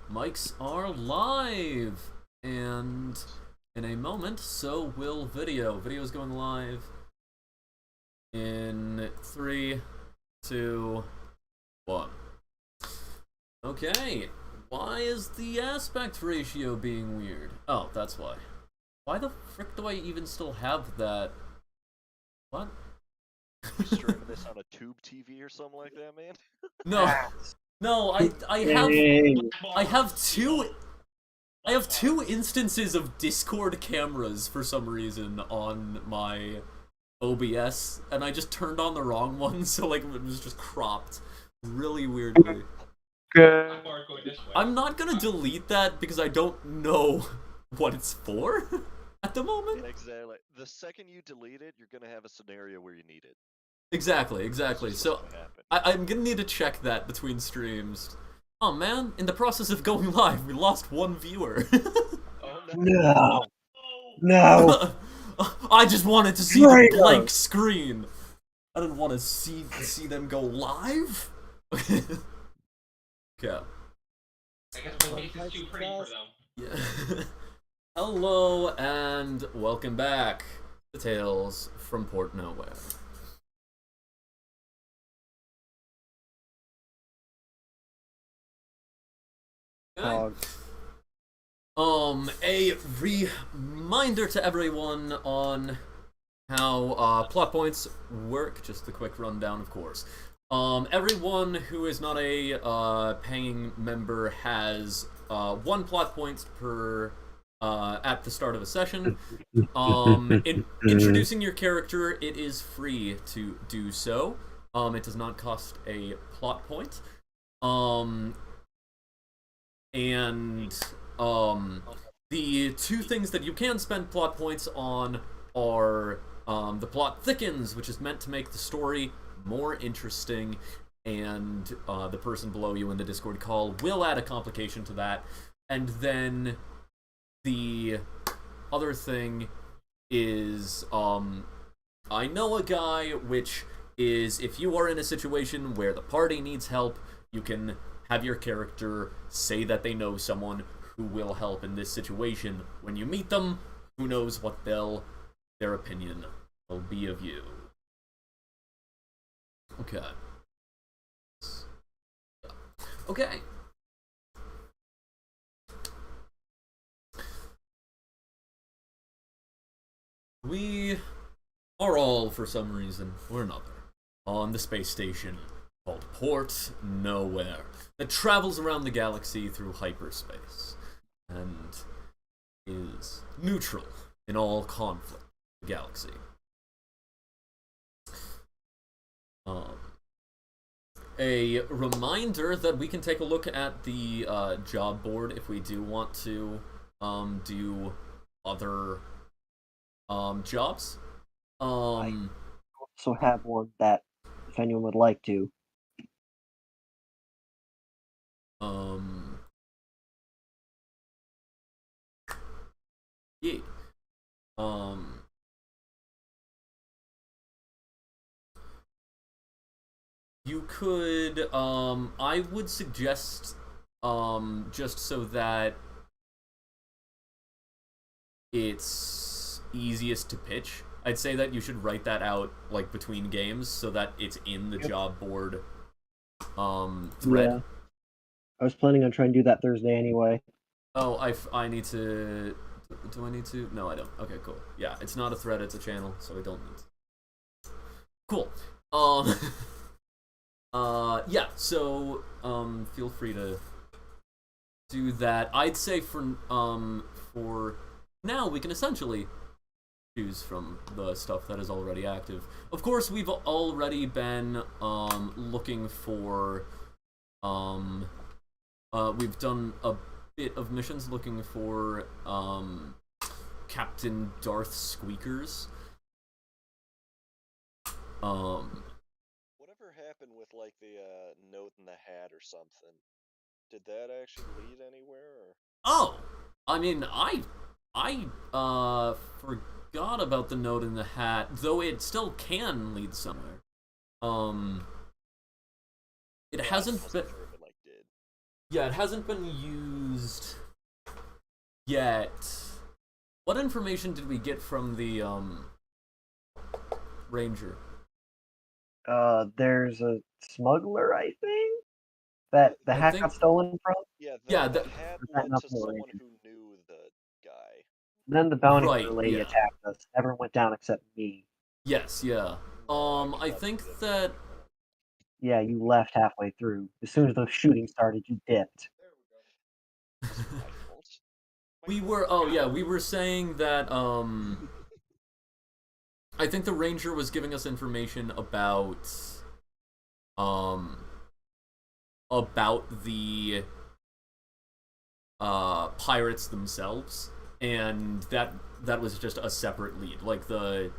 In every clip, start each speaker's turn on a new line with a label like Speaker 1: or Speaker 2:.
Speaker 1: Mics are live, and in a moment, so will video. Video is going live in 3, 2, 1. Okay, why is the aspect ratio being weird? Oh, that's why. Why the frick do I even still have that? What?
Speaker 2: You streaming this on a tube TV or something like that, man?
Speaker 1: No, no, I have two instances of Discord cameras for some reason on my OBS, and I just turned on the wrong one, so like it was just cropped really weirdly. I'm not gonna delete that because I don't know what it's for at the moment.
Speaker 2: Exactly. The second you delete it, you're gonna have a scenario where you need it.
Speaker 1: Exactly. So I'm gonna need to check that between streams. Oh man, in the process of going live, we lost one viewer.
Speaker 2: Oh
Speaker 3: No. No.
Speaker 1: I just wanted to see the blank screen. I didn't want to see them go live. Okay.
Speaker 4: I guess my face is too pretty for them.
Speaker 1: Yeah. Hello and welcome back to Tales from Port Nowhere. Okay. A reminder to everyone on how plot points work. Just a quick rundown, of course. Everyone who is not a paying member has 1 plot point per at the start of a session. In introducing your character, it is free to do so. It does not cost a plot point. The 2 things that you can spend plot points on are the plot thickens, which is meant to make the story more interesting, and the person below you in the Discord call will add a complication to that. And then the other thing is I know a guy, which is if you are in a situation where the party needs help, you can have your character say that they know someone who will help in this situation. When you meet them, who knows what their opinion will be of you. Okay. Okay. We are all, for some reason or another, on the space station called Port Nowhere that travels around the galaxy through hyperspace and is neutral in all conflict in the galaxy. A reminder that we can take a look at the job board if we do want to do other jobs.
Speaker 3: I also have one that, if anyone would like to.
Speaker 1: Yeah. You could, I would suggest, just so that it's easiest to pitch, I'd say that you should write that out like between games so that it's in the
Speaker 3: Yep.
Speaker 1: job board thread.
Speaker 3: Yeah. I was planning on trying to do that Thursday anyway.
Speaker 1: Oh, I need to. Do I need to? No, I don't. Okay, cool. Yeah, it's not a thread; it's a channel, so I don't need to. Cool. Yeah. So, feel free to do that. I'd say for now we can essentially choose from the stuff that is already active. Of course, we've already been looking for we've done a bit of missions looking for Captain Darth Squeakers.
Speaker 2: Whatever happened with like the note in the hat or something? Did that actually lead anywhere? Or?
Speaker 1: Oh, I mean, I forgot about the note in the hat, though it still can lead somewhere. It hasn't been.
Speaker 2: Sure if it, like, did.
Speaker 1: Yeah, it hasn't been used yet. What information did we get from the ranger?
Speaker 3: There's a smuggler, I think, that the hat got stolen from.
Speaker 2: Yeah,
Speaker 1: Yeah,
Speaker 2: the
Speaker 1: that-
Speaker 2: hat
Speaker 3: Was that
Speaker 2: went
Speaker 3: not
Speaker 2: to
Speaker 3: the
Speaker 2: someone
Speaker 3: Ranger?
Speaker 2: who knew the guy.
Speaker 3: Then the bounty
Speaker 1: Right,
Speaker 3: hunter lady
Speaker 1: yeah.
Speaker 3: attacked us. Everyone went down except me.
Speaker 1: Yes, yeah. I think that
Speaker 3: Yeah, you left halfway through. As soon as the shooting started, you dipped.
Speaker 2: My fault.
Speaker 1: we were. Oh yeah, we were saying that. I think the ranger was giving us information about the pirates themselves, and that was just a separate lead. Like I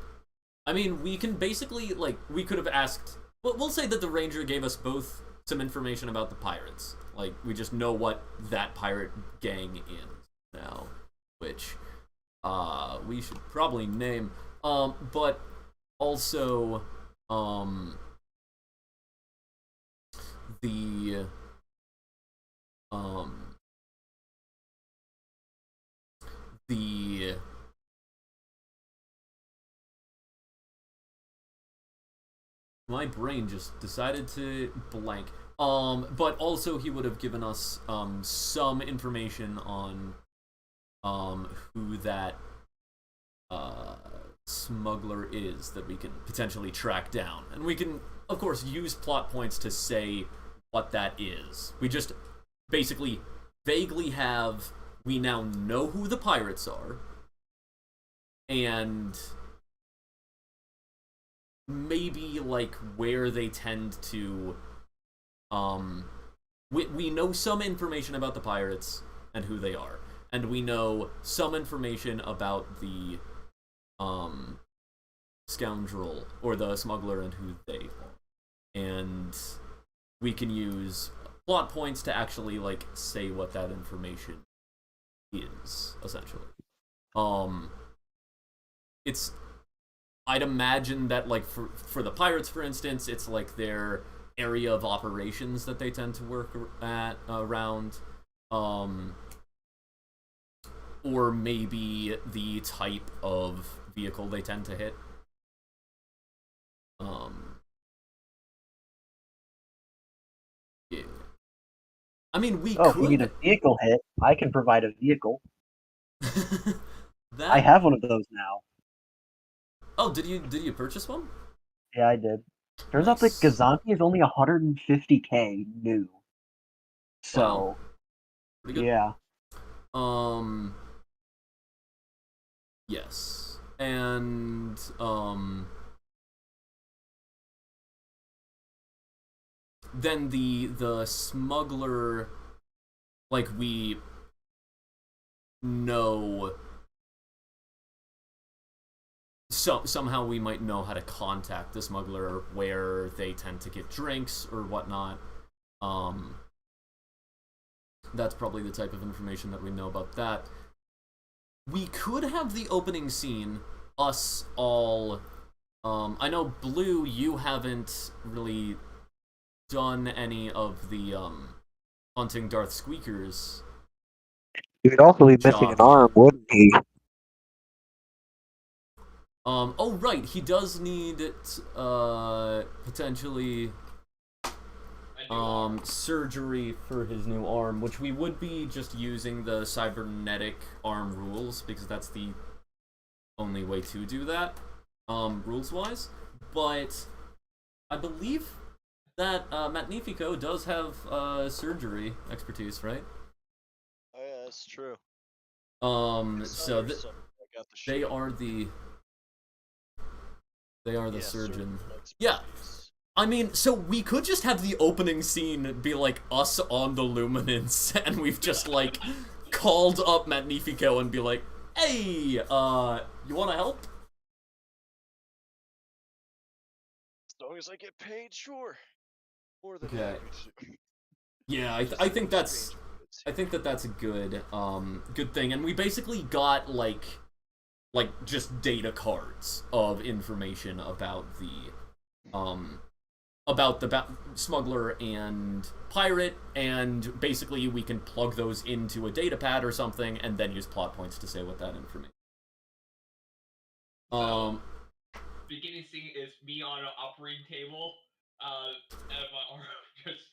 Speaker 1: mean, we can basically like we could have asked. Well, we'll say that the ranger gave us both some information about the pirates. Like we just know what that pirate gang is now, which we should probably name. But also the my brain just decided to blank. But also he would have given us some information on who that smuggler is that we can potentially track down. And we can, of course, use plot points to say what that is. We just basically vaguely have, we now know who the pirates are, and maybe like where they tend to we know some information about the pirates and who they are, and we know some information about the scoundrel or the smuggler and who they are, and we can use plot points to actually like say what that information is essentially. It's, I'd imagine that like for the pirates, for instance, it's like their area of operations that they tend to work at around, or maybe the type of vehicle they tend to hit. Yeah. I mean, we
Speaker 3: Oh,
Speaker 1: could.
Speaker 3: if we need a vehicle hit, I can provide a vehicle.
Speaker 1: That...
Speaker 3: I have one of those now.
Speaker 1: Oh, did you purchase one?
Speaker 3: Yeah, I did. Turns out that
Speaker 1: Nice.
Speaker 3: Gazanti is only 150k new. So,
Speaker 1: Wow. Pretty good.
Speaker 3: yeah.
Speaker 1: Yes. And then the smuggler, like, we know somehow we might know how to contact the smuggler, where they tend to get drinks or whatnot. That's probably the type of information that we know about that. We could have the opening scene, us all... I know, Blue, you haven't really done any of the hunting Darth Squeakers.
Speaker 3: He would also be missing an arm, wouldn't he?
Speaker 1: Oh right, he does need potentially surgery for his new arm, which we would be just using the cybernetic arm rules because that's the only way to do that, rules wise. But I believe that Magnifico does have surgery expertise, right?
Speaker 2: Oh yeah, that's true.
Speaker 1: So they
Speaker 2: sheet.
Speaker 1: are the
Speaker 2: Yeah,
Speaker 1: surgeon.
Speaker 2: surgeon
Speaker 1: Yeah.
Speaker 2: expertise.
Speaker 1: I mean, so we could just have the opening scene be like us on the Luminance, and we've just like called up Magnifico and be like, "Hey, you want to help?"
Speaker 2: As long as I get paid, sure. More than
Speaker 1: Okay.
Speaker 2: happy to.
Speaker 1: Yeah, I think that's that's a good good thing, and we basically got like just data cards of information about the smuggler and pirate, and basically we can plug those into a data pad or something and then use plot points to say what that information.
Speaker 4: Beginning scene is me on an operating table, and my arm just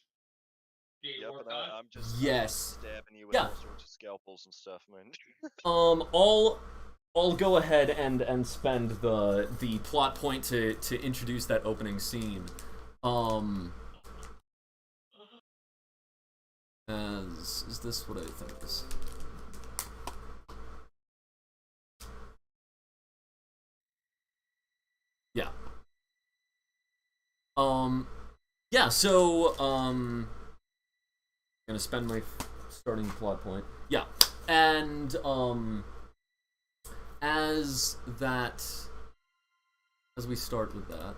Speaker 4: getting worked on.
Speaker 2: I'm just stabbing you with all sorts of scalpels and stuff, man.
Speaker 1: I'll go ahead and spend the plot point to introduce that opening scene. Is this what I think it is? Yeah. Yeah, so, gonna spend my starting plot point. Yeah. And, as we start with that,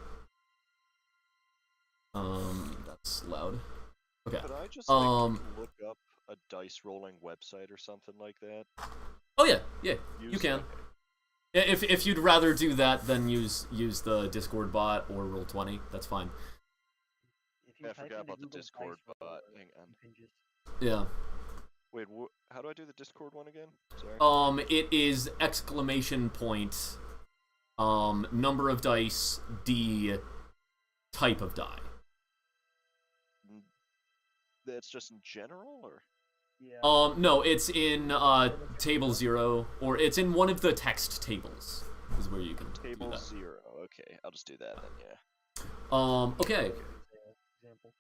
Speaker 1: that's loud. Okay.
Speaker 2: Could I just look up a dice rolling website or something like that?
Speaker 1: Oh yeah, you can. If you'd rather do that, then use the Discord bot or Roll20. That's fine.
Speaker 2: I forgot about the Discord bot. Hang on.
Speaker 1: Yeah.
Speaker 2: Wait, how do I do the Discord one again? Sorry.
Speaker 1: It is exclamation point, number of dice, D, type of die.
Speaker 2: That's just in general, or?
Speaker 3: Yeah.
Speaker 1: No, it's in table 0, or it's in one of the text tables. Is where you can
Speaker 2: Table
Speaker 1: do that.
Speaker 2: 0. Okay, I'll just do that then. Yeah.
Speaker 1: Okay.
Speaker 3: Example.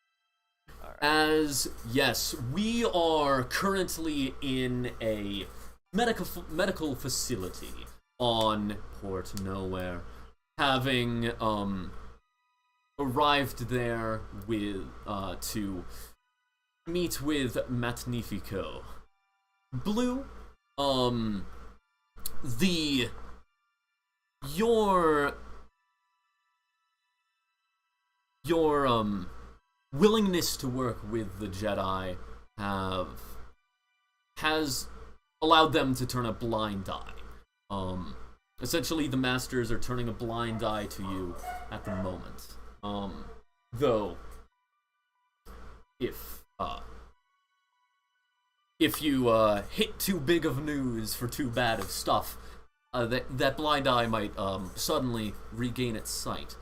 Speaker 2: Alright.
Speaker 1: As yes, we are currently in a medical facility on Port Nowhere, having arrived there with to meet with Magnifico. Blue, your willingness to work with the Jedi has allowed them to turn a blind eye. Essentially, the Masters are turning a blind eye to you at the moment. Though, if you hit too big of news for too bad of stuff, that blind eye might suddenly regain its sight.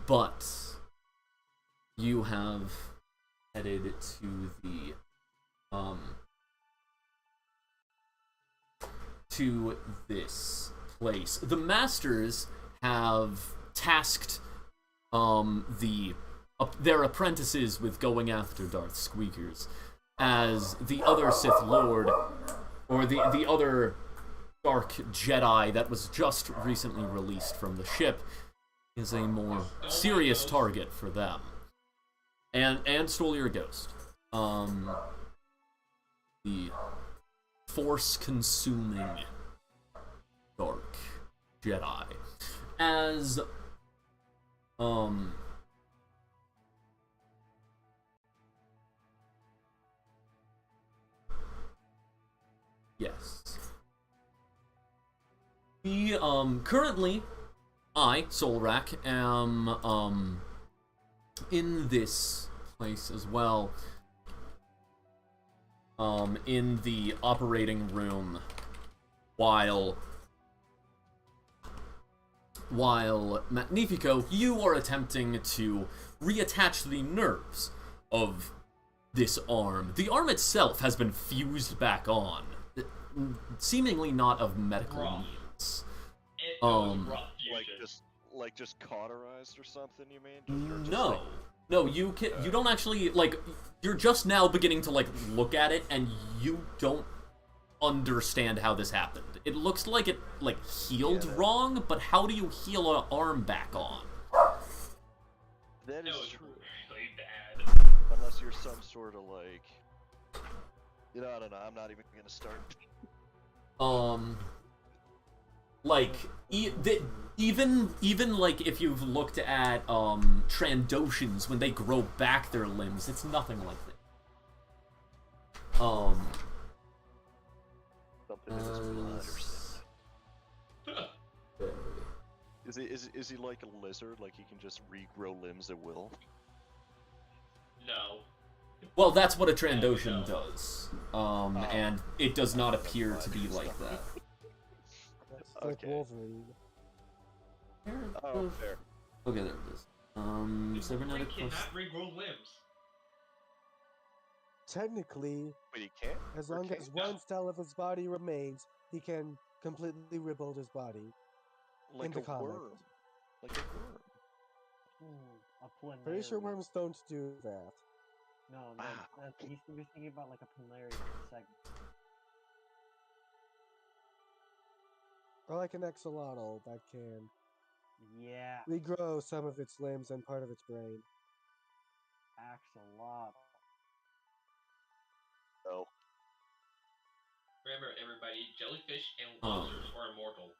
Speaker 1: But you have headed to the to this place. The Masters have tasked their apprentices with going after Darth Squeakers, as the other Sith Lord, or the other Dark Jedi that was just recently released from the ship, is a more serious target for them. And stole your ghost. The Force-consuming Dark Jedi. As, yes. We, currently, I, Solrak, am, in this place as well. In the operating room, while while Magnifico, you are attempting to reattach the nerves of this arm. The arm itself has been fused back on, seemingly not of medical
Speaker 4: Rough.
Speaker 1: means.
Speaker 4: It was rough
Speaker 2: Like
Speaker 4: fusion.
Speaker 2: just cauterized or something, you mean? Or just,
Speaker 1: No.
Speaker 2: like,
Speaker 1: No, you don't actually, like, you're just now beginning to, like, look at it, and you don't understand how this happened. It looks like it, like, healed wrong, but how do you heal an arm back on?
Speaker 2: that
Speaker 4: It
Speaker 2: is
Speaker 4: was
Speaker 2: true.
Speaker 4: really bad.
Speaker 2: Unless you're some sort of like, I don't know. I'm not even gonna start.
Speaker 1: Like, even like if you've looked at Trandoshans when they grow back their limbs, it's nothing like that.
Speaker 2: Something in his blood or something. Is he like a lizard? Like he can just regrow limbs at will?
Speaker 4: No.
Speaker 1: Well, that's what a Trandoshan
Speaker 4: No.
Speaker 1: does. And it does not appear to be like that.
Speaker 5: That's like
Speaker 2: Okay.
Speaker 5: Wolverine.
Speaker 2: Oh, fair.
Speaker 1: Okay, there it is. Cybernetic
Speaker 4: Wolverine
Speaker 1: plus...
Speaker 4: cannot regrow limbs.
Speaker 5: Technically,
Speaker 2: Wait, he can't?
Speaker 5: as
Speaker 2: Or
Speaker 5: long
Speaker 2: can
Speaker 5: as
Speaker 2: he?
Speaker 5: one cell of his body remains, he can completely rebuild his body.
Speaker 2: Like
Speaker 5: in the
Speaker 2: a
Speaker 5: comic.
Speaker 2: worm. Like a worm.
Speaker 3: A planarian.
Speaker 5: Pretty sure worms don't do that.
Speaker 3: No,
Speaker 2: Ah.
Speaker 3: you're thinking about like a planarian segment.
Speaker 5: Or like an axolotl that can
Speaker 3: Yeah,
Speaker 5: regrow some of its limbs and part of its brain.
Speaker 3: axolotl.
Speaker 2: No.
Speaker 4: Remember, everybody, jellyfish and lobsters are immortal.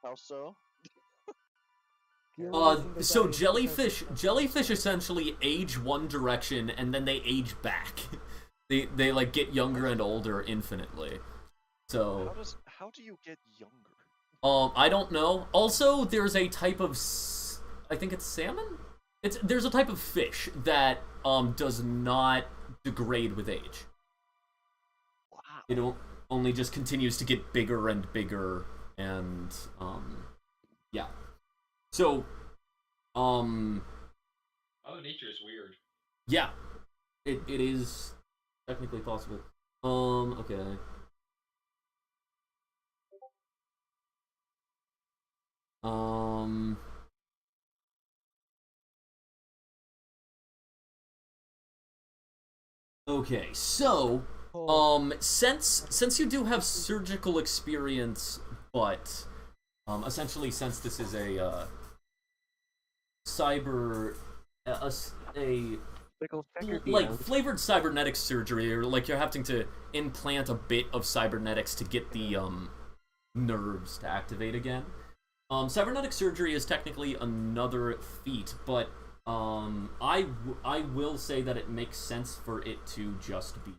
Speaker 2: How so?
Speaker 5: The only reason they
Speaker 1: So
Speaker 5: die is because
Speaker 1: jellyfish essentially age one direction and then they age back. they like get younger and older infinitely. So
Speaker 2: How do you get younger?
Speaker 1: I don't know. Also, there's a type of I think it's salmon? There's a type of fish that does not degrade with age.
Speaker 2: Wow.
Speaker 1: It only just continues to get bigger and bigger and yeah. So
Speaker 4: Mother Nature is weird.
Speaker 1: yeah. It is technically possible. Okay. Okay, so since you do have surgical experience, but essentially since this is a cyber like flavored cybernetic surgery, or like you're having to implant a bit of cybernetics to get the nerves to activate again. Cybernetic surgery is technically another feat, but I will say that it makes sense for it to just be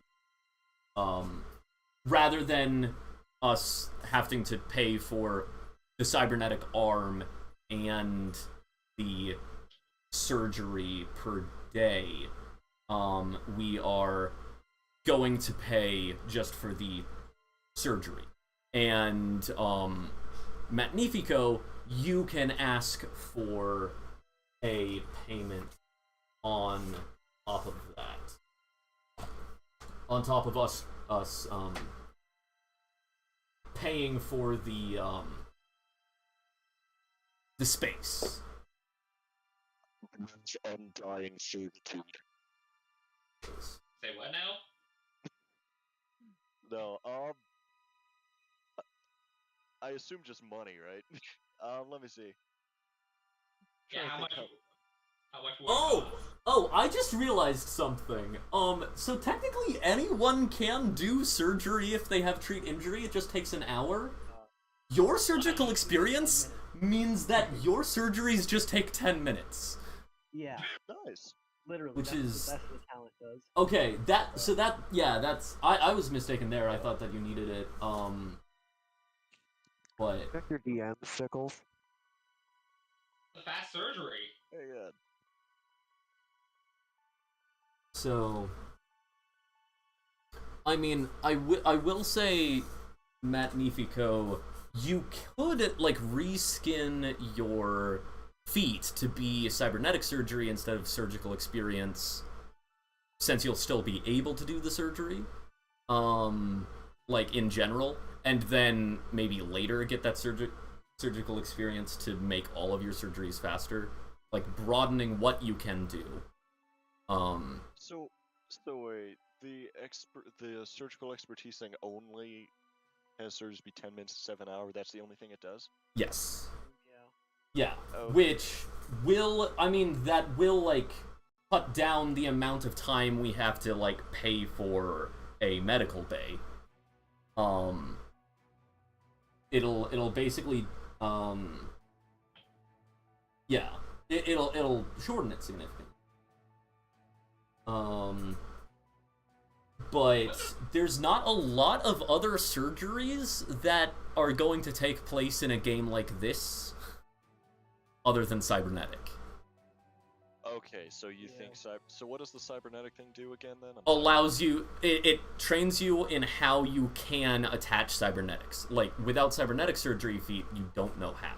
Speaker 1: rather than us having to pay for the cybernetic arm and the surgery per day. We are going to pay just for the surgery. And Magnifico, you can ask for a payment on top of that. On top of us paying for the space.
Speaker 2: Undying certainty.
Speaker 4: Say what now?
Speaker 2: No, I assume just money, right? Let me see.
Speaker 4: Yeah,
Speaker 2: Trying to
Speaker 4: how much?
Speaker 2: think
Speaker 4: How much would it cost?
Speaker 1: Oh, I just realized something. So technically anyone can do surgery if they have treat injury, it just takes an hour. Your surgical experience means that your surgeries just take 10 minutes.
Speaker 3: Yeah,
Speaker 2: Nice.
Speaker 3: literally.
Speaker 1: Which is-
Speaker 3: that's what talent does.
Speaker 1: Okay, that's I was mistaken there. I thought that you needed it. But
Speaker 3: Check your DM, Sickles.
Speaker 4: The fast surgery.
Speaker 2: Very good.
Speaker 1: so I mean, I will say, Magnifico, you could, like, reskin your feat to be cybernetic surgery instead of surgical experience, since you'll still be able to do the surgery, like, in general, and then maybe later get that surgical experience to make all of your surgeries faster, like, broadening what you can do.
Speaker 2: So wait, the surgical expertise thing only has surgeries be 10 minutes to 7 hours. That's the only thing it does.
Speaker 1: Yes.
Speaker 3: Yeah.
Speaker 1: Yeah,
Speaker 2: Okay.
Speaker 1: which will, I mean, that will, like, cut down the amount of time we have to, like, pay for a medical bay. It'll basically, yeah, it'll shorten it significantly. But there's not a lot of other surgeries that are going to take place in a game like this, other than cybernetic.
Speaker 2: Okay, so you think so what does the cybernetic thing do again then?
Speaker 1: Allows you, it trains you in how you can attach cybernetics. Like, without cybernetic surgery feat, you don't know how.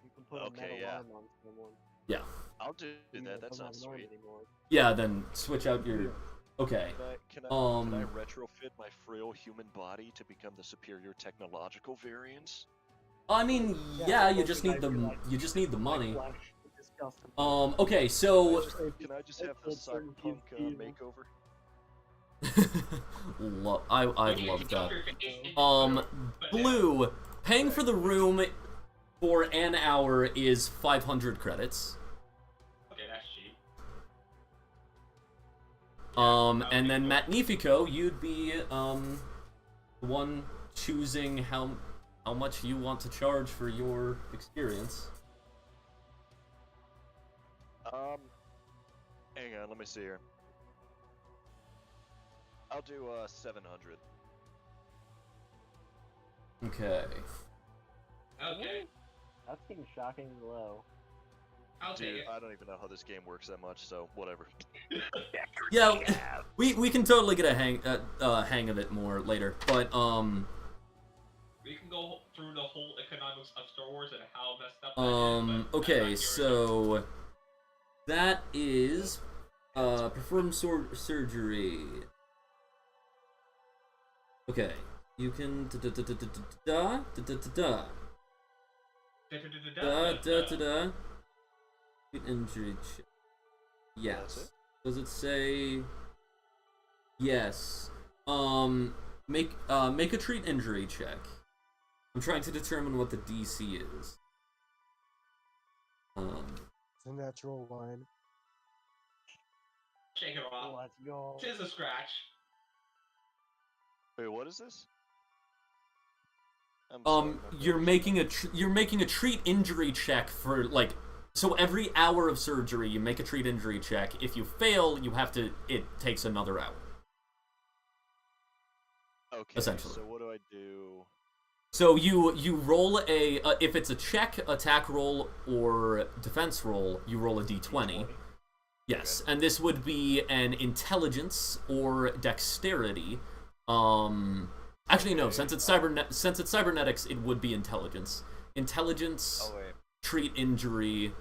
Speaker 3: You can put a metal arm on someone.
Speaker 1: Yeah.
Speaker 2: I'll do
Speaker 3: You
Speaker 2: that. That
Speaker 3: don't have
Speaker 2: sounds
Speaker 3: an arm
Speaker 2: sweet.
Speaker 3: anymore.
Speaker 1: Yeah, then switch out your... Okay.
Speaker 2: Can I retrofit my frail human body to become the superior technological variants?
Speaker 1: I mean, yeah, you just need the money. Okay, so...
Speaker 2: Can I just have the cyberpunk makeover?
Speaker 1: I'd love that. Blue, paying for the room for an hour is 500 credits.
Speaker 4: Okay, that's cheap.
Speaker 1: And then Magnifico, you'd be, the one choosing how much you want to charge for your experience.
Speaker 2: Hang on, let me see here. I'll do 700.
Speaker 1: Okay.
Speaker 4: Okay.
Speaker 3: That seems shockingly low.
Speaker 4: I'll take
Speaker 2: Dude,
Speaker 4: it.
Speaker 2: I don't even know how this game works that much, so whatever.
Speaker 1: Yeah, we can totally get a hang of it more later, but
Speaker 4: We can go through the whole economics of Star Wars and how messed up that is, but
Speaker 1: okay,
Speaker 4: that's not
Speaker 1: so that is perform surgery. Okay, you can injury check. Yes. Does it say? Yes. Make a treat injury check. I'm trying to determine what the DC is.
Speaker 5: It's a natural one.
Speaker 4: Shake it off.
Speaker 3: Let's go.
Speaker 4: Tis a scratch.
Speaker 2: Wait, what is this? I'm sorry,
Speaker 1: You're making a treat injury check for, like, so every hour of surgery you make a treat injury check. If you fail, it takes another hour.
Speaker 2: Okay,
Speaker 1: essentially.
Speaker 2: so what do I do?
Speaker 1: So you roll a if it's a check, attack roll, or defense roll, you roll a d20. Yes, okay. And this would be an intelligence or dexterity. Actually, no. Since it's cybernetics, it would be intelligence. Intelligence, treat injury,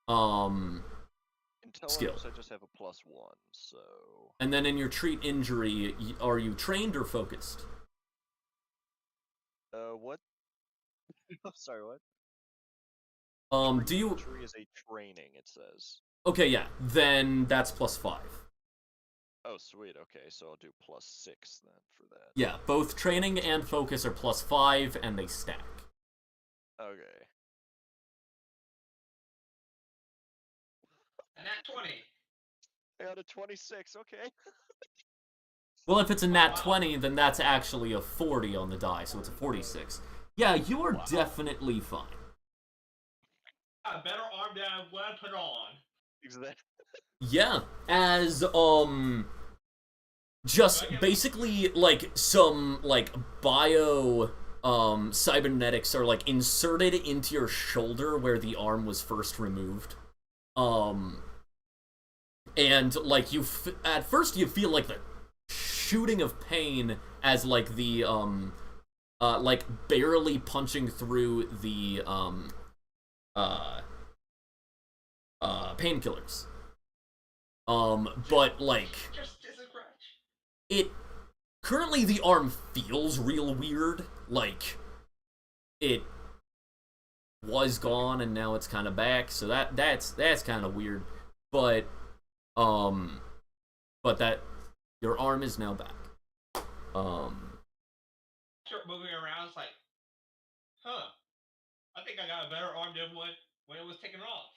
Speaker 2: intelligence,
Speaker 1: skill.
Speaker 2: I just have a +1, so.
Speaker 1: And then in your treat injury, are you trained or focused?
Speaker 2: What? I'm sorry, what?
Speaker 1: Do you?
Speaker 2: Injury is a training, it says.
Speaker 1: Okay, yeah. Then that's +5.
Speaker 2: Oh, sweet. Okay, so I'll do +6 then for that.
Speaker 1: Yeah, both training and focus are +5, and they stack.
Speaker 2: Okay.
Speaker 4: And that 20.
Speaker 2: I got a 26. Okay.
Speaker 1: Well, if it's a nat 20, then that's actually a 40 on the die, so it's a 46. Yeah, you are definitely fine.
Speaker 4: A better arm than what I put on.
Speaker 2: Exactly.
Speaker 1: Yeah, as, just basically, like, some, like, cybernetics are, like, inserted into your shoulder where the arm was first removed. And, like, at first you feel, like, the shooting of pain as, like, the like barely punching through the painkillers. But like
Speaker 4: Just a scratch.
Speaker 1: it currently the arm feels real weird. Like it was gone and now it's kind of back, so that's kind of weird. But that your arm is now back.
Speaker 4: Start moving around. It's like, huh? I think I got a better arm than when it was taken off.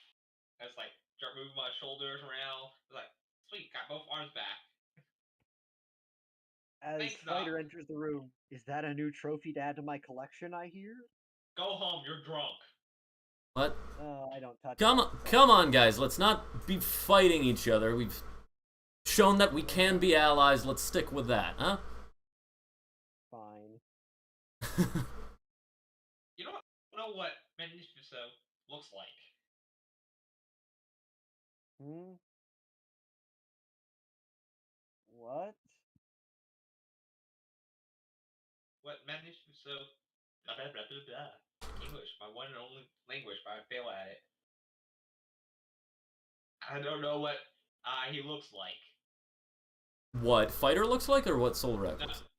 Speaker 4: It's like start moving my shoulders around. It's like, sweet, got both arms back.
Speaker 3: As
Speaker 4: Thanks,
Speaker 3: Fighter
Speaker 4: Doc.
Speaker 3: enters the room, is that a new trophy to add to my collection, I hear?
Speaker 4: Go home. You're drunk.
Speaker 1: What?
Speaker 3: I don't touch
Speaker 1: Come on, guys. Let's not be fighting each other. We've shown that we can be allies. Let's stick with that, huh?
Speaker 3: Fine.
Speaker 4: You know what Magnifico looks like?
Speaker 3: What?
Speaker 4: What Magnifico? Blah, blah, blah, blah, blah. English, my one and only language, but I fail at it. I don't know what he looks like.
Speaker 1: What Fighter looks like, or what Soul Wreck looks like?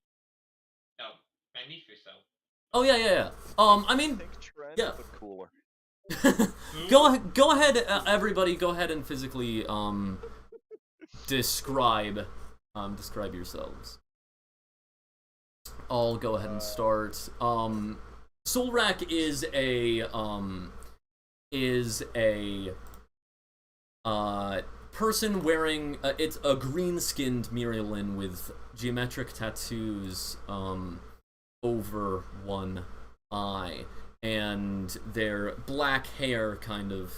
Speaker 4: No, Magnifico.
Speaker 1: Oh yeah. I mean,
Speaker 2: Think trend,
Speaker 1: yeah.
Speaker 2: but cooler.
Speaker 1: Go ahead, everybody. Go ahead and physically describe yourselves. I'll go ahead and start. Soul Rack is a person wearing it's a green-skinned Mirielin with geometric tattoos over one eye, and their black hair kind of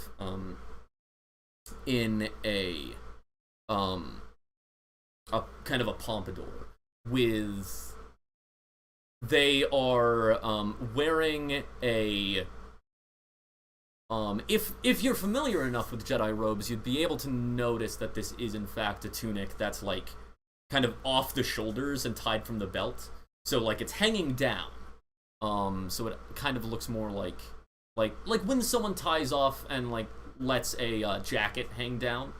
Speaker 1: in a kind of a pompadour with. They are wearing a if you're familiar enough with Jedi robes, you'd be able to notice that this is in fact a tunic that's like kind of off the shoulders and tied from the belt. So like it's hanging down. So it kind of looks more like when someone ties off and like lets a jacket hang down.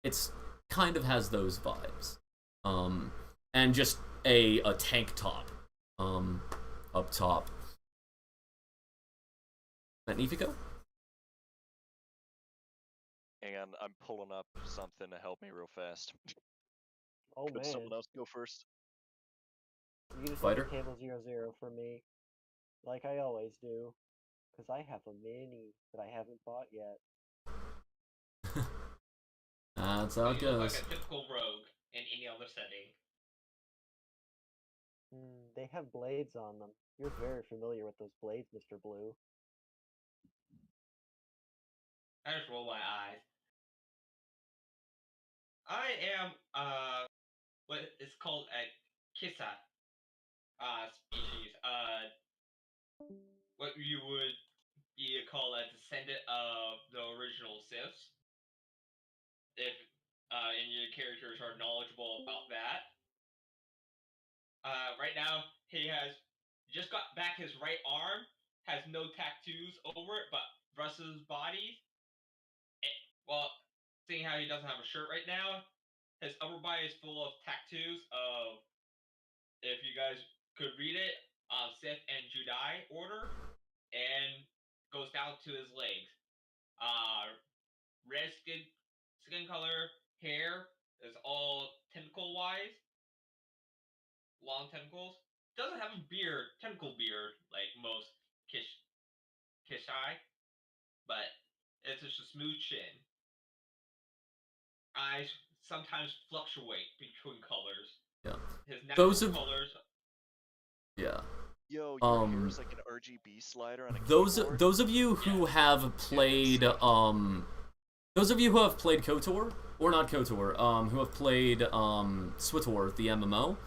Speaker 1: It's kind of has those vibes. And just a tank top. Up top. Magnifico?
Speaker 2: And I'm pulling up something to help me real fast.
Speaker 3: Oh
Speaker 2: Could
Speaker 3: man.
Speaker 2: someone else go first?
Speaker 3: You just
Speaker 1: Fighter?
Speaker 3: Fighter? Table 0-0 for me. Like I always do. Because I have a mini that I haven't bought yet.
Speaker 1: That's how it
Speaker 4: You look
Speaker 1: goes.
Speaker 4: like a typical rogue in any other setting.
Speaker 3: They have blades on them. You're very familiar with those blades, Mr. Blue.
Speaker 4: I just roll my eyes. I am what is called a Kissa species. What you would be called a descendant of the original Siths. If any of your characters are knowledgeable about that. Right now, he has just got back his right arm, has no tattoos over it, but the rest of his body, well, seeing how he doesn't have a shirt right now, his upper body is full of tattoos of, if you guys could read it, Sith and Jedi order, and goes down to his legs. Red skin color, hair is all tentacle-wise. Long tentacles. Doesn't have a beard, tentacle beard, like most Kishai, but it's just a smooth chin. Eyes sometimes fluctuate between colors.
Speaker 1: Yeah.
Speaker 4: His natural
Speaker 1: Those of
Speaker 4: colors.
Speaker 1: Yeah.
Speaker 2: Yo, your hair is like an RGB slider on a keyboard.
Speaker 1: Those of you who have played KOTOR, or not KOTOR, who have played SWTOR, the MMO,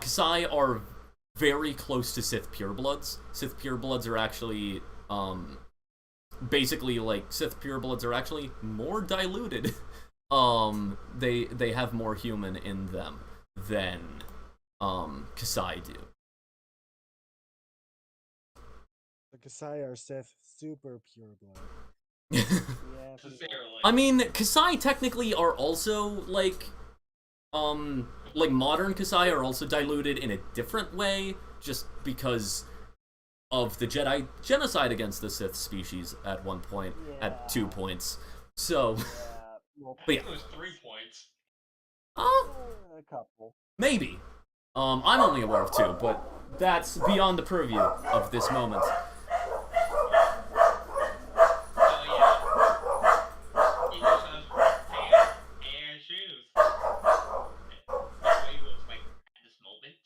Speaker 1: Kasai are very close to Sith purebloods. Sith purebloods are actually basically like Sith purebloods are actually more diluted. They have more human in them than Kasai do.
Speaker 5: The Kasai are Sith super pure blood.
Speaker 3: Yeah, pretty much.
Speaker 4: Necessarily.
Speaker 1: I mean, Kasai technically are also like modern Kasai are also diluted in a different way, just because of the Jedi genocide against the Sith species at one point, at 2 points. So,
Speaker 3: Yeah, well,
Speaker 1: but yeah,
Speaker 4: It was 3 points.
Speaker 3: a couple.
Speaker 1: maybe. I'm only aware of 2, but that's beyond the purview of this moment.
Speaker 4: So yeah, English has pants and shoes. That's what he looks like at this moment.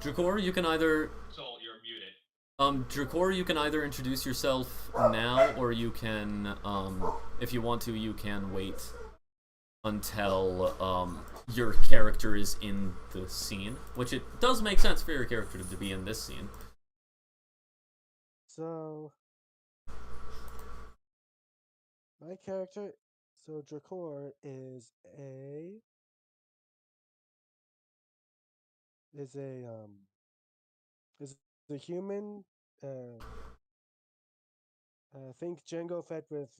Speaker 1: Drakor, you can either
Speaker 4: So you're muted.
Speaker 1: Drakor, you can either introduce yourself now, or you can, if you want to, you can wait until, your character is in the scene. Which it does make sense for your character to be in this scene.
Speaker 5: So, my character, so Drakor is a is a human. Think Django Fett with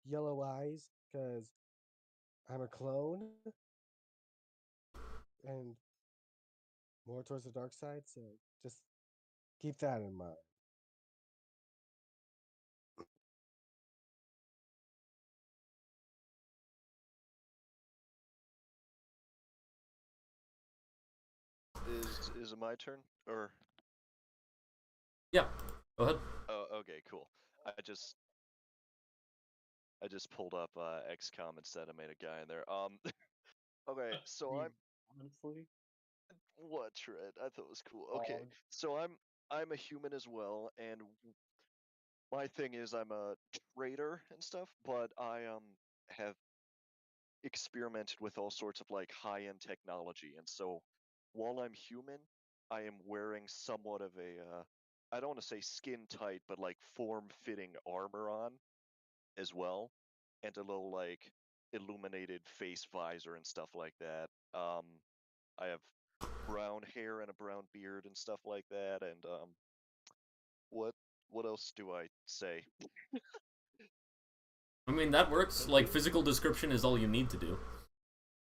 Speaker 5: yellow eyes, because I'm a clone and more towards the dark side. So just keep that in mind.
Speaker 2: Is it my turn or?
Speaker 1: Yeah, go ahead.
Speaker 2: Oh, okay, cool. I just pulled up XCOM instead. I made a guy in there. Okay, so I'm
Speaker 3: Honestly,
Speaker 2: what Trent? I thought it was cool. Okay, so I'm a human as well, and my thing is I'm a trader and stuff, but I have experimented with all sorts of like high-end technology, and so while I'm human, I am wearing somewhat of a I don't want to say skin tight, but like form-fitting armor on as well, and a little like illuminated face visor and stuff like that. I have brown hair and a brown beard and stuff like that, and what what else do I say?
Speaker 1: I mean, that works. Like, physical description is all you need to do.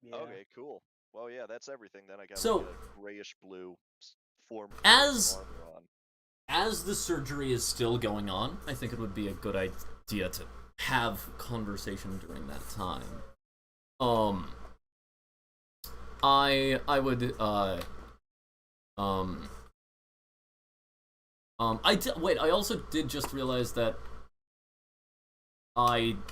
Speaker 3: yeah.
Speaker 2: Okay, cool. Well, yeah, that's everything. Then I got
Speaker 1: So,
Speaker 2: like a grayish blue form
Speaker 1: as
Speaker 2: armor on.
Speaker 1: as the surgery is still going on, I think it would be a good idea to have conversation during that time. I would wait. I also did just realize that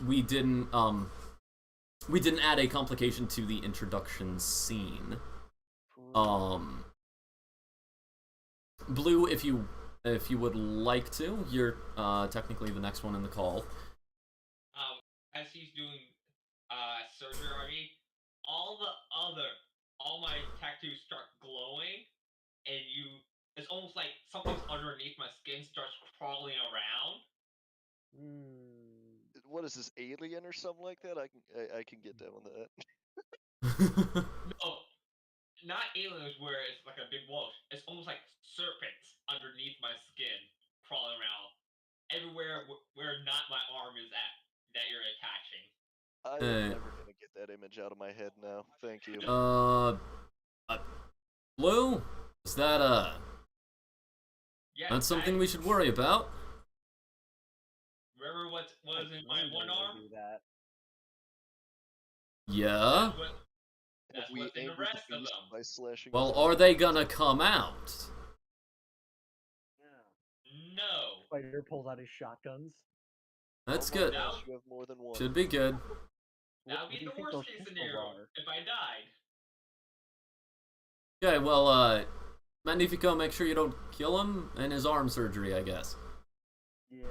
Speaker 1: we didn't add a complication to the introduction scene. Blue, if you would like to, you're technically the next one in the call.
Speaker 4: As he's doing surgery, all my tattoos start glowing, and it's almost like something's underneath my skin starts crawling around.
Speaker 2: What is this, Alien or something like that? I can get down with that.
Speaker 4: No, not aliens where it's like a big wolf. It's almost like serpents underneath my skin crawling around everywhere where not my arm is at that you're attaching.
Speaker 2: I am never gonna get that image out of my head now. Thank you.
Speaker 1: Blue, is that
Speaker 4: Yeah,
Speaker 1: that's something we should worry about?
Speaker 4: Remember what was in my one arm?
Speaker 3: Do that.
Speaker 1: Yeah.
Speaker 4: That's
Speaker 2: we
Speaker 4: what's in the
Speaker 2: angered
Speaker 4: rest of
Speaker 2: beast
Speaker 4: them.
Speaker 2: by slashing.
Speaker 1: Well,
Speaker 2: his
Speaker 1: are
Speaker 2: arm.
Speaker 1: they gonna come out?
Speaker 3: Yeah.
Speaker 4: No.
Speaker 3: Spider pulls out his shotguns.
Speaker 1: That's
Speaker 2: Oh my
Speaker 1: good.
Speaker 2: gosh, you have more than one.
Speaker 1: Should be good.
Speaker 4: That would
Speaker 3: What
Speaker 4: be
Speaker 3: do you
Speaker 4: the
Speaker 3: think
Speaker 4: worst
Speaker 3: those
Speaker 4: case
Speaker 3: pistols
Speaker 4: scenario
Speaker 3: are?
Speaker 4: if I died.
Speaker 1: Okay, well, Magnifico, make sure you don't kill him and his arm surgery, I guess.
Speaker 3: Yeah.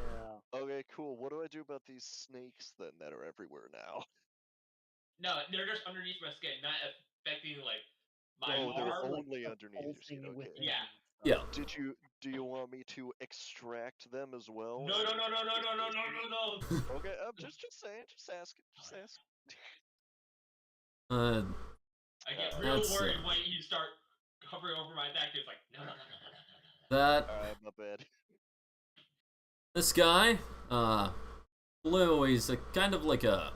Speaker 2: Okay, cool. What do I do about these snakes then that are everywhere now?
Speaker 4: No, they're just underneath my skin, not affecting like my
Speaker 2: Oh, they're
Speaker 4: arm.
Speaker 2: only underneath your skin. Okay.
Speaker 4: Yeah.
Speaker 1: Yeah.
Speaker 2: Do you want me to extract them as well?
Speaker 4: No, no, no, no, no, no, no, no, no, no.
Speaker 2: Okay, I'm just saying, just ask.
Speaker 4: I get real
Speaker 1: That's,
Speaker 4: worried when you start hovering over my back. It's like, no, no, no, no, no, no, no.
Speaker 1: that
Speaker 2: Alright, my bad.
Speaker 1: this guy, Blue, he's a kind of like a.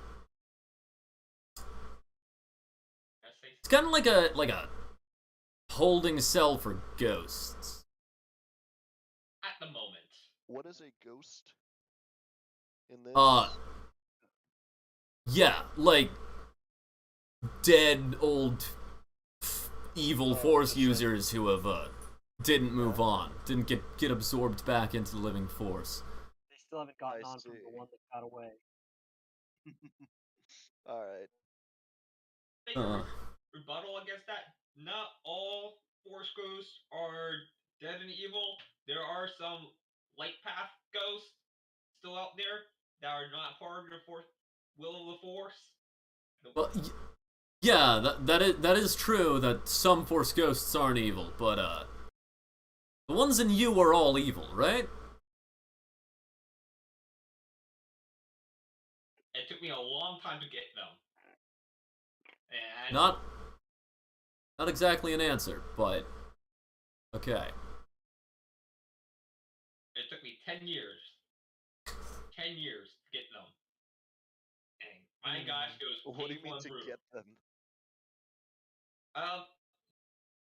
Speaker 1: It's kind of like a holding cell for ghosts.
Speaker 4: At the moment.
Speaker 2: What is a ghost in this?
Speaker 1: Yeah, like dead old evil force
Speaker 2: okay.
Speaker 1: users who have didn't move on, didn't get absorbed back into the living force.
Speaker 3: They still haven't gotten
Speaker 2: I
Speaker 3: on from the
Speaker 2: see.
Speaker 3: one that got away.
Speaker 2: Alright.
Speaker 4: Think a rebuttal against that? Not all Force ghosts are dead and evil. There are some light path ghosts still out there that are not part of the will of the Force.
Speaker 1: Well, yeah, that is true that some force ghosts aren't evil, but the ones in you are all evil, right?
Speaker 4: It took me a long time to get them. And
Speaker 1: Not exactly an answer, but okay.
Speaker 4: it took me 10 years. 10 years to get them. And my gosh, it was
Speaker 2: What do you
Speaker 4: painful
Speaker 2: mean
Speaker 4: and
Speaker 2: to
Speaker 4: brutal.
Speaker 2: get them?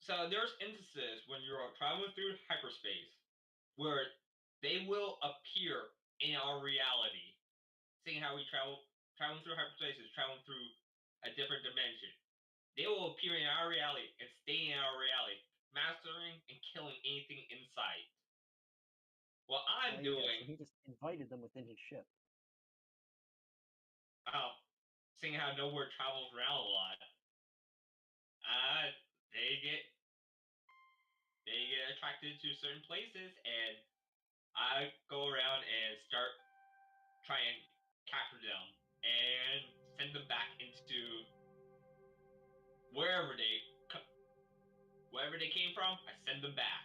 Speaker 4: So there's instances when you're traveling through hyperspace where they will appear in our reality. Seeing how we traveling through hyperspace is traveling through a different dimension. They will appear in our reality and stay in our reality, mastering and killing anything inside. What I'm
Speaker 3: Yeah, so
Speaker 4: doing,
Speaker 3: he just invited them within his ship.
Speaker 4: seeing how nowhere travels around a lot, they get attracted to certain places, and I go around and start trying and capture them and send them back into wherever they came from. I send them back.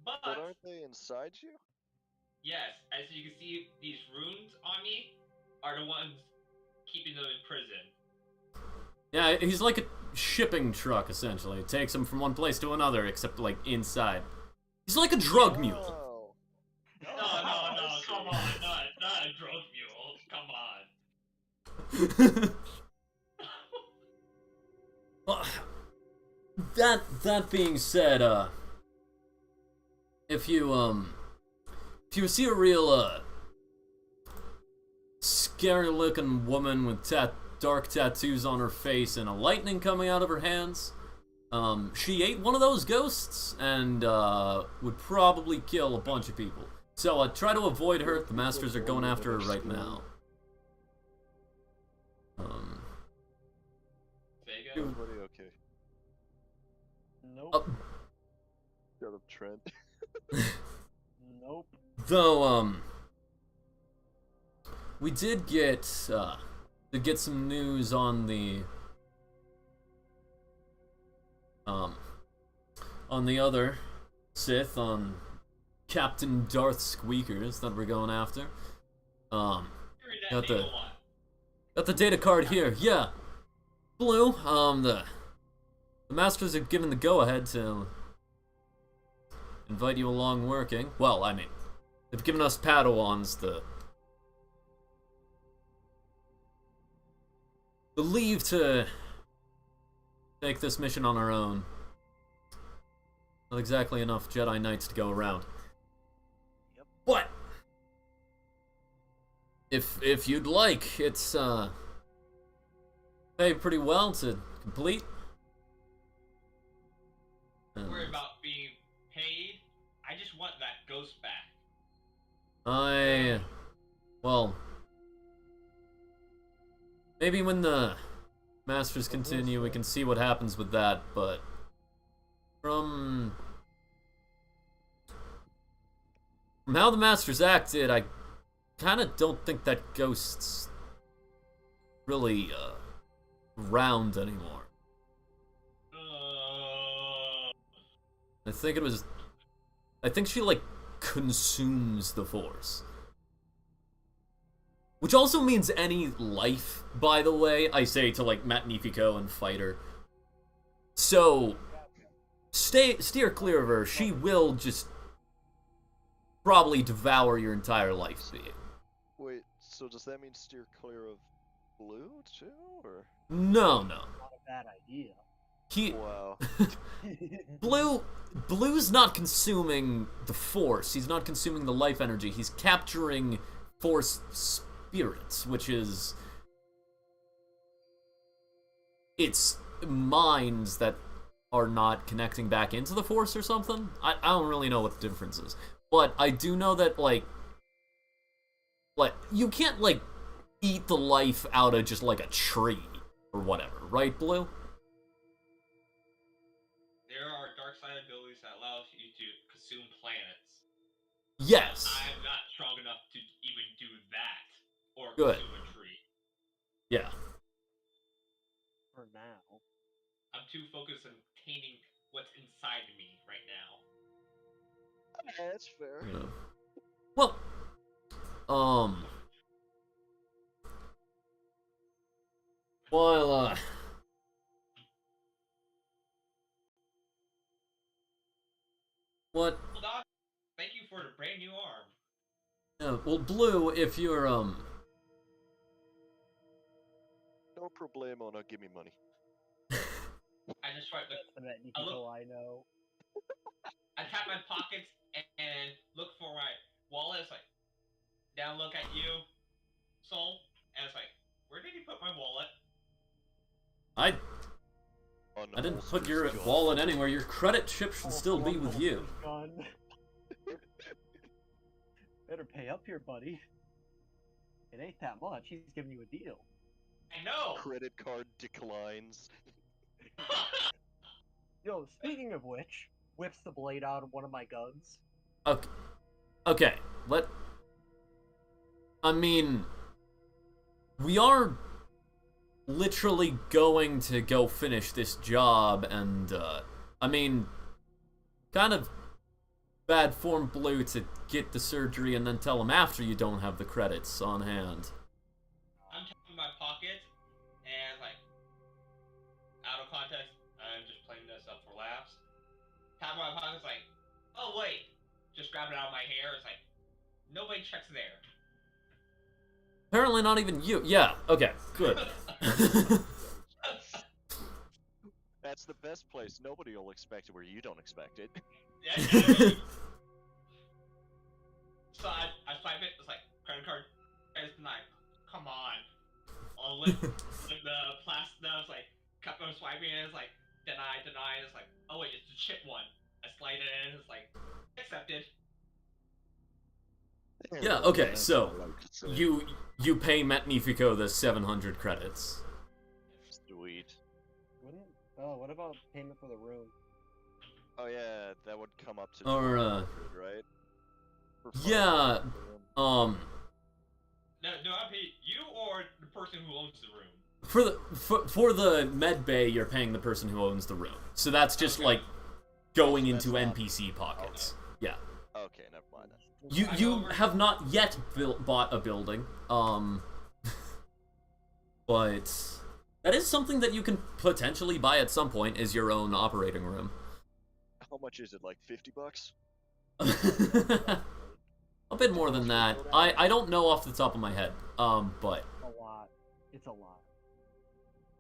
Speaker 4: But
Speaker 2: aren't they inside you?
Speaker 4: yes, as you can see, these runes on me are the ones keeping them in prison.
Speaker 1: Yeah, he's like a shipping truck essentially. It takes him from one place to another, except like inside. He's like a drug mule.
Speaker 2: Oh.
Speaker 4: No,
Speaker 2: I
Speaker 4: come
Speaker 2: see.
Speaker 4: on, not a drug mule. Come on.
Speaker 1: Well, that being said, if you see a real scary looking woman with dark tattoos on her face and a lightning coming out of her hands, she ate one of those ghosts and would probably kill a bunch of people. So try to avoid her. The masters are going after her right now.
Speaker 2: Everybody okay?
Speaker 3: Nope.
Speaker 2: Shut up, Trent.
Speaker 3: Nope.
Speaker 1: Though, we did get some news on the other Sith, on Captain Darth Squeakers that we're going after. Got the data card here. Yeah, Blue. The masters have given the go-ahead to invite you along working. Well, I mean, they've given us Padawans the leave to take this mission on our own. Not exactly enough Jedi Knights to go around.
Speaker 3: Yep.
Speaker 1: But if you'd like, it's pay pretty well to complete.
Speaker 4: Worry about being paid. I just want that ghost back.
Speaker 1: Well, maybe when the masters continue, we can see what happens with that, but from how the masters acted, I kind of don't think that ghost's really around anymore. I think she, like, consumes the Force. Which also means any life, by the way, I say to, like, Magnifico and Fighter. So, steer clear of her. She will just probably devour your entire life being.
Speaker 2: Wait, so does that mean steer clear of Blue, too, or?
Speaker 1: No.
Speaker 3: Not a bad idea.
Speaker 2: Wow.
Speaker 1: Blue's not consuming the Force. He's not consuming the life energy. He's capturing Force spirits, which is... It's minds that are not connecting back into the Force or something. I don't really know what the difference is. But I do know that, like, you can't, like, eat the life out of just, like, a tree or whatever, right, Blue?
Speaker 4: There are dark side abilities that allow you to consume planets.
Speaker 1: Yes.
Speaker 4: I'm not strong enough to even do that, or
Speaker 1: Good.
Speaker 4: consume a tree.
Speaker 1: Yeah.
Speaker 3: For now.
Speaker 4: I'm too focused on obtaining what's inside me right now.
Speaker 2: Yeah, that's fair.
Speaker 1: You know. Well, while, what?
Speaker 4: Well, Doc, thank you for the brand new arm.
Speaker 1: Well, Blue, if you're,
Speaker 2: No problemo, now give me money.
Speaker 4: I just tried to.
Speaker 3: That's the Magnifico I know.
Speaker 4: I tap my pockets and look for my wallet. It's like, down look at you, Soul, and it's like, where did he put my wallet?
Speaker 1: I didn't put your wallet anywhere. Your credit chip should still be with you.
Speaker 3: Gun. Better pay up here, buddy. It ain't that much. He's giving you a deal.
Speaker 4: I know.
Speaker 2: Credit card declines.
Speaker 3: Yo, speaking of which, whips the blade out of one of my guns.
Speaker 1: Okay. I mean, we are literally going to go finish this job, and, I mean, kind of bad form, Blue, to get the surgery and then tell him after you don't have the credits on hand.
Speaker 4: I'm tapping my pocket, and like, out of context, I'm just playing this up for laughs. Tapping my pocket, it's like, oh wait, just grab it out of my hair. It's like, nobody checks there.
Speaker 1: Apparently not even you. Yeah, okay, good.
Speaker 2: That's the best place. Nobody will expect it where you don't expect it.
Speaker 4: Yeah, I mean, so I swipe it. It's like credit card, credit denied. Come on. I'll lift the plastic. It's like kept on swiping it. It's like deny. It's like, oh wait, it's the chip one. I slide it in. It's like accepted.
Speaker 1: Yeah, okay, so you pay Magnifico the 700 credits.
Speaker 2: Sweet.
Speaker 3: What about payment for the room?
Speaker 2: Oh yeah, that would come up to
Speaker 1: Or,
Speaker 2: 200, right? For
Speaker 1: yeah,
Speaker 4: No, I pay you or the person who owns the room.
Speaker 1: for the med bay, you're paying the person who owns the room. So that's just,
Speaker 4: Okay.
Speaker 1: like, going
Speaker 2: So that's
Speaker 1: into
Speaker 2: not-
Speaker 1: NPC pockets. Yeah.
Speaker 2: Okay, never mind then.
Speaker 1: You have not yet bought a building, but that is something that you can potentially buy at some point, is your own operating room.
Speaker 2: How much is it? Like $50?
Speaker 1: A bit more than that. I don't know off the top of my head, but
Speaker 3: A lot. It's a lot.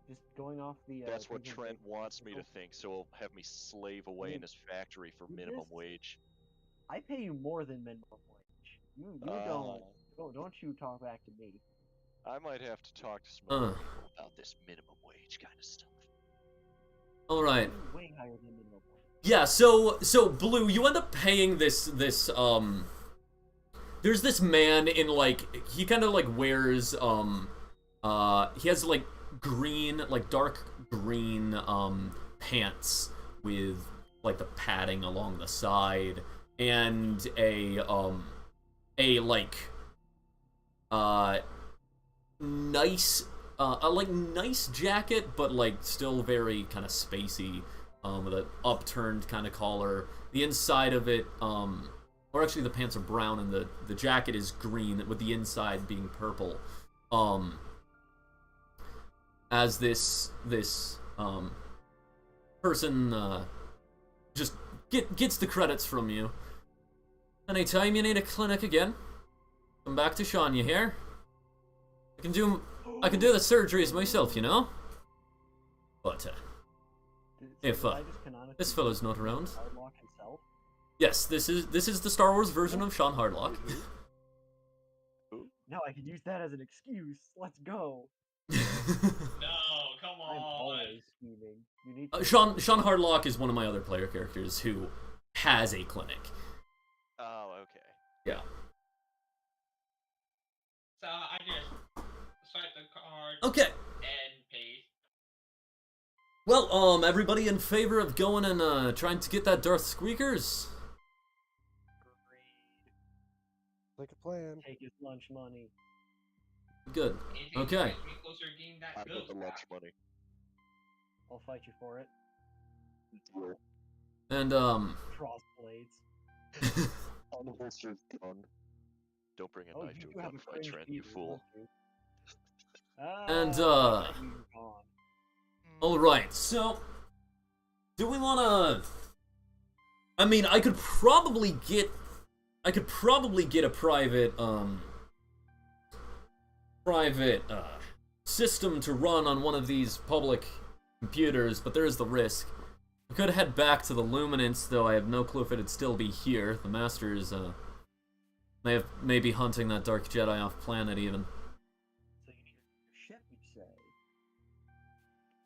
Speaker 3: Just going off the.
Speaker 2: That's what
Speaker 3: things
Speaker 2: Trent
Speaker 3: like-
Speaker 2: wants me to think, so he'll have me slave away in his factory for
Speaker 3: you
Speaker 2: minimum
Speaker 3: just-
Speaker 2: wage.
Speaker 3: I pay you more than minimum wage. You don't you talk back to me.
Speaker 2: I might have to talk to some other
Speaker 1: Uh.
Speaker 2: people about this minimum wage kind of stuff.
Speaker 1: all right.
Speaker 3: You're way higher than minimum wage.
Speaker 1: Yeah, so Blue, you end up paying this there's this man in, like, he kind of, like, wears he has, like, green, like, dark green pants with, like, the padding along the side, and a like nice nice jacket, but, like, still very kind of spacey. with an upturned kind of collar. The inside of it, or actually the pants are brown and the jacket is green, with the inside being purple. As this person just gets the credits from you. Anytime you need a clinic again, come back to Sean, you hear? I can do the surgeries myself, you know? But if this fellow's not around.
Speaker 3: Hardlock himself?
Speaker 1: Yes, this is the Star Wars version of Sean Hardlock.
Speaker 3: No, I could use that as an excuse. Let's go.
Speaker 4: No, come
Speaker 3: I'm
Speaker 4: on.
Speaker 3: always scheming. You need to
Speaker 1: Sean Hardlock is one of my other player characters who has a clinic.
Speaker 2: Oh, okay.
Speaker 1: Yeah.
Speaker 4: So I just swipe the card
Speaker 1: Okay.
Speaker 4: and pay.
Speaker 1: Well, everybody in favor of going and trying to get that Darth Squeakers?
Speaker 5: Like a plan.
Speaker 3: take his lunch money.
Speaker 1: Good.
Speaker 4: Anything
Speaker 1: Okay.
Speaker 4: to get me closer to getting that
Speaker 2: I
Speaker 4: good
Speaker 2: got the lunch
Speaker 4: crap.
Speaker 2: money.
Speaker 3: I'll fight you for it.
Speaker 2: Deal.
Speaker 1: And
Speaker 3: Cross blades.
Speaker 2: Unholstered gun. Don't bring a
Speaker 3: Oh,
Speaker 2: knife
Speaker 3: you
Speaker 2: to
Speaker 3: do
Speaker 2: a
Speaker 3: have a
Speaker 2: gunfight,
Speaker 3: fringe
Speaker 2: Trent, you
Speaker 3: beard,
Speaker 2: fool.
Speaker 3: don't you?
Speaker 1: And,
Speaker 3: Ah, you're gone.
Speaker 1: alright, so do we wanna I mean, I could probably get a private system to run on one of these public computers, but there is the risk. I could head back to the Luminance, though I have no clue if it'd still be here. The Masters may be hunting that Dark Jedi off planet even.
Speaker 3: So you need a ship, you say?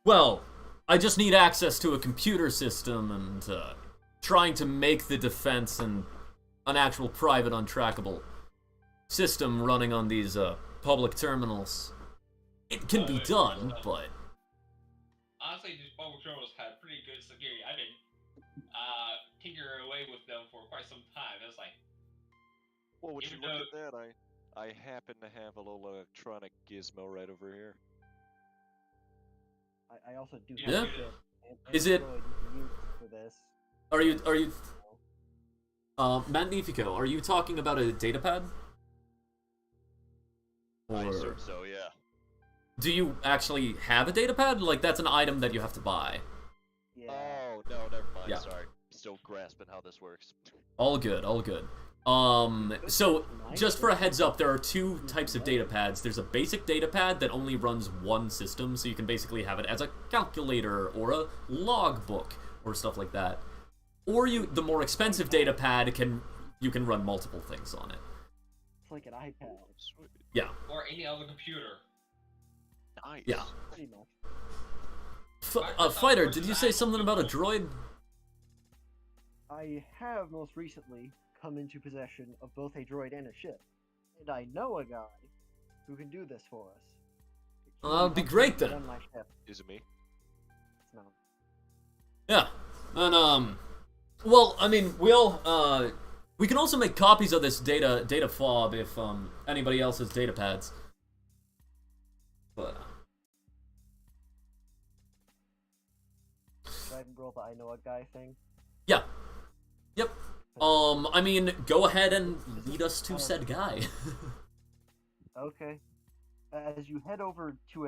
Speaker 1: Well, I just need access to a computer system and trying to make the defense and an actual private untrackable system running on these public terminals. It can be done, but
Speaker 4: Honestly, these public terminals had pretty good security. I've been tinkering away with them for quite some time. It's like,
Speaker 2: Well, would you
Speaker 4: Even
Speaker 2: look at that? I happen to have a little electronic gizmo right over here.
Speaker 3: I also do
Speaker 4: Yeah.
Speaker 3: have a ship. And
Speaker 1: Is it-
Speaker 3: droid you can use for this.
Speaker 1: are you Magnifico, are you talking about a datapad?
Speaker 2: I
Speaker 1: Or
Speaker 2: assume so, yeah.
Speaker 1: do you actually have a datapad? Like, that's an item that you have to buy.
Speaker 3: Yeah.
Speaker 2: Oh, no, never mind,
Speaker 1: Yeah.
Speaker 2: sorry. Still grasping how this works.
Speaker 1: All good, all good. So, just for a heads up, there are two types of datapads. There's a basic datapad that only runs one system, so you can basically have it as a calculator or a logbook or stuff like that. Or the more expensive datapad you can run multiple things on it.
Speaker 3: It's like an iPad,
Speaker 2: Sweet.
Speaker 1: Yeah.
Speaker 4: or any other computer.
Speaker 2: Nice.
Speaker 1: Yeah.
Speaker 3: pretty much.
Speaker 1: Fighter, did you say something about a droid?
Speaker 3: I have most recently come into possession of both a droid and a ship. And I know a guy who can do this for us.
Speaker 1: That'd be great then.
Speaker 3: On my ship.
Speaker 2: Is it me?
Speaker 3: It's not.
Speaker 1: Yeah. And, well, I mean, we can also make copies of this data fob if, anybody else has datapads. But,
Speaker 3: Should I roll the I know a guy thing?
Speaker 1: yeah. Yep. I mean, go ahead and lead us to said guy.
Speaker 3: Okay. As you head over to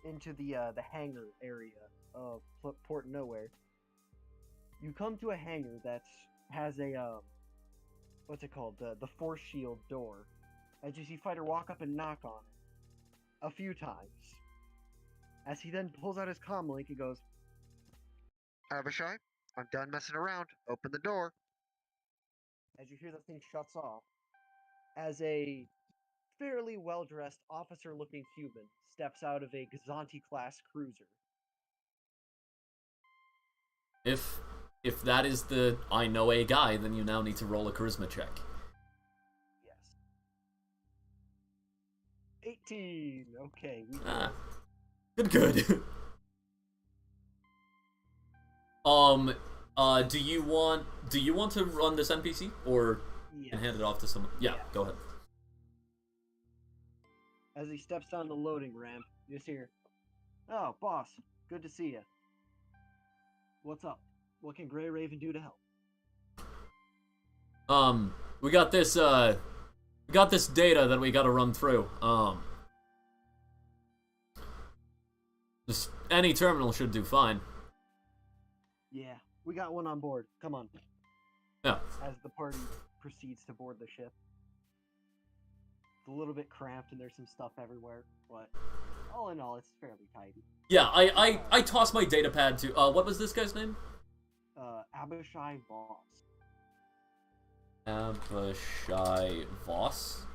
Speaker 3: into the hangar area of Port Nowhere, you come to a hangar that has a what's it called? The force shield door. As you see Fighter walk up and knock on it a few times. As he then pulls out his comm link and goes, Abishai, I'm done messing around. Open the door. As you hear the thing shuts off, as a fairly well-dressed officer-looking human steps out of a Gazanti-class cruiser.
Speaker 1: If that is the I know a guy, then you now need to roll a charisma check.
Speaker 3: Yes. 18. Okay.
Speaker 1: Good. Do you want to run this NPC or
Speaker 3: Yes.
Speaker 1: and hand it off to someone? Yeah,
Speaker 3: Yeah.
Speaker 1: go ahead.
Speaker 3: As he steps down the loading ramp, you just hear, "Oh, boss, good to see you. What's up? What can Grey Raven do to help?
Speaker 1: We got this data that we gotta run through. Just any terminal should do fine.
Speaker 3: Yeah, we got one on board. Come on.
Speaker 1: Yeah.
Speaker 3: As the party proceeds to board the ship. It's a little bit cramped and there's some stuff everywhere, but all in all, it's fairly tidy.
Speaker 1: Yeah, I tossed my data pad to, what was this guy's name?
Speaker 3: Abishai Voss.
Speaker 1: Abishai Voss?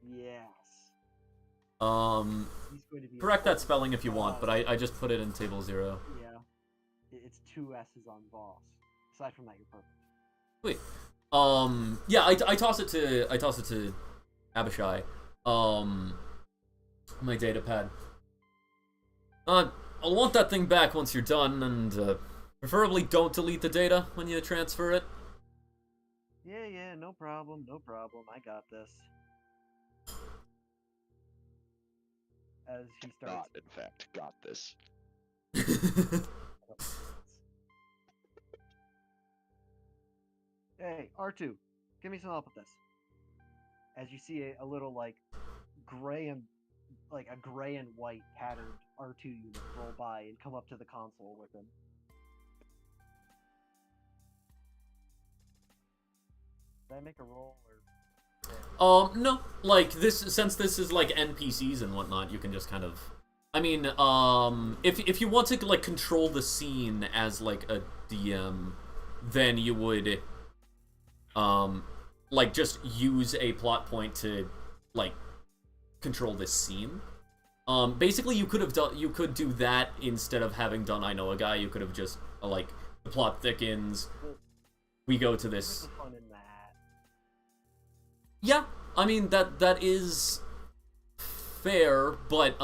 Speaker 3: Yes.
Speaker 1: He's
Speaker 3: going to be
Speaker 1: correct that spelling if you want, but I just put it in table 0.
Speaker 3: Yeah. It's 2 S's on Voss. Aside from that, you're perfect.
Speaker 1: Sweet. Yeah, I toss it to Abishai. My data pad. I'll want that thing back once you're done, and preferably don't delete the data when you transfer it.
Speaker 3: Yeah, no problem, I got this. As he starts...
Speaker 2: Not, in fact, got this.
Speaker 3: Hey, R2, give me some help with this. As you see a little, like, gray and white patterned R2 unit roll by and come up to the console with him. Did I make a roll, or...?
Speaker 1: No. Like, since this is, like, NPCs and whatnot, you can just kind of... I mean, if you want to, like, control the scene as, like, a DM, then you would, like, just use a plot point to, like, control this scene. Basically, you could do that instead of having done I Know a Guy. You could have just, like, the plot thickens, we go to this...
Speaker 3: What's the fun in that?
Speaker 1: Yeah, I mean, that is fair, but,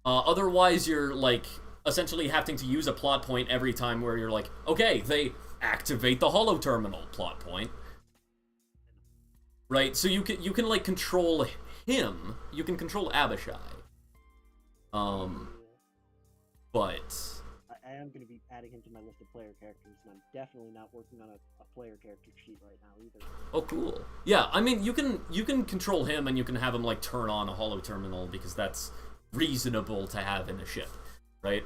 Speaker 1: otherwise you're, like, essentially having to use a plot point every time where you're like, okay, they activate the holo terminal plot point. Right, so you can, like, control him, you can control Abishai. But...
Speaker 3: I am going to be adding him to my list of player characters, and I'm definitely not working on a player character sheet right now either.
Speaker 1: Oh, cool. Yeah, I mean, you can control him, and you can have him, like, turn on a holo terminal, because that's reasonable to have in a ship, right?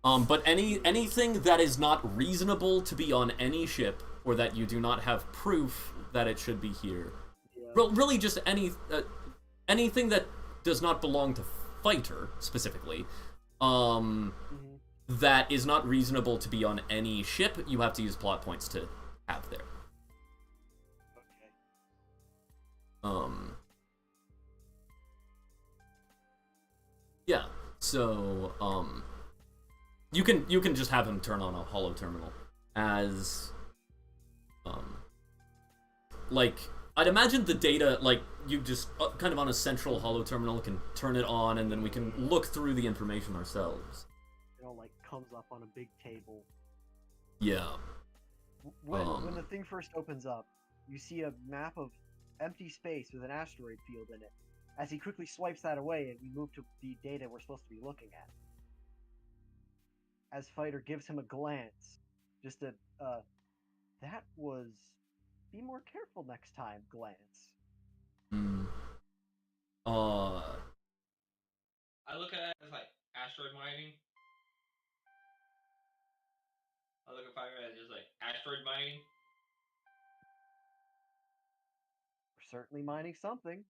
Speaker 1: But anything that is not reasonable to be on any ship, or that you do not have proof that it should be here, really just anything that does not belong to fighter, specifically, that is not reasonable to be on any ship, you have to use plot points to have there.
Speaker 3: Okay.
Speaker 1: Yeah, so, you can just have him turn on a holo terminal as, like, I'd imagine the data, like, you just, kind of on a central holo terminal can turn it on, and then we can look through the information ourselves.
Speaker 3: It all, like, comes up on a big table.
Speaker 1: Yeah.
Speaker 3: When the thing first opens up, you see a map of empty space with an asteroid field in it. As he quickly swipes that away, and we move to the data we're supposed to be looking at. As Fighter gives him a glance, just a, that was, be more careful next time glance.
Speaker 4: I look at it as, like, asteroid mining. I look at Fire as just, like, asteroid mining.
Speaker 3: We're certainly mining something.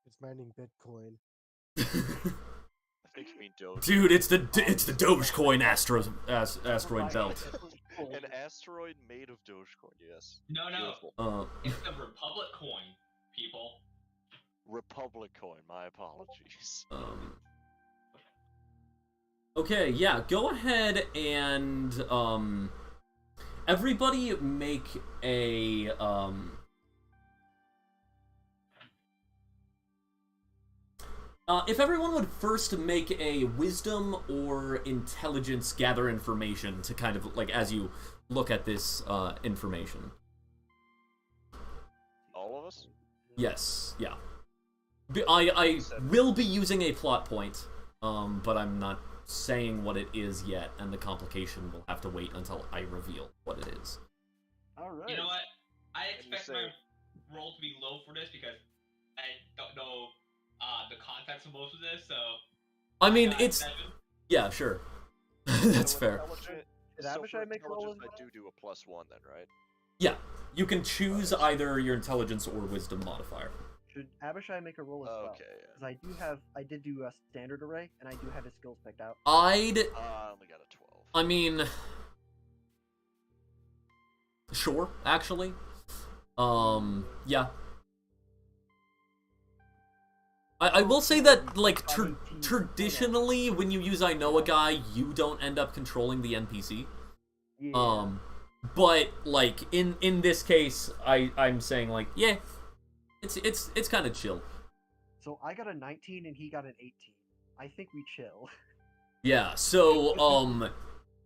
Speaker 5: It's mining Bitcoin.
Speaker 2: I think you mean Doge.
Speaker 1: Dude, it's the Dogecoin asteroid belt.
Speaker 2: An asteroid made of Dogecoin, yes.
Speaker 4: No.
Speaker 2: Beautiful.
Speaker 4: It's the Republic coin, people.
Speaker 2: Republic coin, my apologies.
Speaker 1: Okay, yeah, go ahead and, everybody make a, if everyone would first make a wisdom or intelligence gather information to kind of, like, as you look at this, information.
Speaker 2: All of us?
Speaker 1: Yes, yeah. I will be using a plot point, but I'm not saying what it is yet, and the complication will have to wait until I reveal what it is.
Speaker 3: Alright.
Speaker 4: You know what? I
Speaker 2: And you
Speaker 4: expect
Speaker 2: say-
Speaker 4: my roll to be low for this because I don't know the context of most of this, so...
Speaker 1: I mean,
Speaker 4: got
Speaker 1: it's...
Speaker 4: 7.
Speaker 1: Yeah, sure. That's
Speaker 2: So
Speaker 1: fair.
Speaker 2: intelligent-
Speaker 3: Did
Speaker 2: so
Speaker 3: Abishai
Speaker 2: for
Speaker 3: make a roll
Speaker 2: intelligence,
Speaker 3: as
Speaker 2: I do a +1 then, right?
Speaker 1: Yeah, you can choose either your intelligence or wisdom modifier.
Speaker 3: Should Abishai make a roll as well?
Speaker 2: Okay, yeah.
Speaker 3: Because I did do a standard array, and I do have his skills picked out.
Speaker 2: I only got a 12.
Speaker 1: I mean... Sure, actually. Yeah. I will say that, like, traditionally, when you use I know a guy, you don't end up controlling the NPC.
Speaker 3: Yeah.
Speaker 1: But, like, in this case, I'm saying, like, yeah, it's kind of chill.
Speaker 3: So I got a 19 and he got an 18. I think we chill.
Speaker 1: Yeah, so,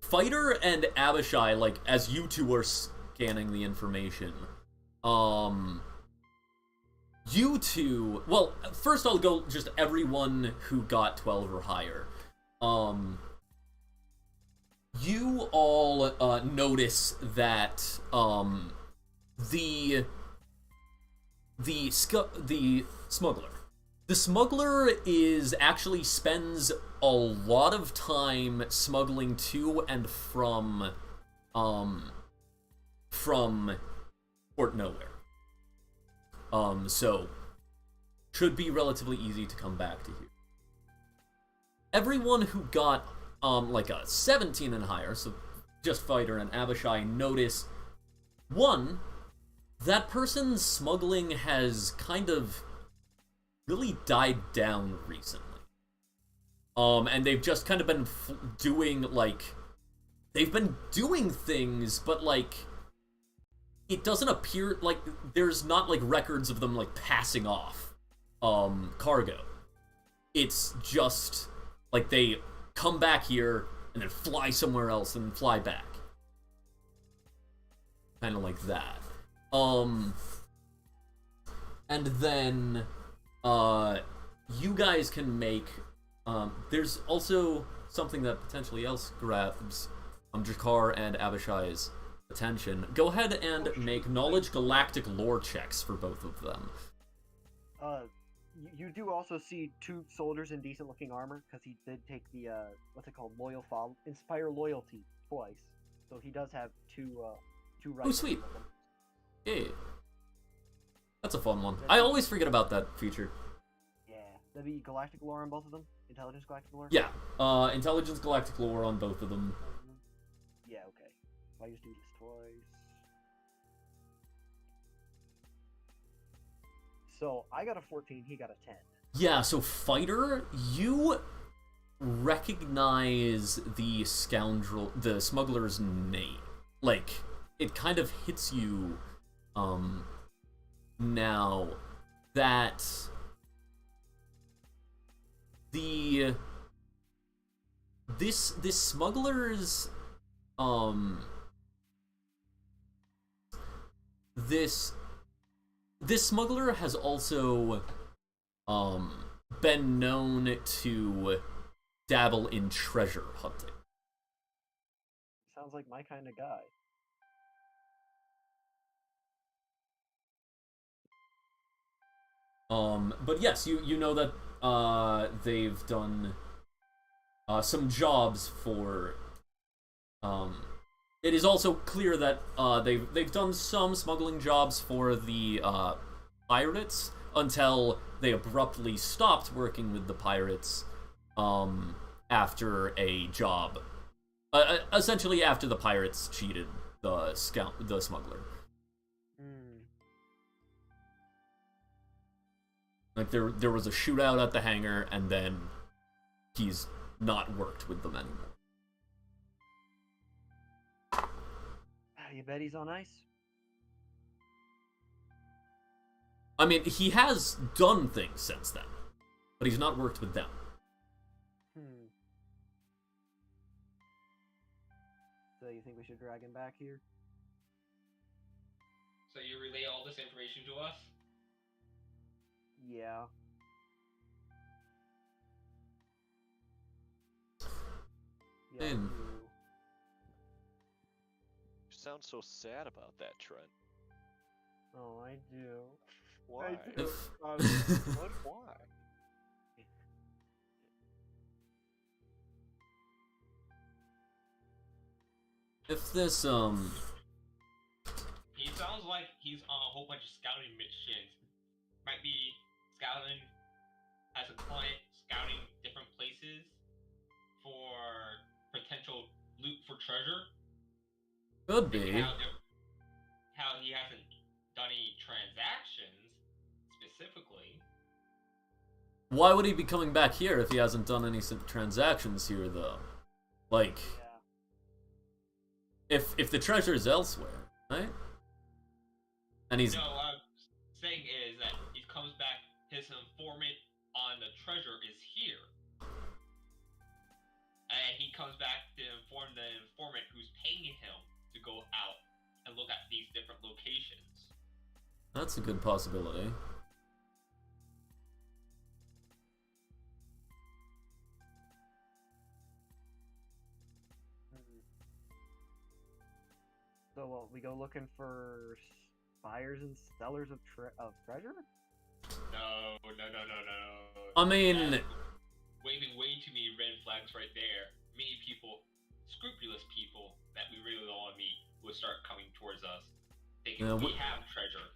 Speaker 1: Fighter and Abishai, like, as you two are scanning the information, you two... Well, first I'll go just everyone who got 12 or higher. You all, notice that, the smuggler. The smuggler actually spends a lot of time smuggling to and from Port Nowhere. So, should be relatively easy to come back to here. Everyone who got, like a 17 and higher, so just Fighter and Abishai, notice, one, that person's smuggling has kind of really died down recently. And they've just kind of been doing, like, they've been doing things, but, like, it doesn't appear, like, there's not, like, records of them, like, passing off, cargo. It's just, like, they come back here, and then fly somewhere else, and fly back. Kind of like that. And then, you guys can make, there's also something that potentially else grabs, Jakar and Abishai's attention. Go ahead and make Knowledge Galactic lore checks for both of them.
Speaker 3: You do also see two soldiers in decent looking armor, because he did take the, what's it called, Inspire Loyalty twice. So he does have two right.
Speaker 1: Oh, sweet. Yeah. That's a fun one. I always forget about that feature.
Speaker 3: Yeah. That'd be Galactic lore on both of them? Intelligence Galactic lore?
Speaker 1: Yeah. Intelligence Galactic lore on both of them.
Speaker 3: Yeah, okay. I just do this twice. So, I got a 14, he got a 10.
Speaker 1: Yeah, so Fighter, you recognize the scoundrel, the smuggler's name. Like, it kind of hits you, now that this smuggler's, this smuggler has also, been known to dabble in treasure hunting.
Speaker 3: Sounds like my kind of guy.
Speaker 1: But yes, you know that, they've done, some jobs for, it is also clear that, they've done some smuggling jobs for the, pirates until they abruptly stopped working with the pirates, after a job. Essentially after the pirates cheated the smuggler. Like, there was a shootout at the hangar, and then he's not worked with them anymore.
Speaker 3: You bet he's on ice?
Speaker 1: I mean, he has done things since then, but he's not worked with them.
Speaker 3: So you think we should drag him back here?
Speaker 4: So you relay all this information to us?
Speaker 3: Yeah. Yeah,
Speaker 1: Man.
Speaker 2: You sound so sad about that, Trent.
Speaker 3: Oh, I do.
Speaker 2: Why?
Speaker 3: I do.
Speaker 2: What? Why?
Speaker 1: If this
Speaker 4: He sounds like he's on a whole bunch of scouting missions. Might be scouting as a client, scouting different places for potential loot for treasure.
Speaker 1: could be.
Speaker 4: How he hasn't done any transactions specifically.
Speaker 1: Why would he be coming back here if he hasn't done any transactions here, though? Like,
Speaker 3: Yeah.
Speaker 1: if the treasure is elsewhere, right? And he's
Speaker 4: No, what I'm saying is that he comes back, his informant on the treasure is here. And he comes back to inform the informant who's paying him to go out and look at these different locations.
Speaker 1: that's a good possibility.
Speaker 3: So what? We go looking for buyers and sellers of treasure?
Speaker 4: No.
Speaker 1: I mean,
Speaker 4: That's waving way too many red flags right there. Many people, scrupulous people that we really don't want to meet, will start coming towards us, thinking we have treasure.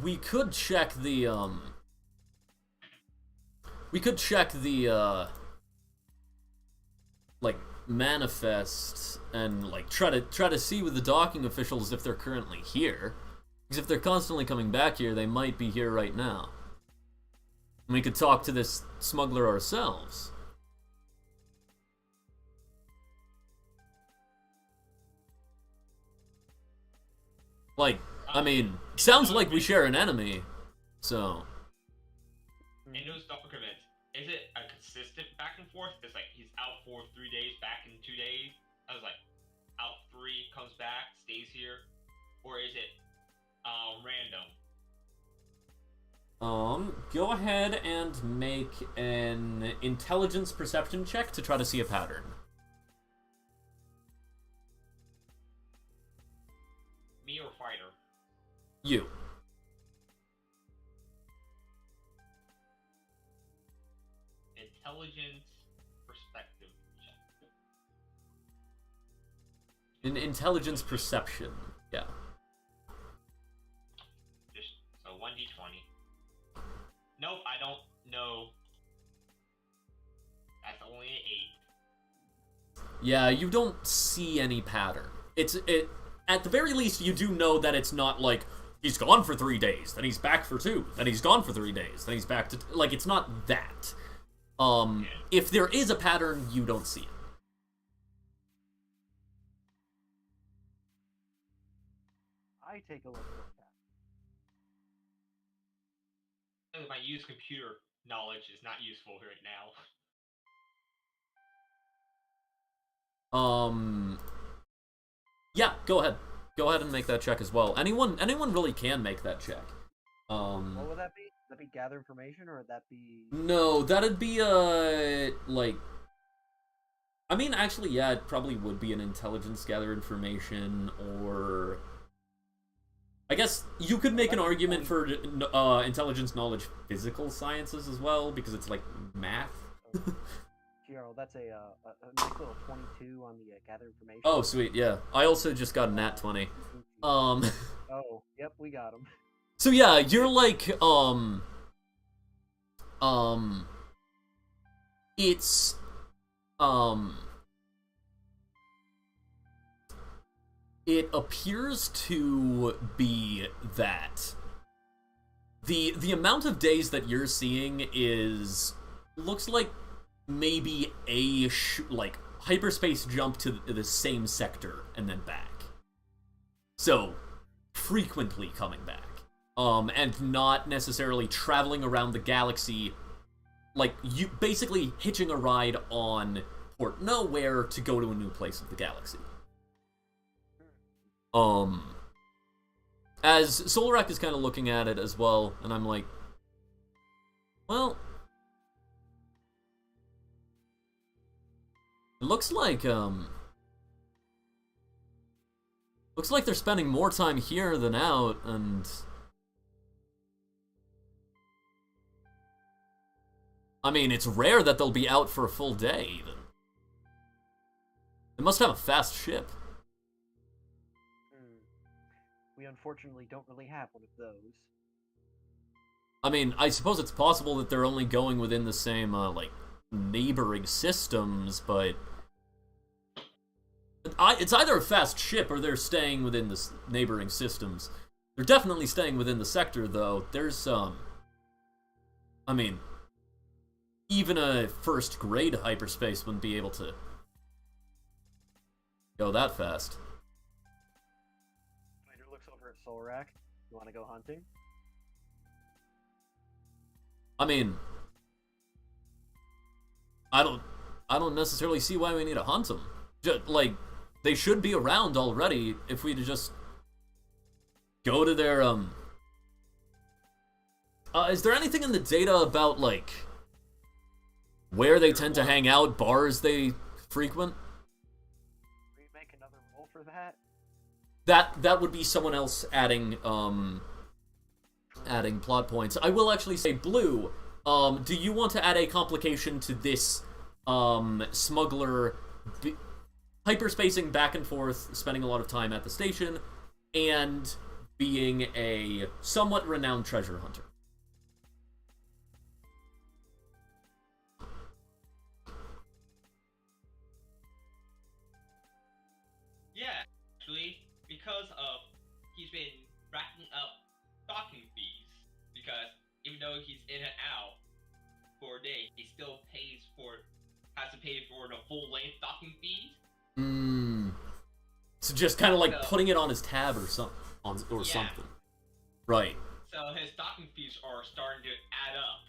Speaker 1: we could check the like manifest and like try to see with the docking officials if they're currently here. Because if they're constantly coming back here, they might be here right now. And we could talk to this smuggler ourselves. Like, I mean, sounds like we share an enemy, so.
Speaker 4: In those documents, is it a consistent back and forth? It's like he's out for 3 days, back in 2 days. I was like, out 3, comes back, stays here, or is it random?
Speaker 1: Go ahead and make an intelligence perception check to try to see a pattern.
Speaker 4: Me or fighter?
Speaker 1: You.
Speaker 4: Intelligence perspective check.
Speaker 1: An intelligence perception, yeah.
Speaker 4: Just so 1d20. Nope, I don't know. That's only an 8.
Speaker 1: Yeah, you don't see any pattern. At the very least, you do know that it's not like he's gone for 3 days, then he's back for 2, then he's gone for 3 days, then he's back to like it's not that. If there is a pattern, you don't see it.
Speaker 3: I take a look at that.
Speaker 4: My used computer knowledge is not useful right now.
Speaker 1: Yeah, go ahead. Go ahead and make that check as well. Anyone really can make that check.
Speaker 3: What would that be? Would that be gather information, or would that be?
Speaker 1: No, that'd be like. I mean, actually, yeah, it probably would be an intelligence gather information, or. I guess you could make an argument for intelligence, knowledge, physical sciences as well, because it's like math.
Speaker 3: Gerald, that's a nice little 22 on the gather information.
Speaker 1: Oh, sweet, yeah. I also just got a nat 20.
Speaker 3: Oh, yep, we got him.
Speaker 1: So yeah, you're like, it's, it appears to be that the amount of days that you're seeing looks like maybe a like hyperspace jump to the same sector and then back. So frequently coming back. And not necessarily traveling around the galaxy, like you basically hitching a ride on Port Nowhere to go to a new place of the galaxy. As Solarak is kind of looking at it as well, and I'm like, well, It looks like they're spending more time here than out, and I mean, it's rare that they'll be out for a full day, even. They must have a fast ship.
Speaker 3: We unfortunately don't really have one of those.
Speaker 1: I mean, I suppose it's possible that they're only going within the same, like, neighboring systems, but it's either a fast ship or they're staying within the neighboring systems. They're definitely staying within the sector, though. There's, I mean, even a first-grade hyperspace wouldn't be able to go that fast.
Speaker 3: Commander looks over at Solrak. You want to go hunting?
Speaker 1: I mean, I don't necessarily see why we need to hunt them. Like, they should be around already if we just go to their, is there anything in the data about, like, where they tend to hang out, bars they frequent?
Speaker 3: We make another roll for that?
Speaker 1: That would be someone else adding plot points. I will actually say, Blue, do you want to add a complication to this, smuggler hyperspacing back and forth, spending a lot of time at the station, and being a somewhat renowned treasure hunter?
Speaker 4: Yeah, actually, because of he's been racking up docking fees. Because even though he's in and out for a day, he still has to pay for the full length docking fees.
Speaker 1: So just kind of like putting it on his tab or something, something. Right.
Speaker 4: So his docking fees are starting to add up.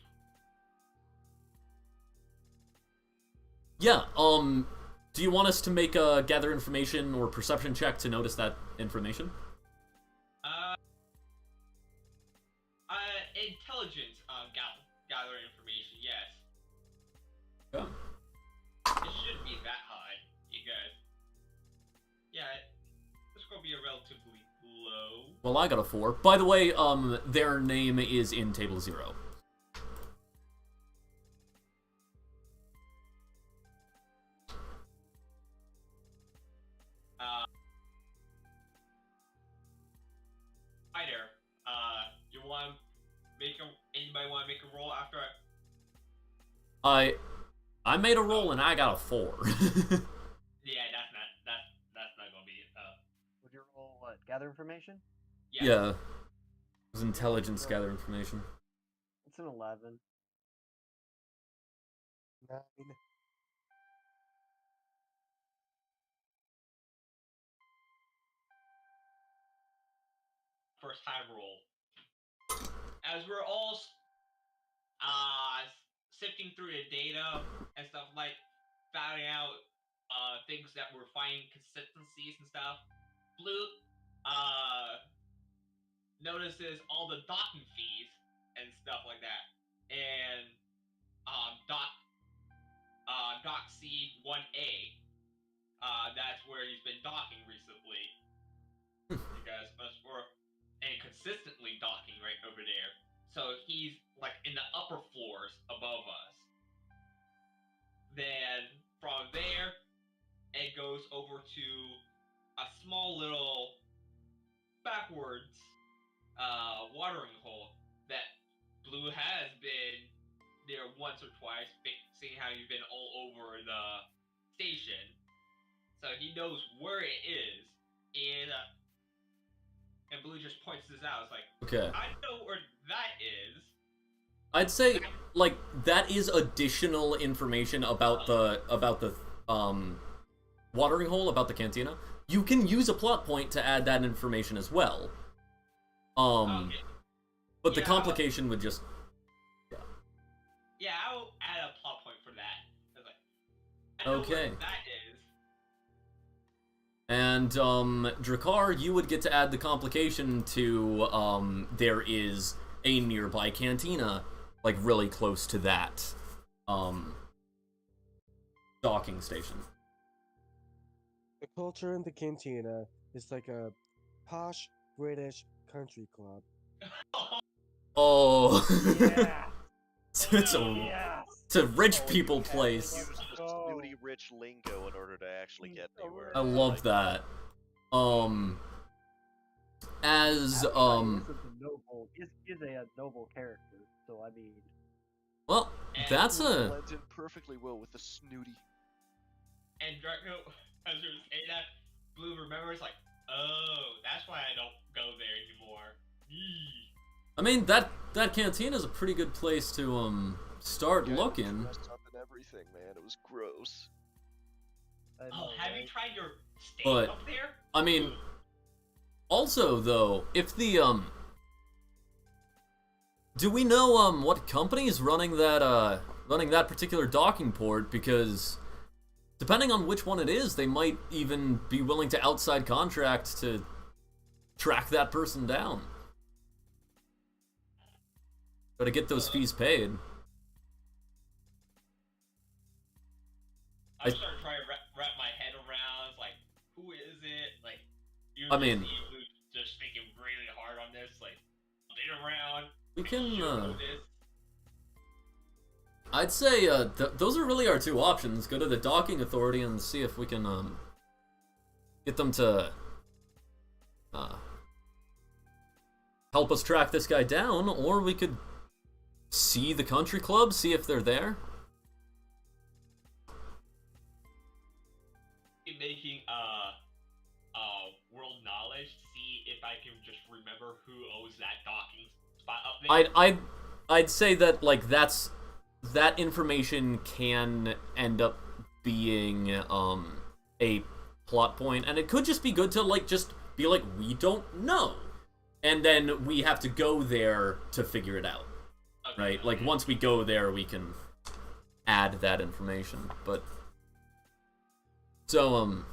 Speaker 1: Yeah. Do you want us to make a gather information or perception check to notice that information?
Speaker 4: Intelligence gather information, yes.
Speaker 1: Yeah.
Speaker 4: It shouldn't be that high, you guys. Yeah, it's gonna be a relatively low.
Speaker 1: Well, I got a 4. By the way, their name is in table 0.
Speaker 4: Hi there. You want anybody want to make a roll after
Speaker 1: I made a roll and I got a 4.
Speaker 4: Yeah, that's not gonna be
Speaker 3: Would you roll what? Gather information?
Speaker 1: Yeah. It was intelligence gather information.
Speaker 3: It's an 11.
Speaker 5: 9.
Speaker 4: First time roll. As we're all sifting through the data and stuff, like finding out things that we're finding consistencies and stuff, Blue notices all the docking fees and stuff like that, and dock C1A, that's where he's been docking recently. You guys must work and consistently docking right over there. So he's like in the upper floors above us. Then from there, it goes over to a small little backwards watering hole that Blue has been there once or twice, seeing how you've been all over the station. So he knows where it is, and Blue just points this out. It's like,
Speaker 1: Okay.
Speaker 4: I know where that is.
Speaker 1: I'd say, like, that is additional information about the watering hole, about the cantina. You can use a plot point to add that information as well.
Speaker 4: Okay.
Speaker 1: But the complication would just...
Speaker 4: Yeah, I'll add a plot point for that. I was like, I know
Speaker 1: Okay.
Speaker 4: where that is.
Speaker 1: And, Drakkar, you would get to add the complication to, there is a nearby cantina, like, really close to that, docking station.
Speaker 5: culture in the cantina is like a posh British country club.
Speaker 1: Oh.
Speaker 3: Yeah.
Speaker 1: it's
Speaker 3: Yes.
Speaker 1: a rich
Speaker 2: Oh,
Speaker 1: people
Speaker 2: you have to
Speaker 1: place.
Speaker 2: use the
Speaker 3: Oh.
Speaker 2: snooty rich lingo in order to actually get anywhere.
Speaker 1: I love that. As
Speaker 3: Abishai is a noble. Is a noble character. So I mean.
Speaker 1: well, that's a
Speaker 2: Blends in perfectly well with the snooty.
Speaker 4: And Draco, as you were saying that, Blue remembers like, oh, that's why I don't go there anymore. Yee.
Speaker 1: I mean that cantina is a pretty good place to start
Speaker 2: Yeah,
Speaker 1: looking.
Speaker 2: Dressed up and everything, man. It was gross.
Speaker 3: I
Speaker 4: Oh,
Speaker 3: know,
Speaker 4: have you
Speaker 3: right?
Speaker 4: tried your steak
Speaker 1: But,
Speaker 4: up there?
Speaker 1: I mean, also though, if the do we know what company is running that particular docking port? Because depending on which one it is, they might even be willing to outside contract to track that person down. But to get those fees paid.
Speaker 4: I'm starting to try to wrap my head around, like, who is it? Like, you
Speaker 1: I mean,
Speaker 4: just thinking really hard on this, like, been around.
Speaker 1: we can,
Speaker 4: Sure this.
Speaker 1: I'd say those are really our two options. Go to the docking authority and see if we can get them to help us track this guy down, or we could see the country club, see if they're there.
Speaker 4: Making world knowledge, see if I can just remember who owns that docking spot up there.
Speaker 1: I'd say that like that information can end up being a plot point, and it could just be good to like just be like, we don't know, and then we have to go there to figure it out.
Speaker 4: Okay.
Speaker 1: Right? Like once we go there, we can add that information. But so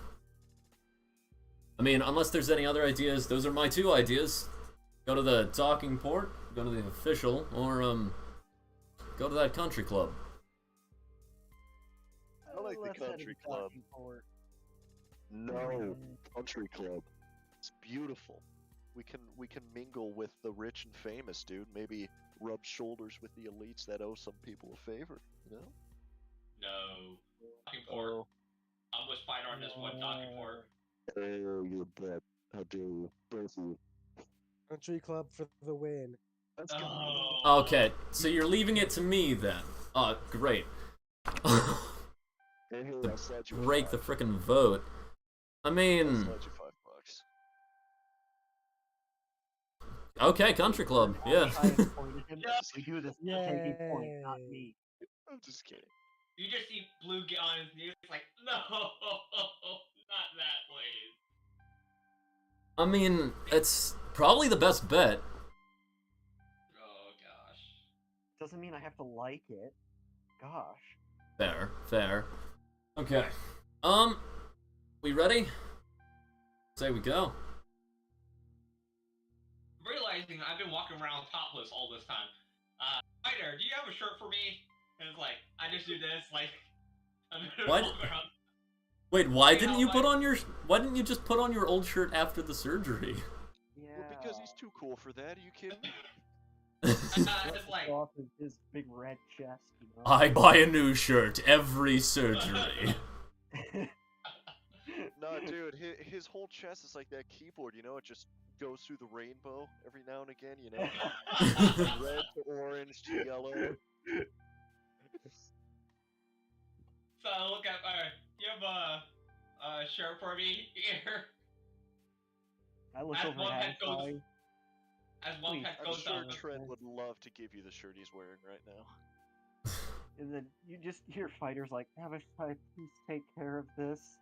Speaker 1: I mean, unless there's any other ideas, those are my two ideas. Go to the docking port, go to the official, or go to that country club.
Speaker 2: I like the
Speaker 3: Let's head
Speaker 2: country
Speaker 3: to
Speaker 2: club.
Speaker 3: docking port.
Speaker 2: No, country club. It's beautiful. We can mingle with the rich and famous, dude. Maybe rub shoulders with the elites that owe some people a favor. You know?
Speaker 4: No. Docking port. I'm with fight on this one docking port.
Speaker 2: Oh, you bet. How dare you? Both of you.
Speaker 5: Country club for the win.
Speaker 2: Let's go.
Speaker 4: Oh.
Speaker 1: Okay, so you're leaving it to me then. Great.
Speaker 2: Hey, I'll slide you
Speaker 1: Break the
Speaker 2: $5.
Speaker 1: frickin' vote. I
Speaker 2: I'll
Speaker 1: mean,
Speaker 2: slide you $5.
Speaker 1: okay, country club, yeah.
Speaker 3: Highest point of him.
Speaker 4: Yeah.
Speaker 3: We do this for taking point, not me.
Speaker 2: I'm just kidding.
Speaker 4: You just see Blue get on his knees, like, no, not that way.
Speaker 1: I mean, it's probably the best bet.
Speaker 4: Oh gosh.
Speaker 3: Doesn't mean I have to like it. Gosh.
Speaker 1: Fair. Okay. We ready? Say we go.
Speaker 4: Realizing I've been walking around topless all this time. Spider, do you have a shirt for me? And it's like, I just do this, like, I'm gonna
Speaker 1: What?
Speaker 4: walk around.
Speaker 1: Wait, why
Speaker 4: You
Speaker 1: didn't
Speaker 4: know,
Speaker 1: you
Speaker 4: like-
Speaker 1: put on your? Why didn't you just put on your old shirt after the surgery?
Speaker 3: Yeah.
Speaker 2: Well, because he's too cool for that. Are you kidding me?
Speaker 4: It's like,
Speaker 3: off his big red chest, you know.
Speaker 1: I buy a new shirt every surgery.
Speaker 2: No, dude, his whole chest is like that keyboard, you know? It just goes through the rainbow every now and again, you know? Red to orange to yellow.
Speaker 4: so look at, you have a shirt for me here?
Speaker 3: I look
Speaker 4: As
Speaker 3: over
Speaker 4: one
Speaker 3: at
Speaker 4: pet goes-
Speaker 3: Abishai.
Speaker 4: As one
Speaker 3: Please,
Speaker 4: pet
Speaker 2: I'm
Speaker 4: goes
Speaker 2: sure
Speaker 4: up.
Speaker 2: Trent would love to give you the shirt he's wearing right now.
Speaker 3: And then you just hear fighters like, Abishai, please take care of this.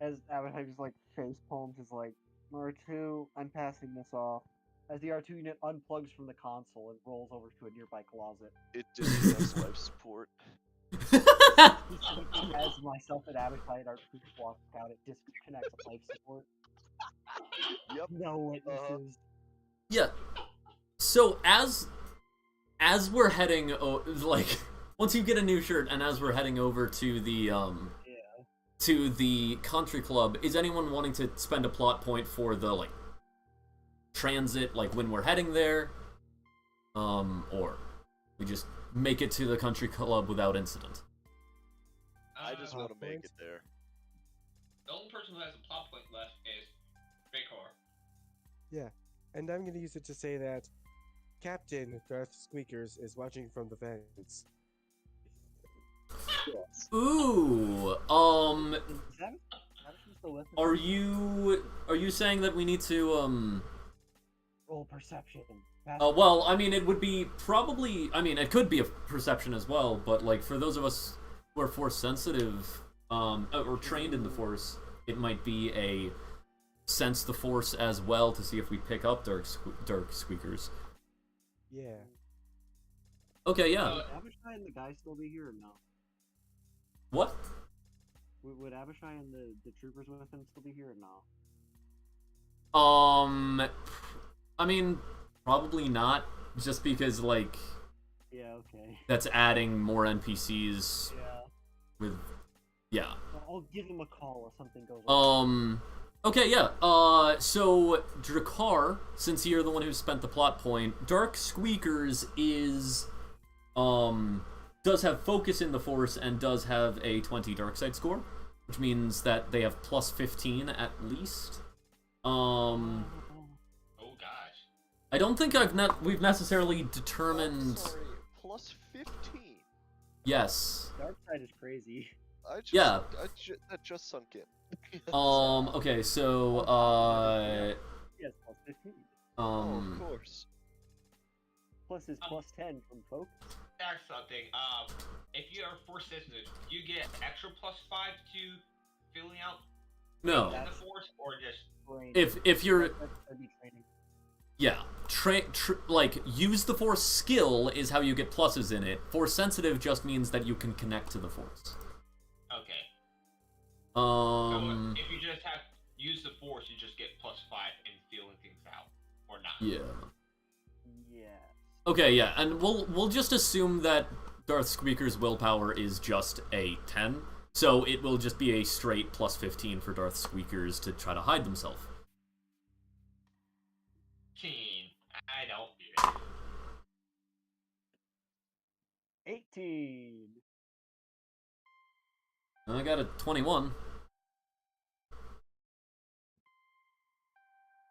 Speaker 3: As Abishai just like face palms is like, R2, I'm passing this off. As the R2 unit unplugs from the console and rolls over to a nearby closet.
Speaker 2: It disconnects life support.
Speaker 3: As myself and Abishai and R2 walk out, it disconnects life support.
Speaker 2: Yep.
Speaker 3: No witnesses.
Speaker 1: Yeah. So as we're heading, like, once you get a new shirt, and as we're heading over to the
Speaker 3: Yeah.
Speaker 1: to the country club, is anyone wanting to spend a plot point for the, like, transit, like, when we're heading there? Or we just make it to the country club without incident?
Speaker 2: I just want to make it there.
Speaker 4: The only person who has a plot point left is Vicor.
Speaker 5: Yeah, and I'm going to use it to say that Captain Darth Squeakers is watching from the fence.
Speaker 1: Ooh,
Speaker 3: Is that still with us?
Speaker 1: are you saying that we need to,
Speaker 3: Roll perception.
Speaker 1: well, I mean, it would be probably, I mean, it could be a perception as well, but, like, for those of us who are Force sensitive, or trained in the Force, it might be a sense the Force as well to see if we pick up Dark Squeakers.
Speaker 5: Yeah.
Speaker 1: Okay, yeah.
Speaker 3: Would Abishai and the guy still be here or no?
Speaker 1: What?
Speaker 3: Would Abishai and the troopers with him still be here or no?
Speaker 1: I mean, probably not, just because, like,
Speaker 3: Yeah, okay.
Speaker 1: that's adding more NPCs
Speaker 3: Yeah.
Speaker 1: with, yeah.
Speaker 3: I'll give him a call if something goes wrong.
Speaker 1: Okay, yeah, so, Drakkar, since you're the one who spent the plot point, Dark Squeakers is, does have focus in the Force and does have a 20 Darkside score, which means that they have plus 15 at least.
Speaker 4: Oh gosh.
Speaker 1: I don't think we've necessarily determined...
Speaker 2: Sorry, plus 15.
Speaker 1: Yes.
Speaker 3: Dark side is crazy.
Speaker 1: Yeah.
Speaker 2: That just sunk in.
Speaker 1: Okay, so,
Speaker 3: Yes, plus 15.
Speaker 2: Oh, of course.
Speaker 3: Plus his plus 10 from folk.
Speaker 4: That's something. If you are Force sensitive, you get extra +5 to filling out
Speaker 1: no.
Speaker 4: in the Force, or just
Speaker 1: If you're...
Speaker 3: That'd be training.
Speaker 1: Yeah. Like, use the Force skill is how you get pluses in it. Force sensitive just means that you can connect to the Force.
Speaker 4: okay.
Speaker 1: Um...
Speaker 4: So if you just have use the Force, you just get +5 in feeling things out, or not.
Speaker 1: Yeah.
Speaker 3: Yeah.
Speaker 1: Okay, yeah, and we'll just assume that Darth Squeaker's willpower is just a 10, so it will just be a straight plus 15 for Darth Squeakers to try to hide themselves.
Speaker 4: 18. I don't do it.
Speaker 3: 18.
Speaker 1: I got a 21.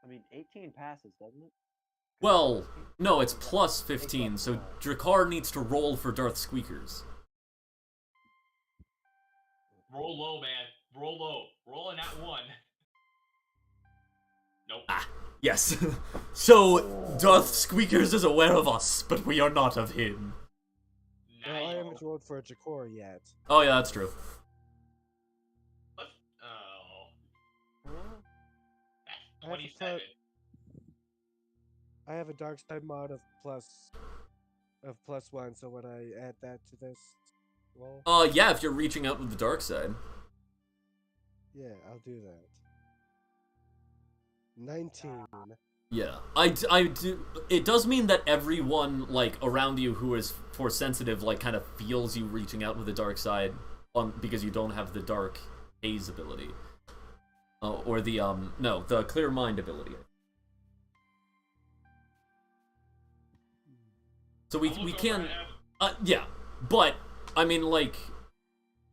Speaker 3: I mean, 18 passes, doesn't it?
Speaker 1: Well, no, it's plus 15, so Drakkar needs to roll for Darth Squeakers.
Speaker 4: Roll low, man. Roll low. Roll in that 1. Nope.
Speaker 1: Yes. So, Darth Squeakers is aware of us, but we are not of him.
Speaker 5: Well, I
Speaker 4: Nice.
Speaker 5: haven't rolled for a Jakor yet.
Speaker 1: Oh, yeah, that's true.
Speaker 4: Oh. That's
Speaker 5: I have a
Speaker 4: 27.
Speaker 5: I have a dark side mod of +1, so would I add that to this roll?
Speaker 1: Yeah, if you're reaching out with the dark side.
Speaker 5: Yeah, I'll do that. 19.
Speaker 1: Yeah, I do. It does mean that everyone, like, around you who is Force sensitive, like, kind of feels you reaching out with the dark side, because you don't have the dark haze ability. Or the, no, the clear mind ability. So we can, yeah, but, I mean, like,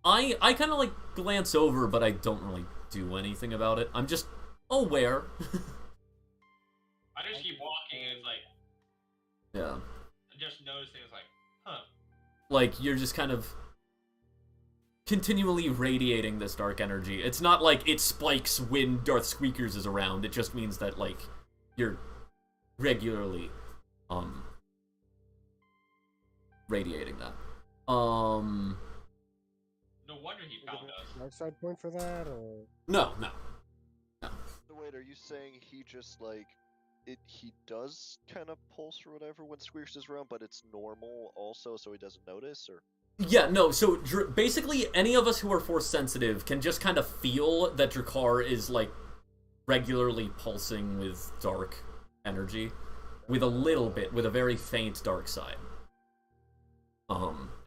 Speaker 1: I kind of, like, glance over, but I don't really do anything about it. I'm just aware.
Speaker 4: I just keep walking, and it's like,
Speaker 1: Yeah.
Speaker 4: just noticing, it's like, huh.
Speaker 1: Like, you're just kind of continually radiating this dark energy. It's not like it spikes when Darth Squeakers is around. It just means that, like, you're regularly, radiating that.
Speaker 4: No wonder he found us.
Speaker 5: Dark side point for that, or
Speaker 1: No.
Speaker 2: So wait, are you saying he just like he does kind of pulse or whatever when Squeakers is around, but it's normal also, so he doesn't notice, or?
Speaker 1: Yeah, no, so basically any of us who are Force sensitive can just kind of feel that Drakkar is, like, regularly pulsing with dark energy. With a little bit, with a very faint dark side.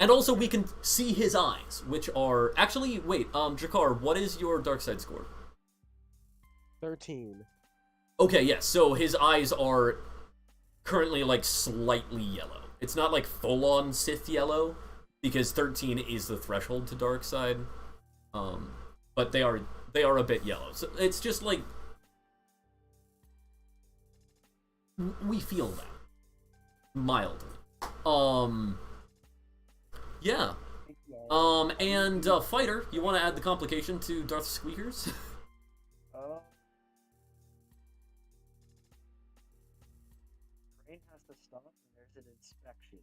Speaker 1: And also we can see his eyes, which are actually wait, Jakar, what is your dark side score?
Speaker 5: 13.
Speaker 1: Okay, yes. So his eyes are currently like slightly yellow. It's not like full on Sith yellow because 13 is the threshold to dark side. But they are a bit yellow. So it's just like we feel that mildly. Yeah. And Fighter, you want to add the complication to Darth Squeakers?
Speaker 3: Train has to stop and there's an inspection.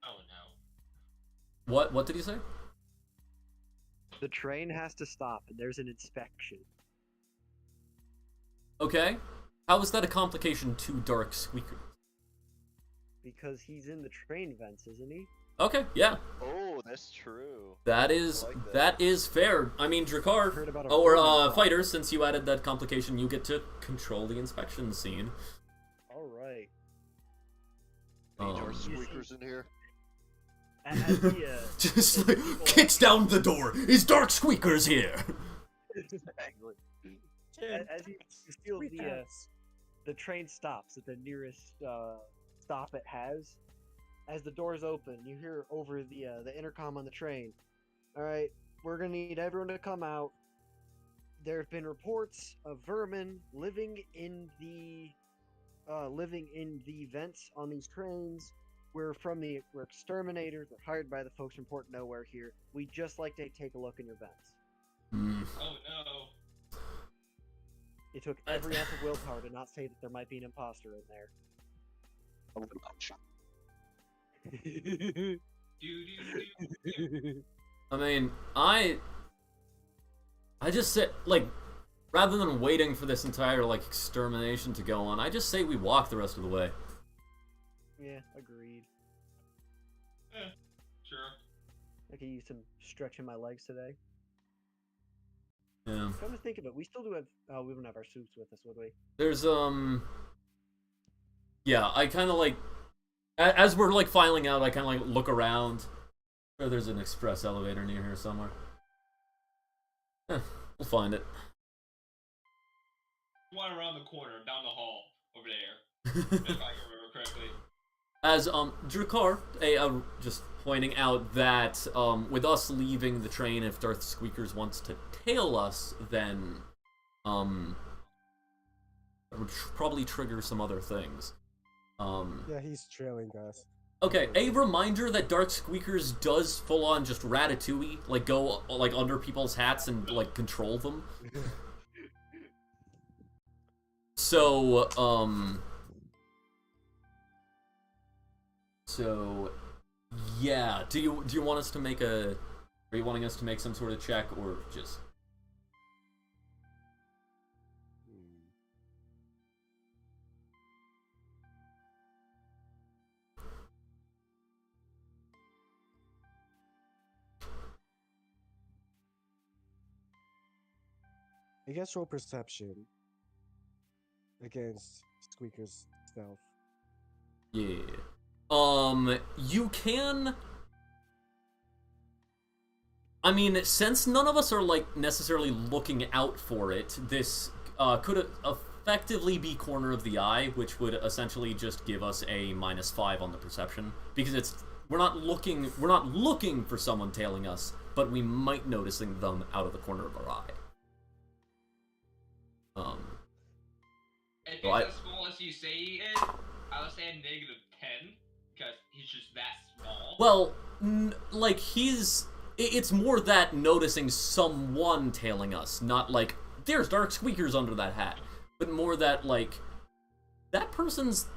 Speaker 4: Oh no.
Speaker 1: What did you say?
Speaker 3: The train has to stop and there's an inspection.
Speaker 1: Okay. How is that a complication to Dark Squeakers?
Speaker 3: Because he's in the train vents, isn't he?
Speaker 1: Okay, yeah.
Speaker 2: Oh, that's true.
Speaker 1: That is
Speaker 2: I like
Speaker 1: that is fair. I mean,
Speaker 3: Heard
Speaker 1: Drakkar,
Speaker 3: about a
Speaker 1: or
Speaker 3: Roman
Speaker 1: Fighter, since you added that complication, you get to control the inspection scene.
Speaker 3: Alright.
Speaker 2: Any
Speaker 1: Um,
Speaker 2: Darth Squeakers in here?
Speaker 3: As the,
Speaker 1: Just
Speaker 3: as
Speaker 1: like
Speaker 3: people-
Speaker 1: kicks down the door. Is Dark Squeakers here?
Speaker 3: Exactly. As you feel the train stops at the nearest stop it has. As the doors open, you hear over the intercom on the train. All right, we're gonna need everyone to come out. There have been reports of vermin living in the vents on these trains. We're exterminators. We're hired by the folks from Port Nowhere here. We just like to take a look in your vents.
Speaker 1: Hmm.
Speaker 4: Oh no.
Speaker 3: It took every ounce of willpower to not say that there might be an imposter in there.
Speaker 4: Do do do.
Speaker 1: I mean, I just say, like, rather than waiting for this entire, like, extermination to go on, I just say we walk the rest of the way.
Speaker 3: Yeah, agreed.
Speaker 4: Sure.
Speaker 3: I could use some stretching my legs today.
Speaker 1: Yeah.
Speaker 3: Come to think of it, we still do have. Oh, we wouldn't have our suits with us, would we?
Speaker 1: There's, yeah, I kind of, like, as we're, like, filing out, I kind of, like, look around. Sure, there's an express elevator near here somewhere. We'll find it.
Speaker 4: One around the corner, down the hall, over there. If I can remember correctly.
Speaker 1: As Drakkar, just pointing out that with us leaving the train, if Darth Squeakers wants to tail us, then it would probably trigger some other things.
Speaker 5: Yeah, he's trailing us.
Speaker 1: Okay, a reminder that Darth Squeakers does full on just ratatouille, like go like under people's hats and like control them. So yeah, do you want us to make are you wanting us to make some sort of check or just
Speaker 5: I guess roll perception against Squeaker's stealth.
Speaker 1: yeah. You can. I mean, since none of us are like necessarily looking out for it, this could effectively be corner of the eye, which would essentially just give us a -5 on the perception because we're not looking for someone tailing us, but we might noticing them out of the corner of our eye.
Speaker 4: If
Speaker 1: Well,
Speaker 4: he's as small as you say he is, I would say a -10, because he's just that small.
Speaker 1: Well, like it's more that noticing someone tailing us, not like there's Dark Squeakers under that hat, but more that like that person's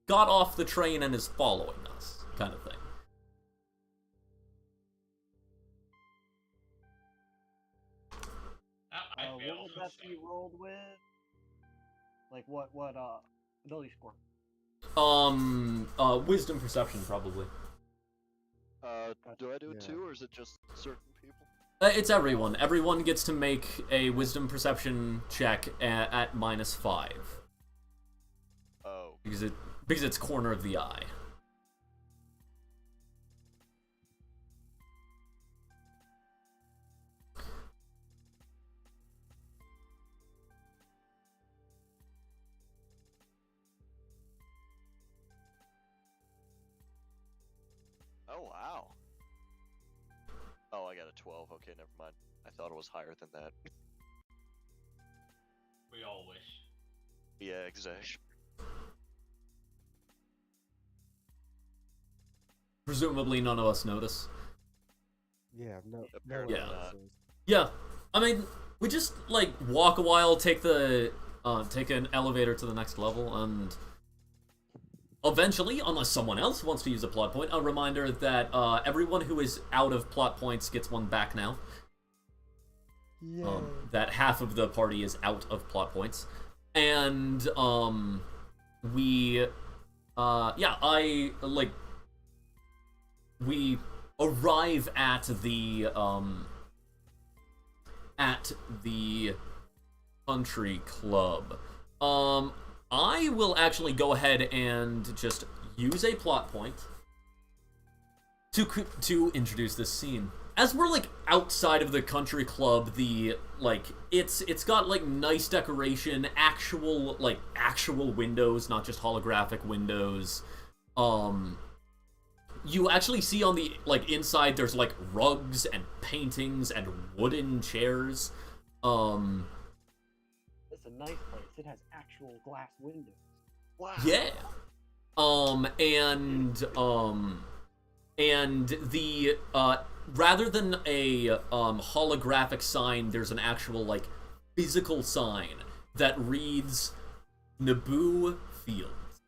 Speaker 1: got off the train and is following us, kind of thing.
Speaker 4: I
Speaker 3: What
Speaker 4: failed.
Speaker 3: would that be rolled with? Like what ability score?
Speaker 1: Wisdom perception probably.
Speaker 2: Do I do it
Speaker 5: Yeah.
Speaker 2: too, or is it just certain people?
Speaker 1: It's everyone. Everyone gets to make a wisdom perception check at -5
Speaker 2: Oh,
Speaker 1: because it's corner of the eye.
Speaker 2: Oh wow. Oh, I got a 12. Okay, never mind. I thought it was higher than that.
Speaker 4: We all wish.
Speaker 2: Yeah, exactly.
Speaker 1: Presumably, none of us notice.
Speaker 5: Yeah, no one
Speaker 2: Apparently
Speaker 1: not.
Speaker 5: notices.
Speaker 1: Yeah, I mean, we just like walk a while, take an elevator to the next level, and eventually, unless someone else wants to use a plot point, a reminder that everyone who is out of plot points gets one back now.
Speaker 5: Yay.
Speaker 1: That half of the party is out of plot points, and we we arrive at the country club. I will actually go ahead and just use a plot point to introduce this scene. As we're like outside of the country club, the like it's got like nice decoration, actual windows, not just holographic windows. You actually see on the like inside there's like rugs and paintings and wooden chairs.
Speaker 3: It's a nice place. It has actual glass windows.
Speaker 2: Wow.
Speaker 1: Yeah. And the rather than a holographic sign, there's an actual like physical sign that reads Naboo Fields.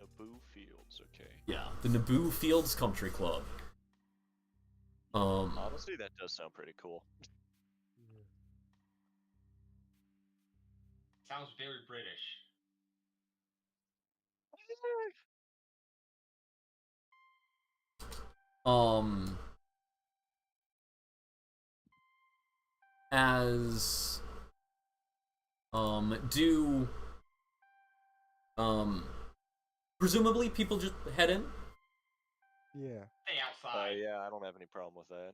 Speaker 2: Naboo Fields, okay.
Speaker 1: Yeah, the Naboo Fields Country Club.
Speaker 2: Honestly, that does sound pretty cool.
Speaker 4: Sounds very British.
Speaker 1: As do presumably people just head in.
Speaker 5: Yeah.
Speaker 4: Stay outside.
Speaker 2: Yeah, I don't have any problem with that.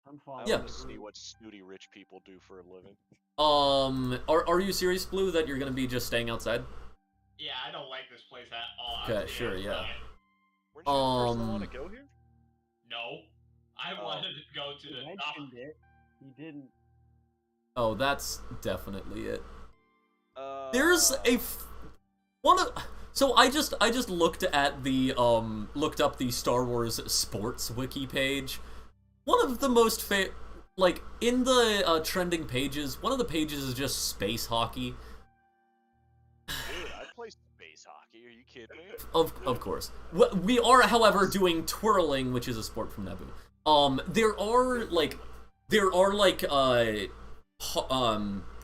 Speaker 3: I'm
Speaker 2: I
Speaker 3: following.
Speaker 1: Yeah.
Speaker 2: want to see what snooty rich people do for a living.
Speaker 1: Are you serious, Blue, that you're gonna be just staying outside?
Speaker 4: Yeah, I don't like this place at all.
Speaker 1: Okay,
Speaker 4: I'm staying
Speaker 1: sure, yeah.
Speaker 4: outside.
Speaker 2: Weren't you the first one to go here?
Speaker 4: No. I
Speaker 2: Oh.
Speaker 4: wanted to go to
Speaker 3: He
Speaker 4: the
Speaker 3: mentioned it. He didn't.
Speaker 1: Oh, that's definitely it. There's so I just looked at the looked up the Star Wars sports wiki page. One of the most like in the trending pages, one of the pages is just space hockey.
Speaker 2: Dude, I play space hockey. Are you kidding me?
Speaker 1: Of course. We are, however, doing twirling, which is a sport from Naboo. There are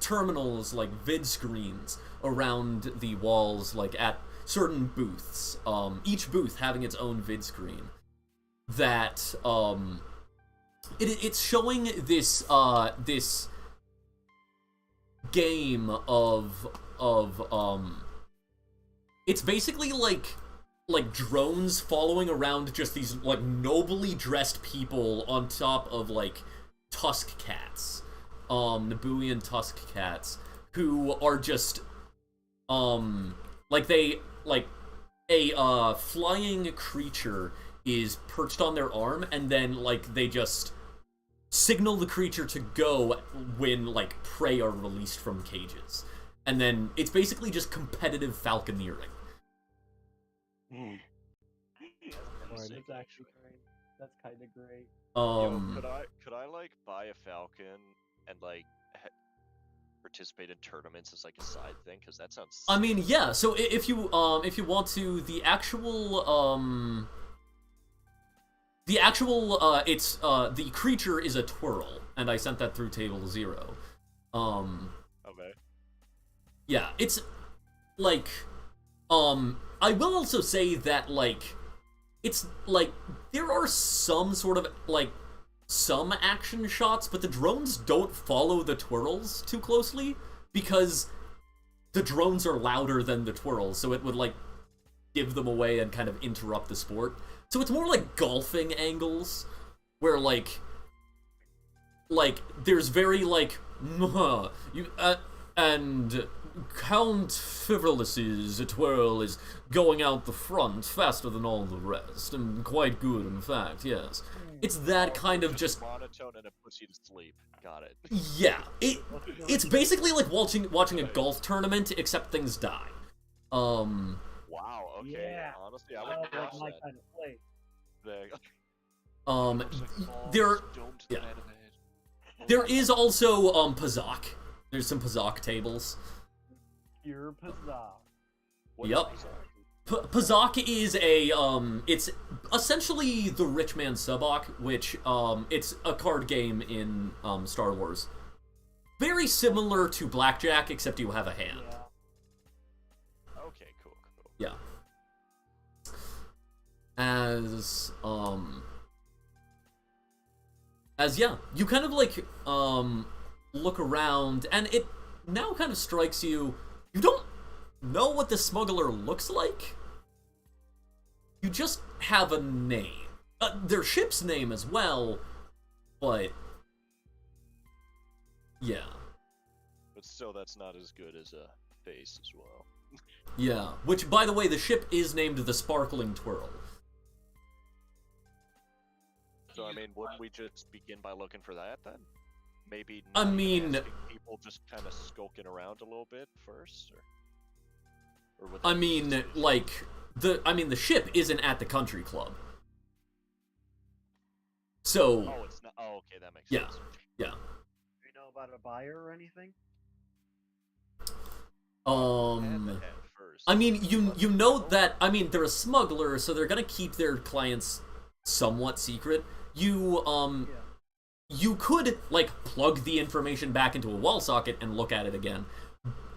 Speaker 1: terminals, like vid screens around the walls, like at certain booths. Each booth having its own vid screen. That it's showing this this game of it's basically like drones following around just these like nobly dressed people on top of like tusk cats, Nabooian tusk cats, who are just like they like a flying creature is perched on their arm, and then like they just signal the creature to go when like prey are released from cages, and then it's basically just competitive falconeering.
Speaker 3: That's actually great. That's kind of great.
Speaker 2: Yo, could I like buy a falcon and like participate in tournaments as like a side thing? Because that sounds.
Speaker 1: I mean, yeah. So if you want to, the actual it's the creature is a twirl, and I sent that through table 0.
Speaker 2: Okay.
Speaker 1: Yeah, it's like I will also say that like it's like there are some sort of like some action shots, but the drones don't follow the twirls too closely because the drones are louder than the twirls, so it would like give them away and kind of interrupt the sport. So it's more like golfing angles where like there's very like you and Count Frivolus's twirl is going out the front faster than all the rest, and quite good, in fact, yes. It's that kind of just...
Speaker 2: monotone and it puts you to sleep. Got it.
Speaker 1: Yeah, it's basically like watching a golf tournament, except things die.
Speaker 2: Wow, okay.
Speaker 3: Yeah.
Speaker 2: Honestly, I
Speaker 3: Oh,
Speaker 2: would
Speaker 3: that's
Speaker 2: watch
Speaker 3: my
Speaker 2: that.
Speaker 3: kind of play.
Speaker 1: Yeah. There is also, Pazak. There's some Pazak tables.
Speaker 3: Pure pizzazz.
Speaker 1: Yup. Pazak is a, it's essentially the Rich Man Sabak, which, it's a card game in, Star Wars. Very similar to Blackjack, except you have a hand.
Speaker 3: Yeah.
Speaker 2: Okay, cool.
Speaker 1: Yeah. As yeah, you kind of like, look around, and it now kind of strikes you, you don't know what the smuggler looks like. You just have a name. Their ship's name as well, but yeah.
Speaker 2: But still, that's not as good as a face as well.
Speaker 1: Yeah, which, by the way, the ship is named the Sparkling Twirl.
Speaker 2: So, I mean, wouldn't we just begin by looking for that, then? Maybe
Speaker 1: I
Speaker 2: not even
Speaker 1: mean...
Speaker 2: asking people just kind of skulking around a little bit first? Or would
Speaker 1: I
Speaker 2: that
Speaker 1: mean,
Speaker 2: just be-
Speaker 1: like, the ship isn't at the country club. So...
Speaker 2: Oh, it's not... Oh, okay, that makes
Speaker 1: Yeah.
Speaker 2: sense.
Speaker 1: Yeah.
Speaker 3: Do you know about a buyer or anything?
Speaker 2: Head to head first.
Speaker 1: I mean, you know that, I mean, they're a smuggler, so they're gonna keep their clients somewhat secret. You,
Speaker 3: Yeah.
Speaker 1: you could, like, plug the information back into a wall socket and look at it again,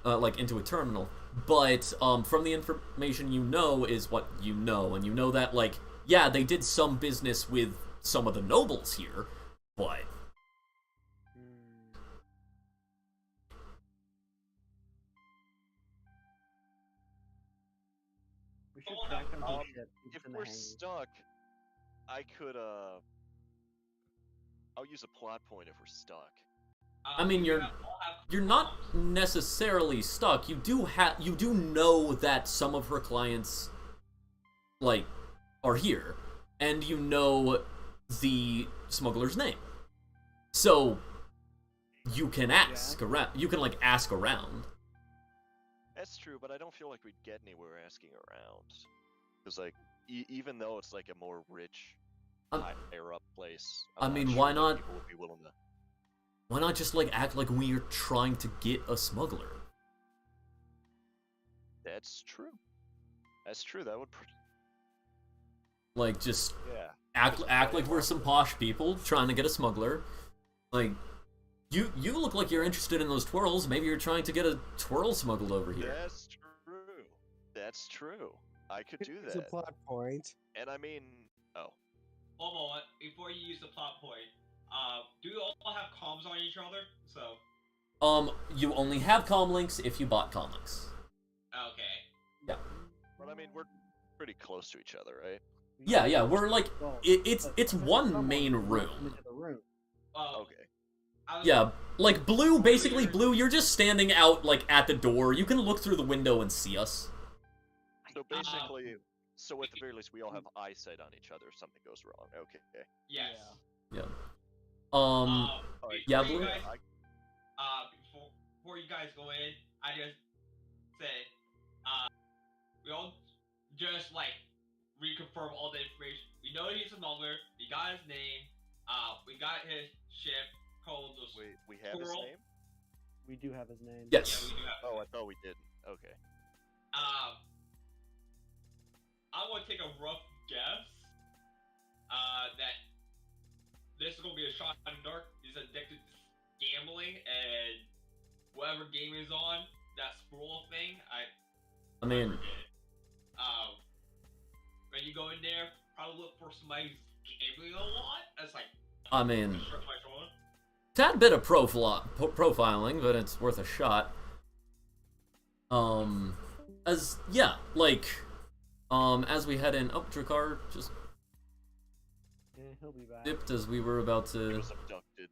Speaker 1: like, into a terminal. But, from the information you know is what you know, and you know that, like, yeah, they did some business with some of the nobles here, but...
Speaker 3: We should track them to ship. It's
Speaker 2: If
Speaker 3: in the
Speaker 2: we're
Speaker 3: hangar.
Speaker 2: stuck, I could, I'll use a plot point if we're stuck.
Speaker 1: I mean, you're not necessarily stuck. You do know that some of her clients, like, are here, and you know the smuggler's name. So you can ask around. You can, like, ask around.
Speaker 2: That's true, but I don't feel like we'd get anywhere asking around. Because, like, even though it's like a more rich, higher up place, I'm
Speaker 1: I mean,
Speaker 2: sure
Speaker 1: why
Speaker 2: that
Speaker 1: not?
Speaker 2: People would be willing to.
Speaker 1: Why not just, like, act like we're trying to get a smuggler?
Speaker 2: That's true. That's true. That would.
Speaker 1: Like, just
Speaker 2: Yeah.
Speaker 1: act like we're some posh people trying to get a smuggler. Like, you look like you're interested in those twirls. Maybe you're trying to get a twirl smuggled over here.
Speaker 2: That's true. That's true. I could do
Speaker 5: It's a
Speaker 2: that.
Speaker 5: plot point.
Speaker 2: And I mean,
Speaker 4: One moment, before you use the plot point, do you all have comms on each other? So.
Speaker 1: You only have comm links if you bought comm links.
Speaker 4: Okay.
Speaker 1: Yeah.
Speaker 2: but I mean, we're pretty close to each other, right?
Speaker 1: Yeah, we're like,
Speaker 3: Well,
Speaker 1: it's
Speaker 3: but
Speaker 1: one
Speaker 3: someone
Speaker 1: main
Speaker 3: can let them
Speaker 1: room.
Speaker 3: into the room.
Speaker 4: Well,
Speaker 2: Okay.
Speaker 1: Yeah, like, basically Blue, you're just standing out, like, at the door. You can look through the window and see us.
Speaker 2: So basically, so at the very least, we all have eyesight on each other if something goes wrong. Okay.
Speaker 4: Yes.
Speaker 1: Yeah.
Speaker 2: Alright,
Speaker 1: yeah,
Speaker 4: before you
Speaker 1: Blue?
Speaker 4: guys, before you guys go in, I just say, we all just like reconfirm all the information. We know he's a smuggler. We got his name. We got his ship called the.
Speaker 2: Wait, we have his
Speaker 4: Squirrel.
Speaker 2: name?
Speaker 3: We do have his name.
Speaker 4: Yeah,
Speaker 1: Yes.
Speaker 4: we do have.
Speaker 2: Oh, I thought we didn't. Okay.
Speaker 4: I'm gonna take a rough guess. That this is gonna be a shot in the dark. He's addicted to gambling and whatever game is on, that squirrel thing.
Speaker 1: I mean,
Speaker 4: When you go in there, probably look for somebody who's gambling a lot. That's like.
Speaker 1: I mean,
Speaker 4: Just shrug my shoulder.
Speaker 1: tad bit of profiling, but it's worth a shot. As we head in, Drakkar just
Speaker 3: Yeah, he'll be back.
Speaker 1: dipped as we were about
Speaker 2: He
Speaker 1: to.
Speaker 2: was abducted.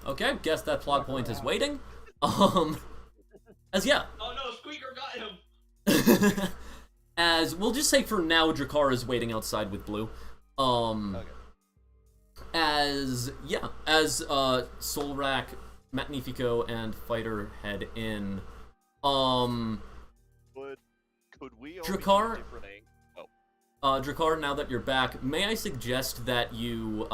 Speaker 1: Okay, guess that plot point is waiting. As yeah,
Speaker 4: Oh no, Squeaker got him!
Speaker 1: as we'll just say for now, Drakkar is waiting outside with Blue.
Speaker 2: Okay.
Speaker 1: As Solrak, Magnifico, and Fighter head in.
Speaker 2: Could we all
Speaker 1: Drakkar?
Speaker 2: be different Oh.
Speaker 1: Drakkar, now that you're back, may I suggest that you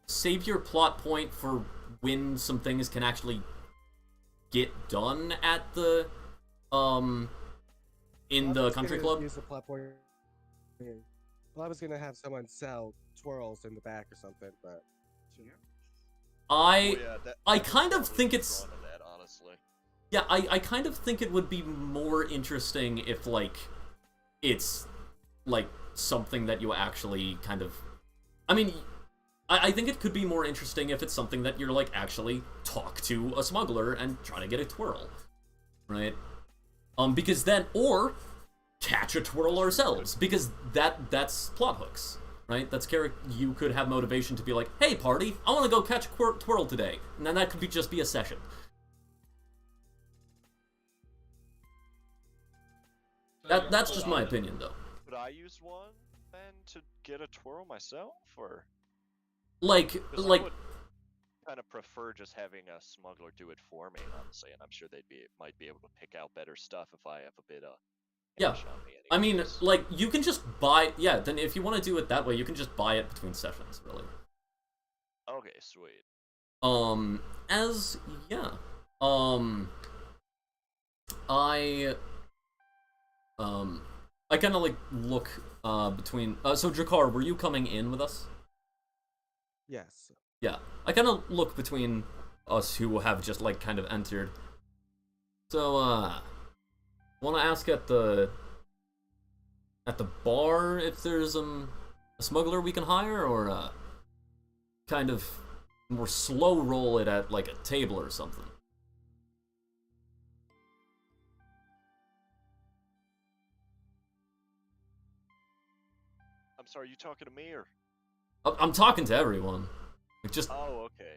Speaker 1: save your plot point for when some things can actually get done at the in the country club?
Speaker 5: Use the plot point. Well, I was gonna have someone sell twirls in the back or something, but
Speaker 1: I kind of think it's
Speaker 2: drawn to that, honestly.
Speaker 1: yeah, I kind of think it would be more interesting if like it's like something that you actually kind of I mean I think it could be more interesting if it's something that you're like actually talk to a smuggler and try to get a twirl. Right? Because then or catch a twirl ourselves, because that's plot hooks. Right? That's you could have motivation to be like, hey party, I wanna go catch a twirl today. And then that could just be a session. That's just my opinion, though.
Speaker 2: Could I use one then to get a twirl myself, or?
Speaker 1: Like,
Speaker 2: I would kind of prefer just having a smuggler do it for me, honestly, and I'm sure might be able to pick out better stuff if I have a bit of.
Speaker 1: yeah.
Speaker 2: cash on me
Speaker 1: I mean,
Speaker 2: anyways.
Speaker 1: like, you can just buy. Yeah, then if you want to do it that way, you can just buy it between sessions, really.
Speaker 2: Okay, sweet.
Speaker 1: As yeah, I kind of like look between. So Drakkar, were you coming in with us?
Speaker 5: yes.
Speaker 1: Yeah, I kind of look between us who have just like kind of entered. So want to ask at the bar if there's a smuggler we can hire, or kind of more slow roll it at like a table or something.
Speaker 2: I'm sorry, you talking to me or?
Speaker 1: I'm talking to everyone. Like, just
Speaker 2: Oh, okay.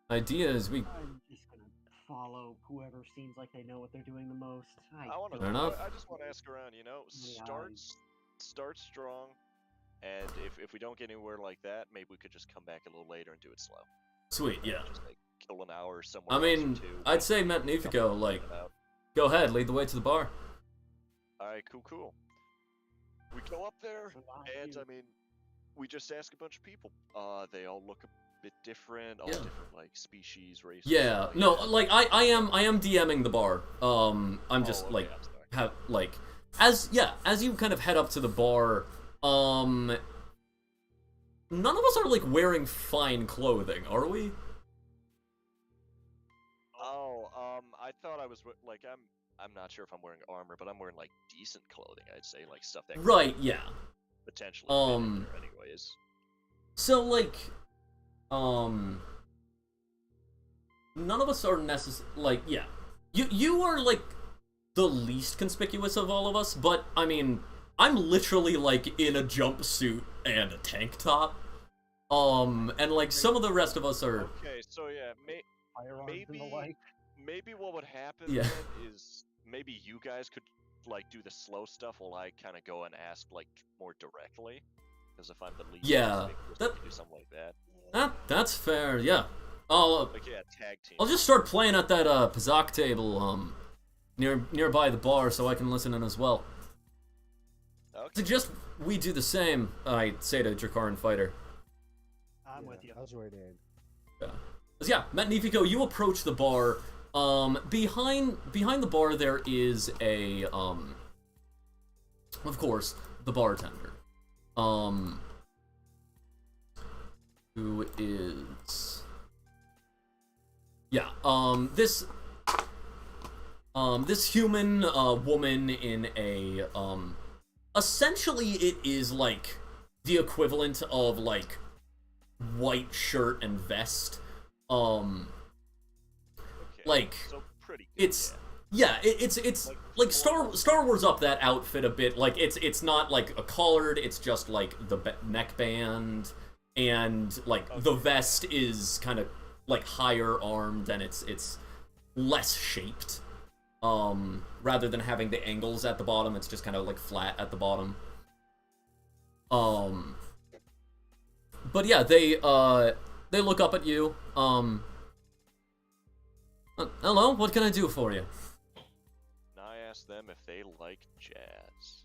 Speaker 1: idea is we.
Speaker 3: I'm just gonna follow whoever seems like they know what they're doing the most.
Speaker 2: I want to.
Speaker 1: Fair enough.
Speaker 2: I just want to ask around. You know, start strong, and if we don't get anywhere like that, maybe we could just come back a little later and do it slow.
Speaker 1: Sweet, yeah.
Speaker 2: Just like kill an hour somewhere.
Speaker 1: I
Speaker 2: else or
Speaker 1: mean,
Speaker 2: two,
Speaker 1: I'd say Magnifico, like,
Speaker 2: and out.
Speaker 1: go ahead, lead the way to the bar.
Speaker 2: All right, cool. We go up there, and I mean, we just ask a bunch of people. They all look a bit different, all
Speaker 1: Yeah.
Speaker 2: different like species, races.
Speaker 1: Yeah,
Speaker 2: stuff
Speaker 1: no,
Speaker 2: that.
Speaker 1: like I am DMing the bar. I'm just
Speaker 2: Oh, okay,
Speaker 1: like
Speaker 2: I'm sorry.
Speaker 1: have like as you kind of head up to the bar. None of us are like wearing fine clothing, are we?
Speaker 2: Oh, I thought I was like I'm not sure if I'm wearing armor, but I'm wearing like decent clothing. I'd say like stuff that could
Speaker 1: Right, yeah.
Speaker 2: potentially fit in there anyways.
Speaker 1: So like, none of us are like, yeah. You are like the least conspicuous of all of us, but I mean, I'm literally like in a jumpsuit and a tank top. And like some of the rest of us are.
Speaker 2: Okay, so yeah,
Speaker 3: Firearms and the like.
Speaker 2: maybe what would happen
Speaker 1: Yeah.
Speaker 2: then is maybe you guys could like do the slow stuff while I kind of go and ask like more directly, because if I'm the least
Speaker 1: Yeah,
Speaker 2: conspicuous,
Speaker 1: that-
Speaker 2: we could do something like that.
Speaker 1: That's fair. Yeah. I'll
Speaker 2: Like yeah, tag team.
Speaker 1: I'll just start playing at that Pazak table nearby the bar so I can listen in as well.
Speaker 2: Okay.
Speaker 1: Suggest we do the same. I say to Drakkar and Fighter.
Speaker 3: I'm with you.
Speaker 5: I'll join in.
Speaker 1: Yeah, Magnifico, you approach the bar. Behind the bar there is a of course, the bartender. Who is this human woman in a essentially it is like the equivalent of like white shirt and vest.
Speaker 2: Okay.
Speaker 1: Like,
Speaker 2: so pretty good,
Speaker 1: it's it's like Star Wars up that outfit a bit. Like it's not like a collared, it's just like the neckband, and like the vest is kind of like higher armed and it's less shaped. rather than having the angles at the bottom. It's just kind of like flat at the bottom. But yeah, they look up at you. Hello, what can I do for you?
Speaker 2: And I asked them if they like jazz.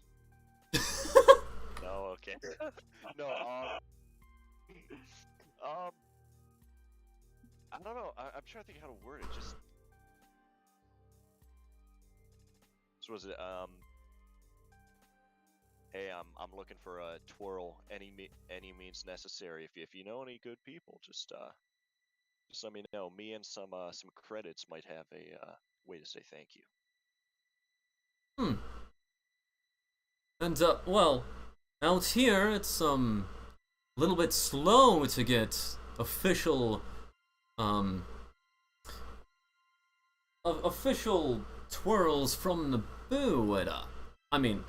Speaker 2: No, okay. No, I don't know. I'm trying to think how to word it. Just so was it hey, I'm looking for a twirl. Any means necessary. If you know any good people, just let me know. Me and some credits might have a way to say thank you.
Speaker 1: And well, out here it's a little bit slow to get official official twirls from the boo. I mean,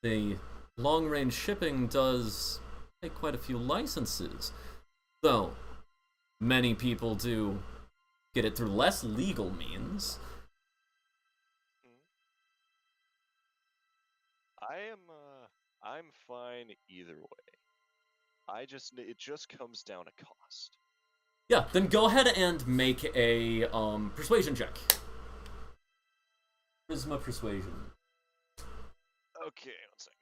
Speaker 1: the long-range shipping does take quite a few licenses, though many people do get it through less legal means.
Speaker 2: I'm fine either way. It just comes down to cost.
Speaker 1: Yeah, then go ahead and make a persuasion check. Charisma persuasion.
Speaker 2: Okay, 1 second.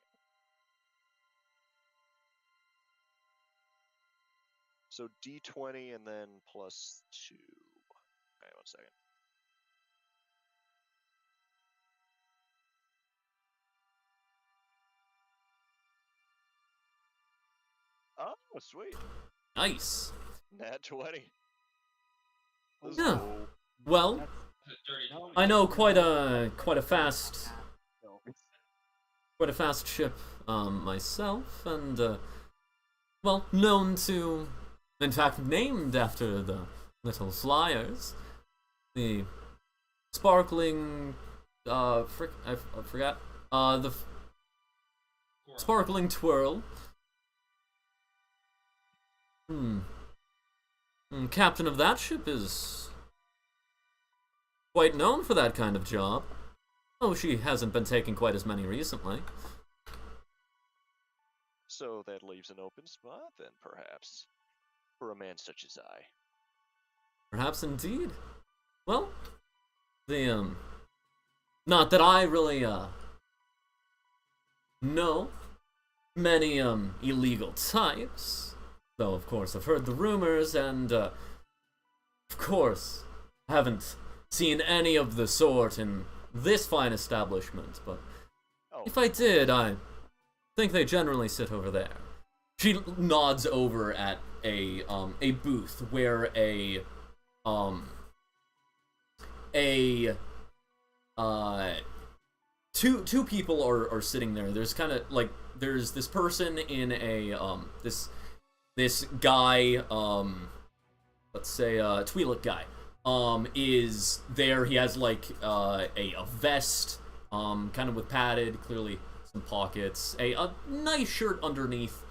Speaker 2: So D20 and then plus 2. Okay, 1 second. Oh, sweet.
Speaker 1: Nice.
Speaker 2: Nat 20. Let's
Speaker 1: Yeah.
Speaker 2: go.
Speaker 1: Well,
Speaker 4: It's a dirty 20.
Speaker 1: I know quite a fast ship myself, and well, known to, in fact, named after the little flyers, the sparkling I forgot the sparkling twirl. Captain of that ship is quite known for that kind of job. Oh, she hasn't been taking quite as many recently.
Speaker 2: So that leaves an open spot then, perhaps, for a man such as I.
Speaker 1: Perhaps indeed. Well, the not that I really know many illegal types, though of course I've heard the rumors, and of course haven't seen any of the sort in this fine establishment, but if I did, I think they generally sit over there. She nods over at a booth where two people are sitting there. There's kind of like there's this person in a this guy, let's say Twi'lek guy, is there. He has like a vest, kind of with padded, clearly some pockets, a nice shirt underneath,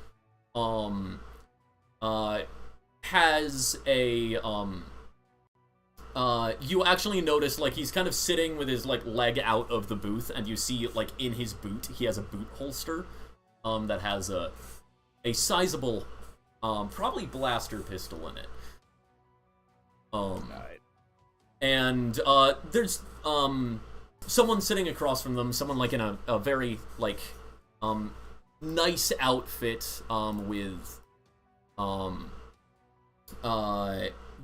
Speaker 1: has a you actually notice like he's kind of sitting with his like leg out of the booth, and you see like in his boot he has a boot holster that has a sizable probably blaster pistol in it. And there's someone sitting across from them, someone like in a very like nice outfit with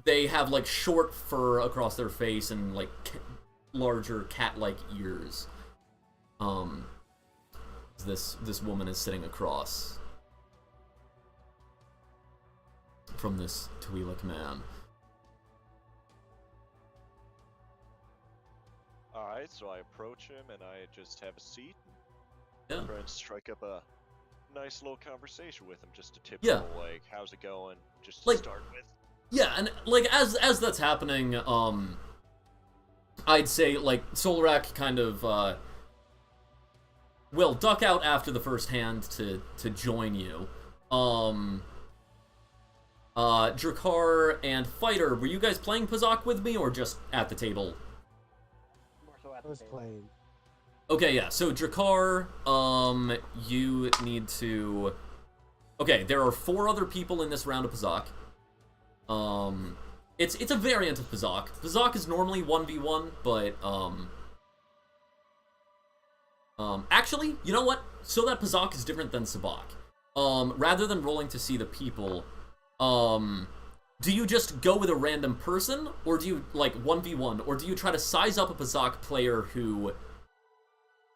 Speaker 1: they have like short fur across their face and like larger cat-like ears. This woman is sitting across from this Twi'lek man.
Speaker 2: Alright, so I approach him and I just have a seat.
Speaker 1: Yeah.
Speaker 2: Try and strike up a nice little conversation with him, just a typical like, how's it going? Just to
Speaker 1: like,
Speaker 2: start with.
Speaker 1: Yeah, and like as that's happening, I'd say like Solrak kind of will duck out after the first hand to join you. Drakar and Fighter, were you guys playing Pazak with me or just at the table?
Speaker 3: More so at
Speaker 5: I
Speaker 3: the
Speaker 5: was
Speaker 3: table.
Speaker 5: playing.
Speaker 1: Okay, yeah. So Drakar, you need to. Okay, there are 4 other people in this round of Pazak. It's a variant of Pazak. Pazak is normally 1v1, but actually, you know what? So that Pazak is different than Sabak. Rather than rolling to see the people, do you just go with a random person, or do you, like, 1v1, or do you try to size up a Pazak player who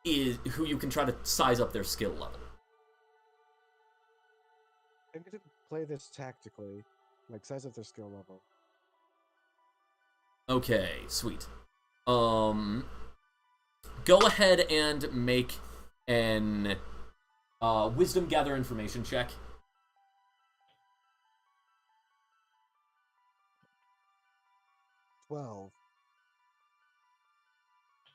Speaker 1: you can try to size up their skill level?
Speaker 5: I'm gonna play this tactically, like size up their skill level.
Speaker 1: Okay, sweet. Go ahead and make an wisdom gather information check.
Speaker 5: 12.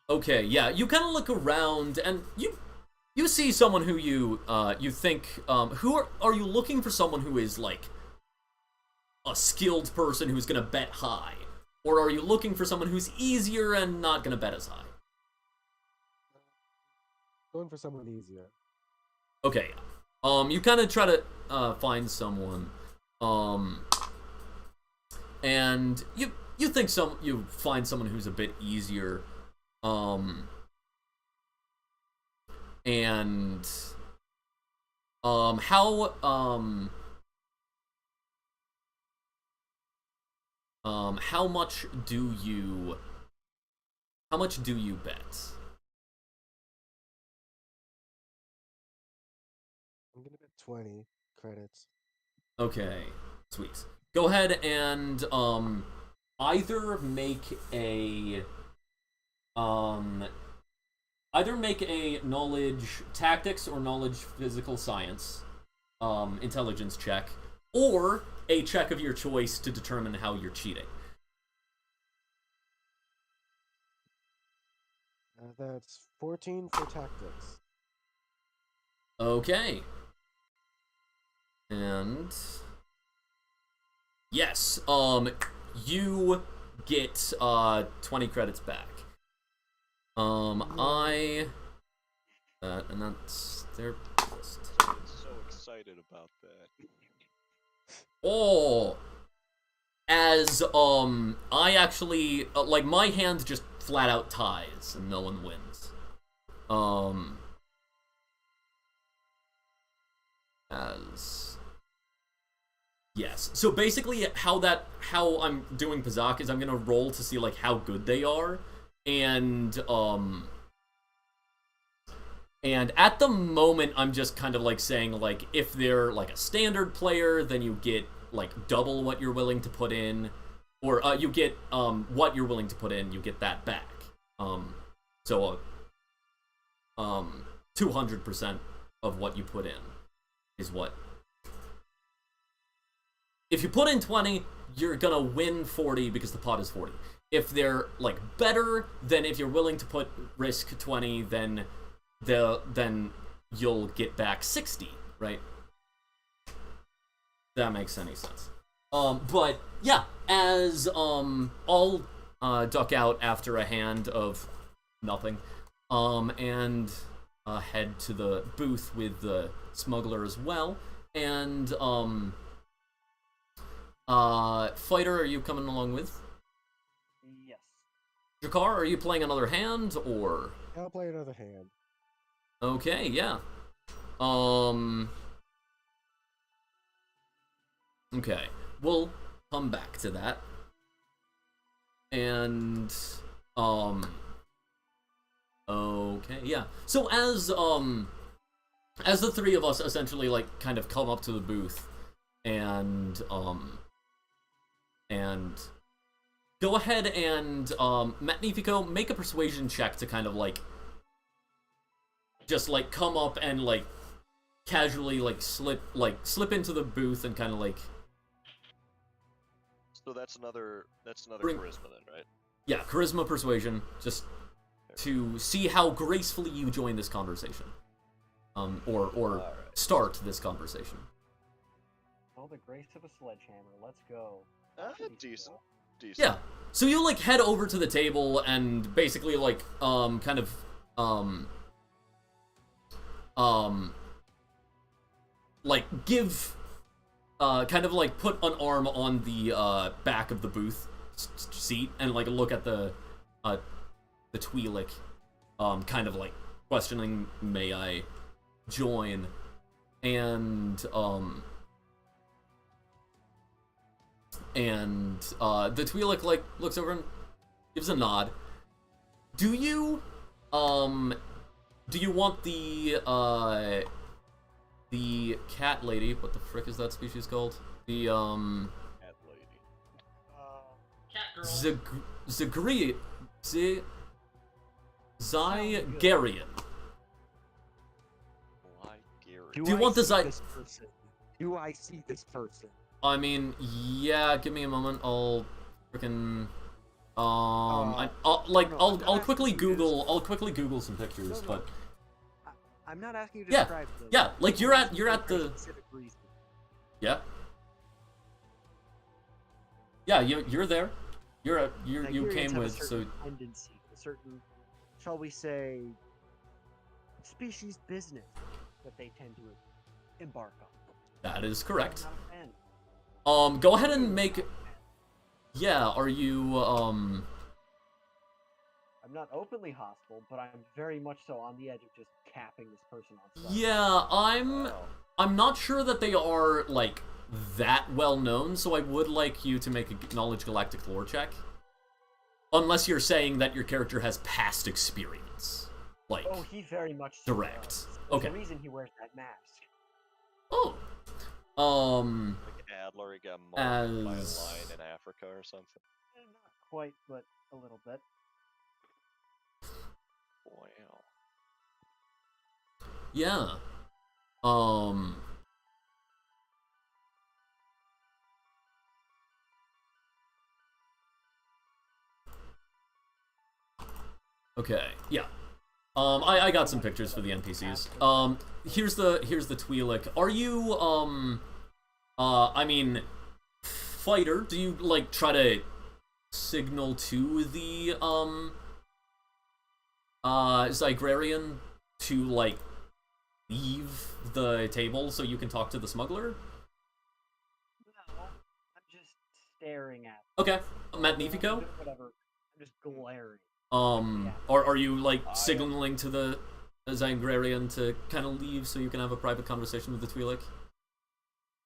Speaker 1: Okay, yeah, you kind of look around and you see someone who you think who are you looking for? Someone who is like a skilled person who's gonna bet high, or are you looking for someone who's easier and not gonna bet as high?
Speaker 5: Going for someone easier.
Speaker 1: Okay, you kind of try to find someone, and you think you find someone who's a bit easier, and how much do you bet?
Speaker 5: I'm gonna bet 20 credits.
Speaker 1: Okay, sweet. Go ahead and either make a knowledge tactics or knowledge physical science intelligence check, or a check of your choice to determine how you're cheating.
Speaker 5: That's 14 for tactics.
Speaker 1: Okay. And yes, you get 20 credits back. And that's their list.
Speaker 2: I'm so excited about that.
Speaker 1: Oh, as I actually like my hand just flat out ties and no one wins. As yes, so basically how I'm doing Pazak is I'm gonna roll to see like how good they are, and at the moment I'm just kind of like saying like if they're like a standard player, then you get like double what you're willing to put in, or you get what you're willing to put in, you get that back. So 200% of what you put in is what. If you put in 20, you're gonna win 40 because the pot is 40. If they're like better, then if you're willing to risk 20, then you'll get back 60, right? That makes any sense. But yeah, as I'll duck out after a hand of nothing, and head to the booth with the smuggler as well, and Fighter, are you coming along with?
Speaker 3: Yes.
Speaker 1: Jakar, are you playing another hand, or?
Speaker 5: I'll play another hand.
Speaker 1: Okay, yeah. Okay, we'll come back to that. And, okay, yeah. So as the three of us essentially, like, kind of come up to the booth, and go ahead and, Magnifico, make a persuasion check to kind of, like, just, like, come up and, like, casually, like, slip into the booth and kind of, like...
Speaker 2: So that's another
Speaker 1: Bring-
Speaker 2: charisma then, right?
Speaker 1: Yeah, charisma persuasion, just to see how gracefully you join this conversation. Or
Speaker 2: Alright.
Speaker 1: start this conversation.
Speaker 3: Oh, the grace of a sledgehammer. Let's go.
Speaker 2: Decent.
Speaker 1: Yeah. So you like head over to the table and basically like kind of like give kind of like put an arm on the back of the booth seat and like look at the Twi'lek, kind of like questioning, may I join? And the Twi'lek like looks over and gives a nod. Do you want the cat lady, what the frick is that species called? The
Speaker 2: Cat lady.
Speaker 4: Cat girl.
Speaker 1: Zygarian.
Speaker 2: Ligarian.
Speaker 1: Do you want the
Speaker 5: Do I see this person?
Speaker 1: I mean, yeah, give me a moment. I'll freaking I'll quickly Google some pictures,
Speaker 3: No.
Speaker 1: but
Speaker 3: I'm not asking you to
Speaker 1: Yeah,
Speaker 3: describe them.
Speaker 1: yeah, like you're at
Speaker 3: For
Speaker 1: the
Speaker 3: a specific reason.
Speaker 1: yeah you're there. You
Speaker 3: Nigerians
Speaker 1: came
Speaker 3: have
Speaker 1: with
Speaker 3: a certain
Speaker 1: so
Speaker 3: tendency, a certain, shall we say, species business that they tend to embark on.
Speaker 1: that is correct.
Speaker 3: I'm not a fan.
Speaker 1: Go ahead and make. Yeah, are you
Speaker 3: I'm not openly hostile, but I'm very much so on the edge of just capping this person on sight.
Speaker 1: Yeah,
Speaker 2: Wow.
Speaker 1: I'm not sure that they are like that well known, so I would like you to make a knowledge galactic lore check. Unless you're saying that your character has past experience. Like
Speaker 3: Oh, he very much so
Speaker 1: direct.
Speaker 3: does. There's
Speaker 1: Okay.
Speaker 3: a reason he wears that mask.
Speaker 1: Oh.
Speaker 2: Like Adler, he got mauled by a
Speaker 1: As-
Speaker 2: lion in Africa or something.
Speaker 3: Not quite, but a little bit.
Speaker 2: Wow.
Speaker 1: Yeah. Okay, yeah. I got some pictures for the NPCs. Here's the Twi'lek. Are you, I mean, fighter, do you, like, try to signal to the, Zygrarian to, like, leave the table so you can talk to the smuggler?
Speaker 3: No, I'm just staring at.
Speaker 1: Okay, Magnifico?
Speaker 3: Whatever. I'm just glaring.
Speaker 1: Are you like signaling to the Zygrarian to kind of leave so you can have a private conversation with the Twi'lek?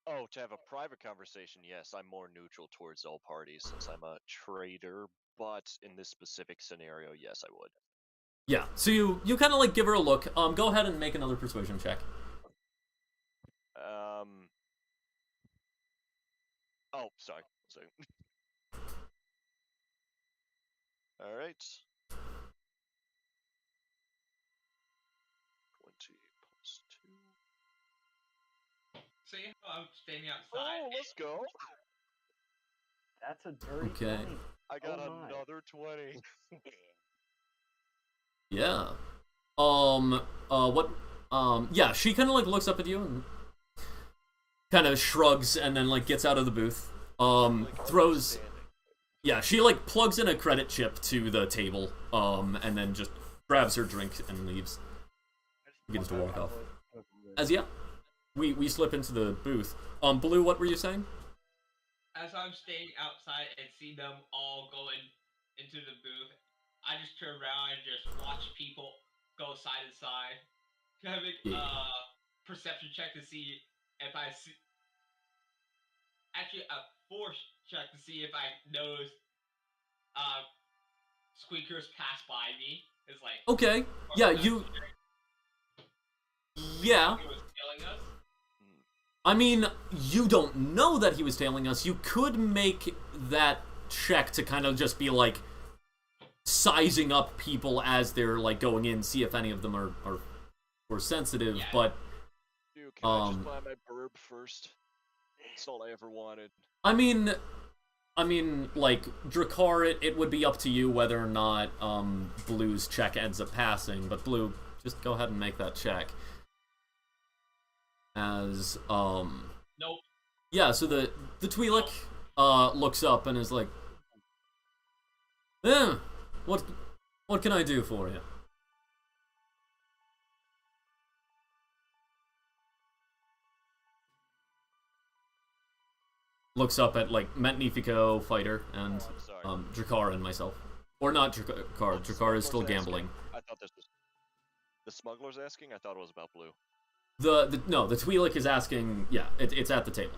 Speaker 2: Oh, to have a private conversation, yes, I'm more neutral towards all parties since I'm a traitor, but in this specific scenario, yes, I would.
Speaker 1: Yeah. So you kind of like give her a look. Go ahead and make another persuasion check.
Speaker 2: Oh, sorry. All right. 20 plus 2.
Speaker 4: See how I'm standing outside.
Speaker 2: Oh, let's go.
Speaker 3: That's a dirty
Speaker 1: Okay.
Speaker 3: 20.
Speaker 2: I got
Speaker 3: Oh my.
Speaker 2: another 20.
Speaker 1: Yeah. Yeah, she kind of like looks up at you and kind of shrugs and then like gets out of the booth. Throws. Yeah, she like plugs in a credit chip to the table, and then just grabs her drink and leaves. Begins to walk off. As yeah, we slip into the booth. Blue, what were you saying?
Speaker 4: As I'm standing outside and see them all going into the booth, I just turn around and just watch people go side to side. Can I make
Speaker 1: Yeah.
Speaker 4: perception check to see if I see? Actually, a force check to see if I notice Squeakers pass by me. It's like
Speaker 1: Okay. Yeah, you. Yeah.
Speaker 4: He was killing us.
Speaker 1: I mean, you don't know that he was tailing us. You could make that check to kind of just be like sizing up people as they're like going in, see if any of them are sensitive.
Speaker 4: Yeah.
Speaker 1: But
Speaker 2: Dude, can I just buy my burb first? That's all I ever wanted.
Speaker 1: I mean, like Drakkar, it would be up to you whether or not Blue's check ends up passing. But Blue, just go ahead and make that check. As
Speaker 4: Nope.
Speaker 1: yeah, so the Twi'lek looks up and is like, Yeah. What can I do for you? Looks up at like Magnifico, Fighter, and
Speaker 2: I'm sorry.
Speaker 1: Drakar and myself. Or not Drakar. Drakar is still gambling.
Speaker 2: I thought this was the smuggler's asking. I thought it was about blue.
Speaker 1: No, the Twi'lek is asking. Yeah, it's at the table.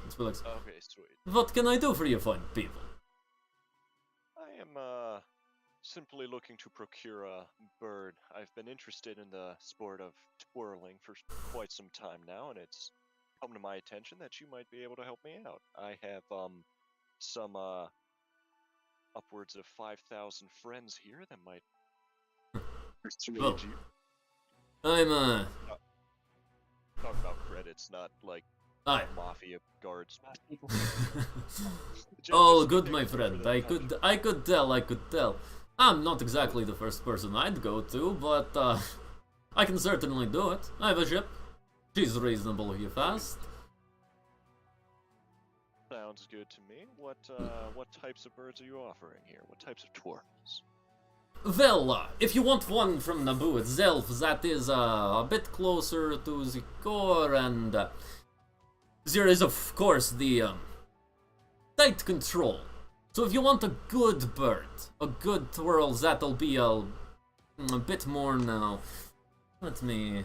Speaker 1: Twi'lek's.
Speaker 2: Okay, sweet.
Speaker 1: What can I do for you fine people?
Speaker 2: I am simply looking to procure a bird. I've been interested in the sport of twirling for quite some time now, and it's come to my attention that you might be able to help me out. I have some upwards of 5,000 friends here that might persuade
Speaker 1: Well,
Speaker 2: you.
Speaker 1: I'm
Speaker 2: Talk about credits, not like
Speaker 1: Aye.
Speaker 2: mafia guards.
Speaker 1: Oh, good, my friend. I could tell. I'm not exactly the first person I'd go to, but I can certainly do it. I have a ship. She's reasonably fast.
Speaker 2: Sounds good to me. What types of birds are you offering here? What types of twirls?
Speaker 1: Well, if you want one from Naboo itself, that is a bit closer to the core, and there is, of course, the tight control. So if you want a good bird, a good twirl, that'll be a bit more now. Let me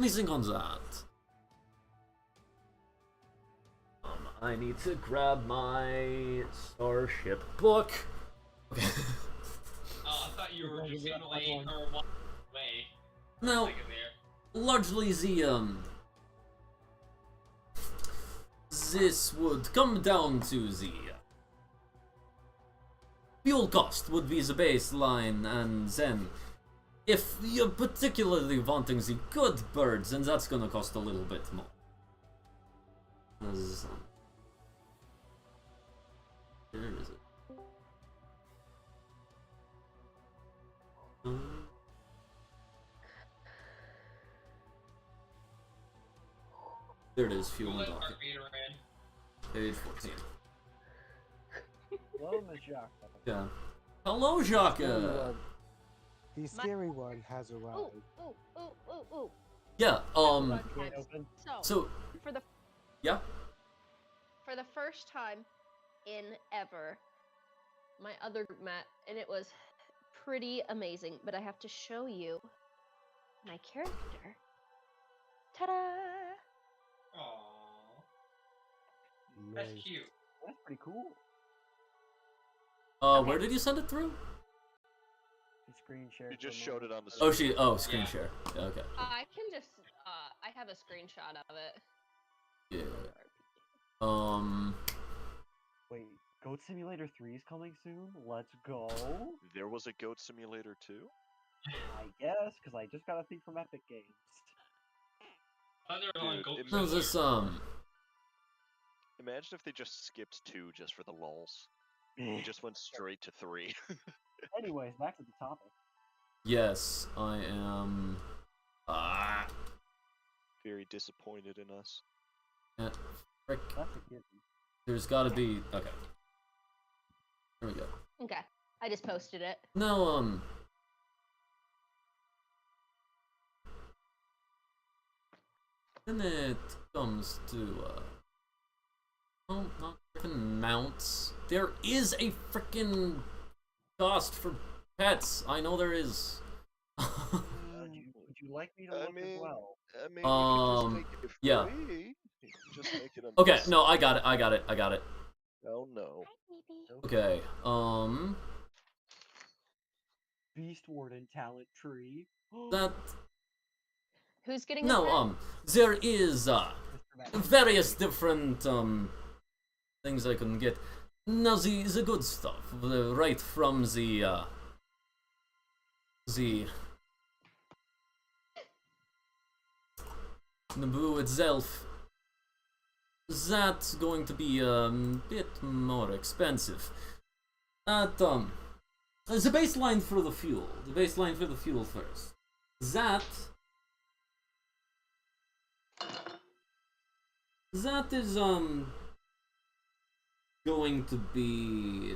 Speaker 1: think on that. I need to grab my Starship book. Okay.
Speaker 4: Oh, I thought you were just signaling or walking away.
Speaker 1: Now,
Speaker 4: Like there.
Speaker 1: largely this would come down to the fuel cost would be the baseline, and then if you're particularly wanting the good birds, then that's gonna cost a little bit more. Where is it? There it is, fuel and
Speaker 4: Let
Speaker 1: docket.
Speaker 4: heartbeat around.
Speaker 1: Page 14.
Speaker 3: Hello, Miss Jacques.
Speaker 1: Yeah. Hello, Jacques!
Speaker 5: The scary one has arrived.
Speaker 6: Ooh.
Speaker 1: Yeah,
Speaker 3: Gate open.
Speaker 1: so,
Speaker 6: for the
Speaker 1: yeah?
Speaker 6: for the first time in ever, my other group met, and it was pretty amazing. But I have to show you my character. Ta-da!
Speaker 4: Aww. That's
Speaker 5: Nice.
Speaker 4: cute.
Speaker 3: That's pretty cool.
Speaker 1: Where did you send it through?
Speaker 3: You screen share.
Speaker 2: You just showed it on the
Speaker 1: Screen
Speaker 4: Yeah.
Speaker 1: share. Yeah, okay.
Speaker 6: I can just I have a screenshot of it.
Speaker 1: Yeah.
Speaker 3: Wait, Goat Simulator 3 is coming soon? Let's go.
Speaker 2: There was a Goat Simulator 2?
Speaker 3: I guess, because I just got a thing from Epic Games.
Speaker 4: I thought they were on
Speaker 2: Dude,
Speaker 4: Goat
Speaker 2: it-
Speaker 1: No, this,
Speaker 2: Imagine if they just skipped 2 just for the lulz. They just went straight to 3.
Speaker 3: Anyways, back to the topic.
Speaker 1: yes, I am,
Speaker 2: Very disappointed in us.
Speaker 1: frick.
Speaker 3: That's a given.
Speaker 1: There's gotta be, okay. There we go.
Speaker 6: Okay, I just posted it.
Speaker 1: Now, when it comes to, well, not frickin' mounts, there is a frickin' cost for pets. I know there is.
Speaker 3: Would you like me to
Speaker 2: I
Speaker 3: look as
Speaker 2: mean-
Speaker 3: well?
Speaker 2: I mean, you can just make it
Speaker 1: yeah.
Speaker 2: free. You can just make it
Speaker 1: Okay, no, I got it.
Speaker 2: Oh no.
Speaker 1: Okay,
Speaker 3: Beast Warden talent tree.
Speaker 1: that,
Speaker 6: Who's getting
Speaker 1: no, there is,
Speaker 3: Mr. Matt.
Speaker 1: various different, things I can get. Now, the good stuff, right from the Naboo itself, that's going to be a bit more expensive. At, the baseline for the fuel first. That is, going to be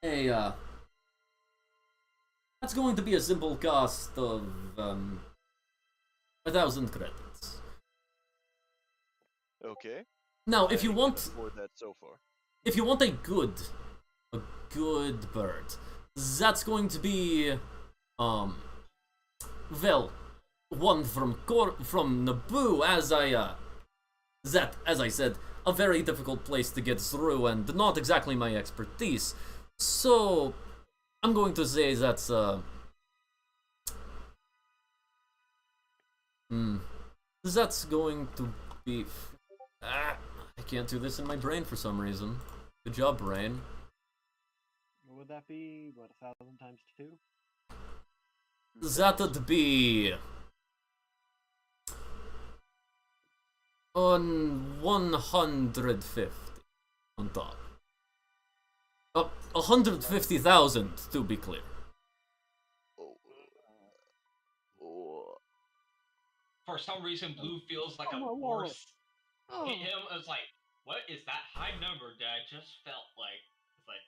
Speaker 1: Hey, that's going to be a simple cost of 1,000 credits.
Speaker 2: Okay.
Speaker 1: Now, if you
Speaker 2: can
Speaker 1: want,
Speaker 2: afford that so far.
Speaker 1: if you want a good bird, that's going to be, well, one from Naboo, as I said, a very difficult place to get through, and not exactly my expertise. So, I'm going to say that's, that's going to be... I can't do this in my brain for some reason. Good job, brain.
Speaker 3: What would that be? What, 1,000 times 2?
Speaker 1: That'd be... on 150 on top. 150,000 to be clear.
Speaker 2: Oh.
Speaker 4: For some reason, Blue feels like
Speaker 3: Oh,
Speaker 4: a
Speaker 3: my wallet.
Speaker 4: horse. Hit him. I was like, what is that high number that I just felt like? It's like,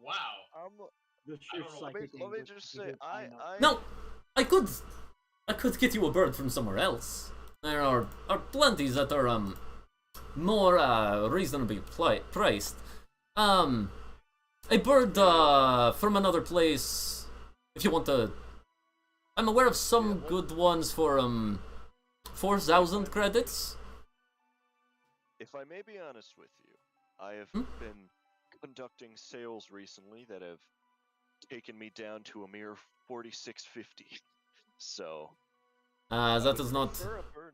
Speaker 4: wow.
Speaker 3: The
Speaker 4: I don't know,
Speaker 3: psychic
Speaker 2: Let me
Speaker 3: English
Speaker 2: just
Speaker 3: is a
Speaker 2: say,
Speaker 3: good sign of-
Speaker 1: No, I could get you a bird from somewhere else. There are plenty that are more reasonably priced. A bird from another place. If you want to, I'm aware of some good ones for 4,000 credits.
Speaker 2: If I may be honest with you, I have been conducting sales recently that have taken me down to a mere 46.50. So
Speaker 1: That is not.
Speaker 2: prefer a bird.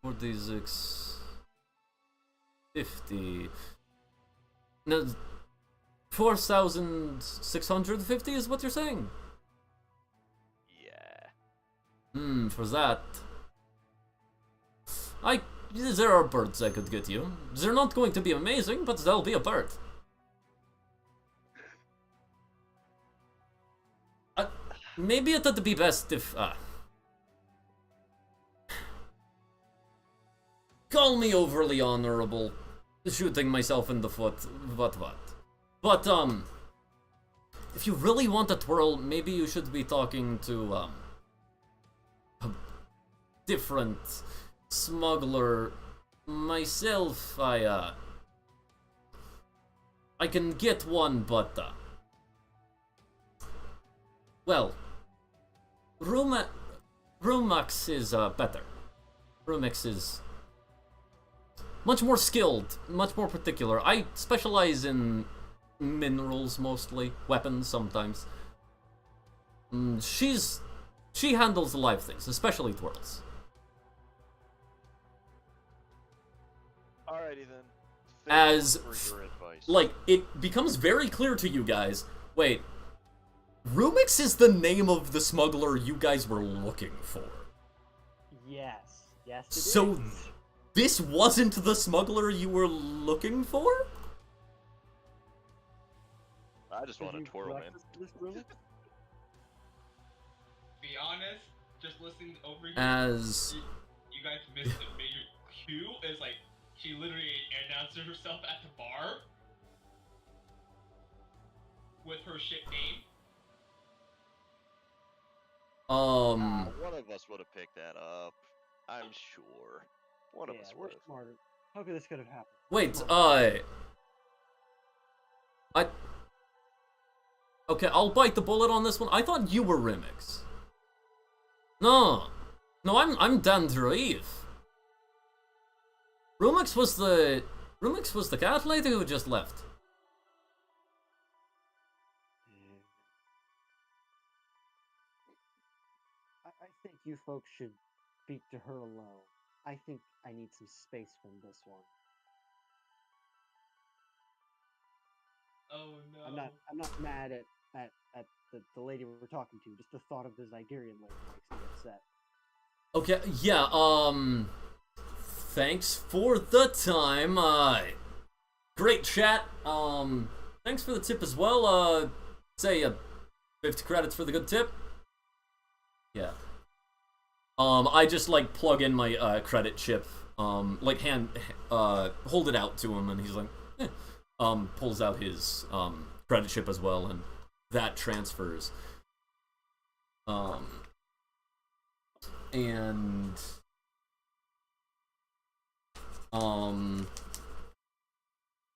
Speaker 1: 46.50. No, 4,650 is what you're saying.
Speaker 2: Yeah.
Speaker 1: For that, there are birds I could get you. They're not going to be amazing, but they'll be a bird. Maybe it'd be best if call me overly honorable, shooting myself in the foot, what. But if you really want a twirl, maybe you should be talking to a different smuggler. Myself, I can get one, but well, Rumax is better. Rumax is much more skilled, much more particular. I specialize in minerals mostly, weapons sometimes. She handles live things, especially twirls.
Speaker 2: Alrighty then.
Speaker 1: As
Speaker 2: For your advice.
Speaker 1: like, it becomes very clear to you guys. Wait, Rumix is the name of the smuggler you guys were looking for.
Speaker 3: Yes. Yes, it
Speaker 1: So
Speaker 3: is.
Speaker 1: this wasn't the smuggler you were looking for?
Speaker 2: I just want
Speaker 3: Did
Speaker 2: to
Speaker 3: you
Speaker 2: twirl, man.
Speaker 3: breakfast this room?
Speaker 4: Be honest, just listening over here,
Speaker 1: As
Speaker 4: you guys missed a major cue. It's like she literally announced herself at the bar with her ship name.
Speaker 2: One of us would have picked that up. I'm sure. One of
Speaker 3: Yeah,
Speaker 2: us
Speaker 3: we're
Speaker 2: would have.
Speaker 3: smarter. How could this could have happened?
Speaker 1: wait,
Speaker 3: Smarter.
Speaker 1: okay, I'll bite the bullet on this one. I thought you were Remix. No, I'm Dan Draive. Rumix was the cat lady who just left.
Speaker 3: I think you folks should speak to her alone. I think I need some space from this one.
Speaker 4: Oh no.
Speaker 3: I'm not mad at the lady we're talking to. Just the thought of the Zygerian lady makes me upset.
Speaker 1: Okay, yeah, thanks for the time, great chat, thanks for the tip as well, say, 50 credits for the good tip? Yeah. I just, like, plug in my, credit chip, like, hold it out to him, and he's like, pulls out his credit chip as well, and that transfers. And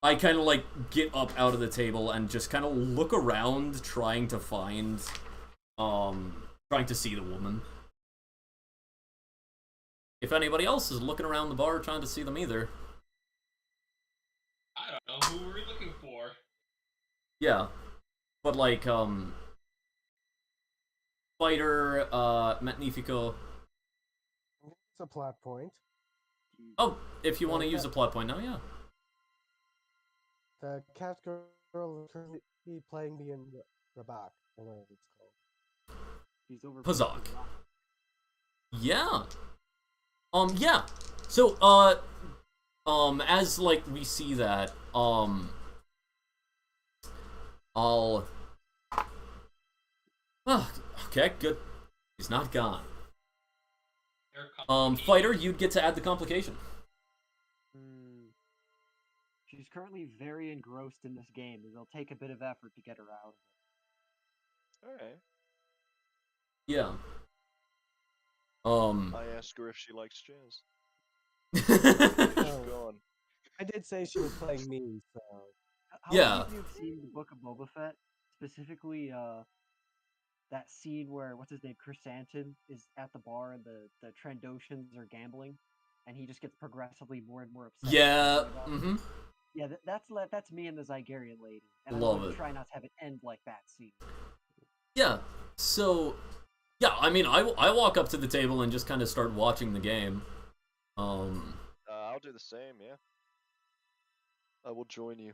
Speaker 1: I kind of like get up out of the table and just kind of look around, trying to find, trying to see the woman. If anybody else is looking around the bar trying to see them either.
Speaker 4: I don't know, who were we looking for?
Speaker 1: Yeah. But like, Fighter, Magnifico.
Speaker 5: It's a plot point.
Speaker 1: Oh, if you want to use a plot point now, yeah.
Speaker 5: The cat girl is currently playing me in Rabak, or whatever it's called.
Speaker 3: He's over.
Speaker 1: Pazak. Yeah. Yeah. So, as like we see that, I'll. Oh, okay, good. He's not gone. Fighter, you'd get to add the complication.
Speaker 3: She's currently very engrossed in this game, and it'll take a bit of effort to get her out of it.
Speaker 2: Alright.
Speaker 1: Yeah.
Speaker 2: I asked her if she likes jazz.
Speaker 5: Oh.
Speaker 2: She's gone.
Speaker 5: I did say she was playing me, so.
Speaker 3: How
Speaker 1: Yeah.
Speaker 3: many of you have seen the Book of Boba Fett? Specifically, that scene where, what's his name, Chrysanthemum is at the bar and the Trandoshans are gambling, and he just gets progressively more and more upset.
Speaker 1: Yeah.
Speaker 3: Mm-hmm. Yeah, that's me and the Zygarian lady. And
Speaker 1: Love
Speaker 3: I'm going
Speaker 1: it.
Speaker 3: to try not to have it end like that scene.
Speaker 1: Yeah. So, yeah. I mean, I walk up to the table and just kind of start watching the game.
Speaker 2: I'll do the same, yeah. I will join you.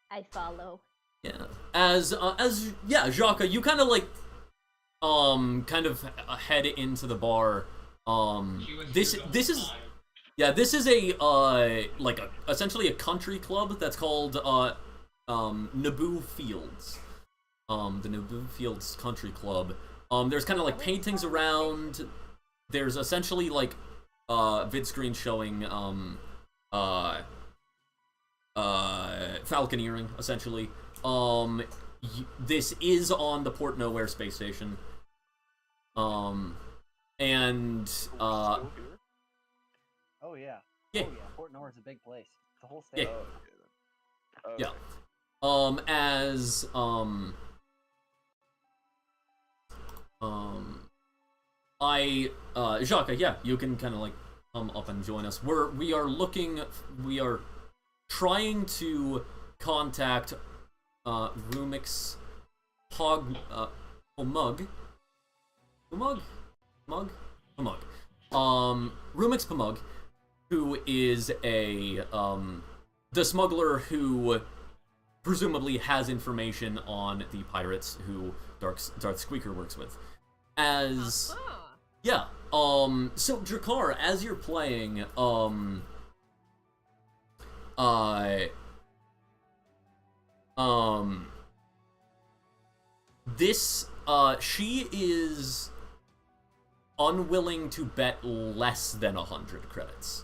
Speaker 6: I follow.
Speaker 1: Yeah. As yeah, Jaka, you kind of like kind of head into the bar. This is yeah, this is a like essentially a country club that's called Naboo Fields. The Naboo Fields Country Club. There's kind of like paintings around. There's essentially like vid screen showing falconeering, essentially. This is on the Port Nowhere space station. And
Speaker 2: Still here?
Speaker 3: Oh, yeah.
Speaker 1: Yeah.
Speaker 3: Oh, yeah. Port Noir's a big place. The whole state.
Speaker 1: Yeah.
Speaker 2: Oh, okay then. Okay.
Speaker 1: Yeah. As Jaka, yeah, you can kind of like come up and join us. We are trying to contact Rumix Pamug. Rumix Pamug, who is the smuggler who presumably has information on the pirates who Darth Squeaker works with. As yeah, so Drakkar, as you're playing, she is unwilling to bet less than 100 credits.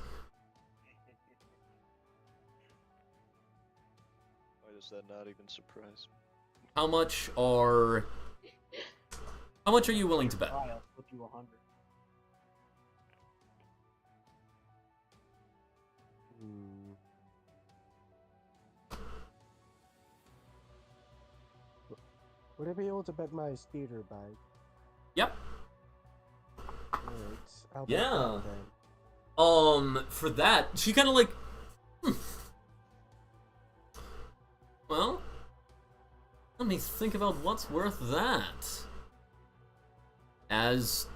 Speaker 2: Why does that not even surprise me?
Speaker 1: How much are you willing to bet?
Speaker 3: I'll flip you 100.
Speaker 5: Would I be able to bet my speeder bike?
Speaker 1: Yep.
Speaker 5: Alright, I'll bet
Speaker 1: Yeah.
Speaker 5: that then.
Speaker 1: For that, she kind of like, well, let me think about what's worth that. As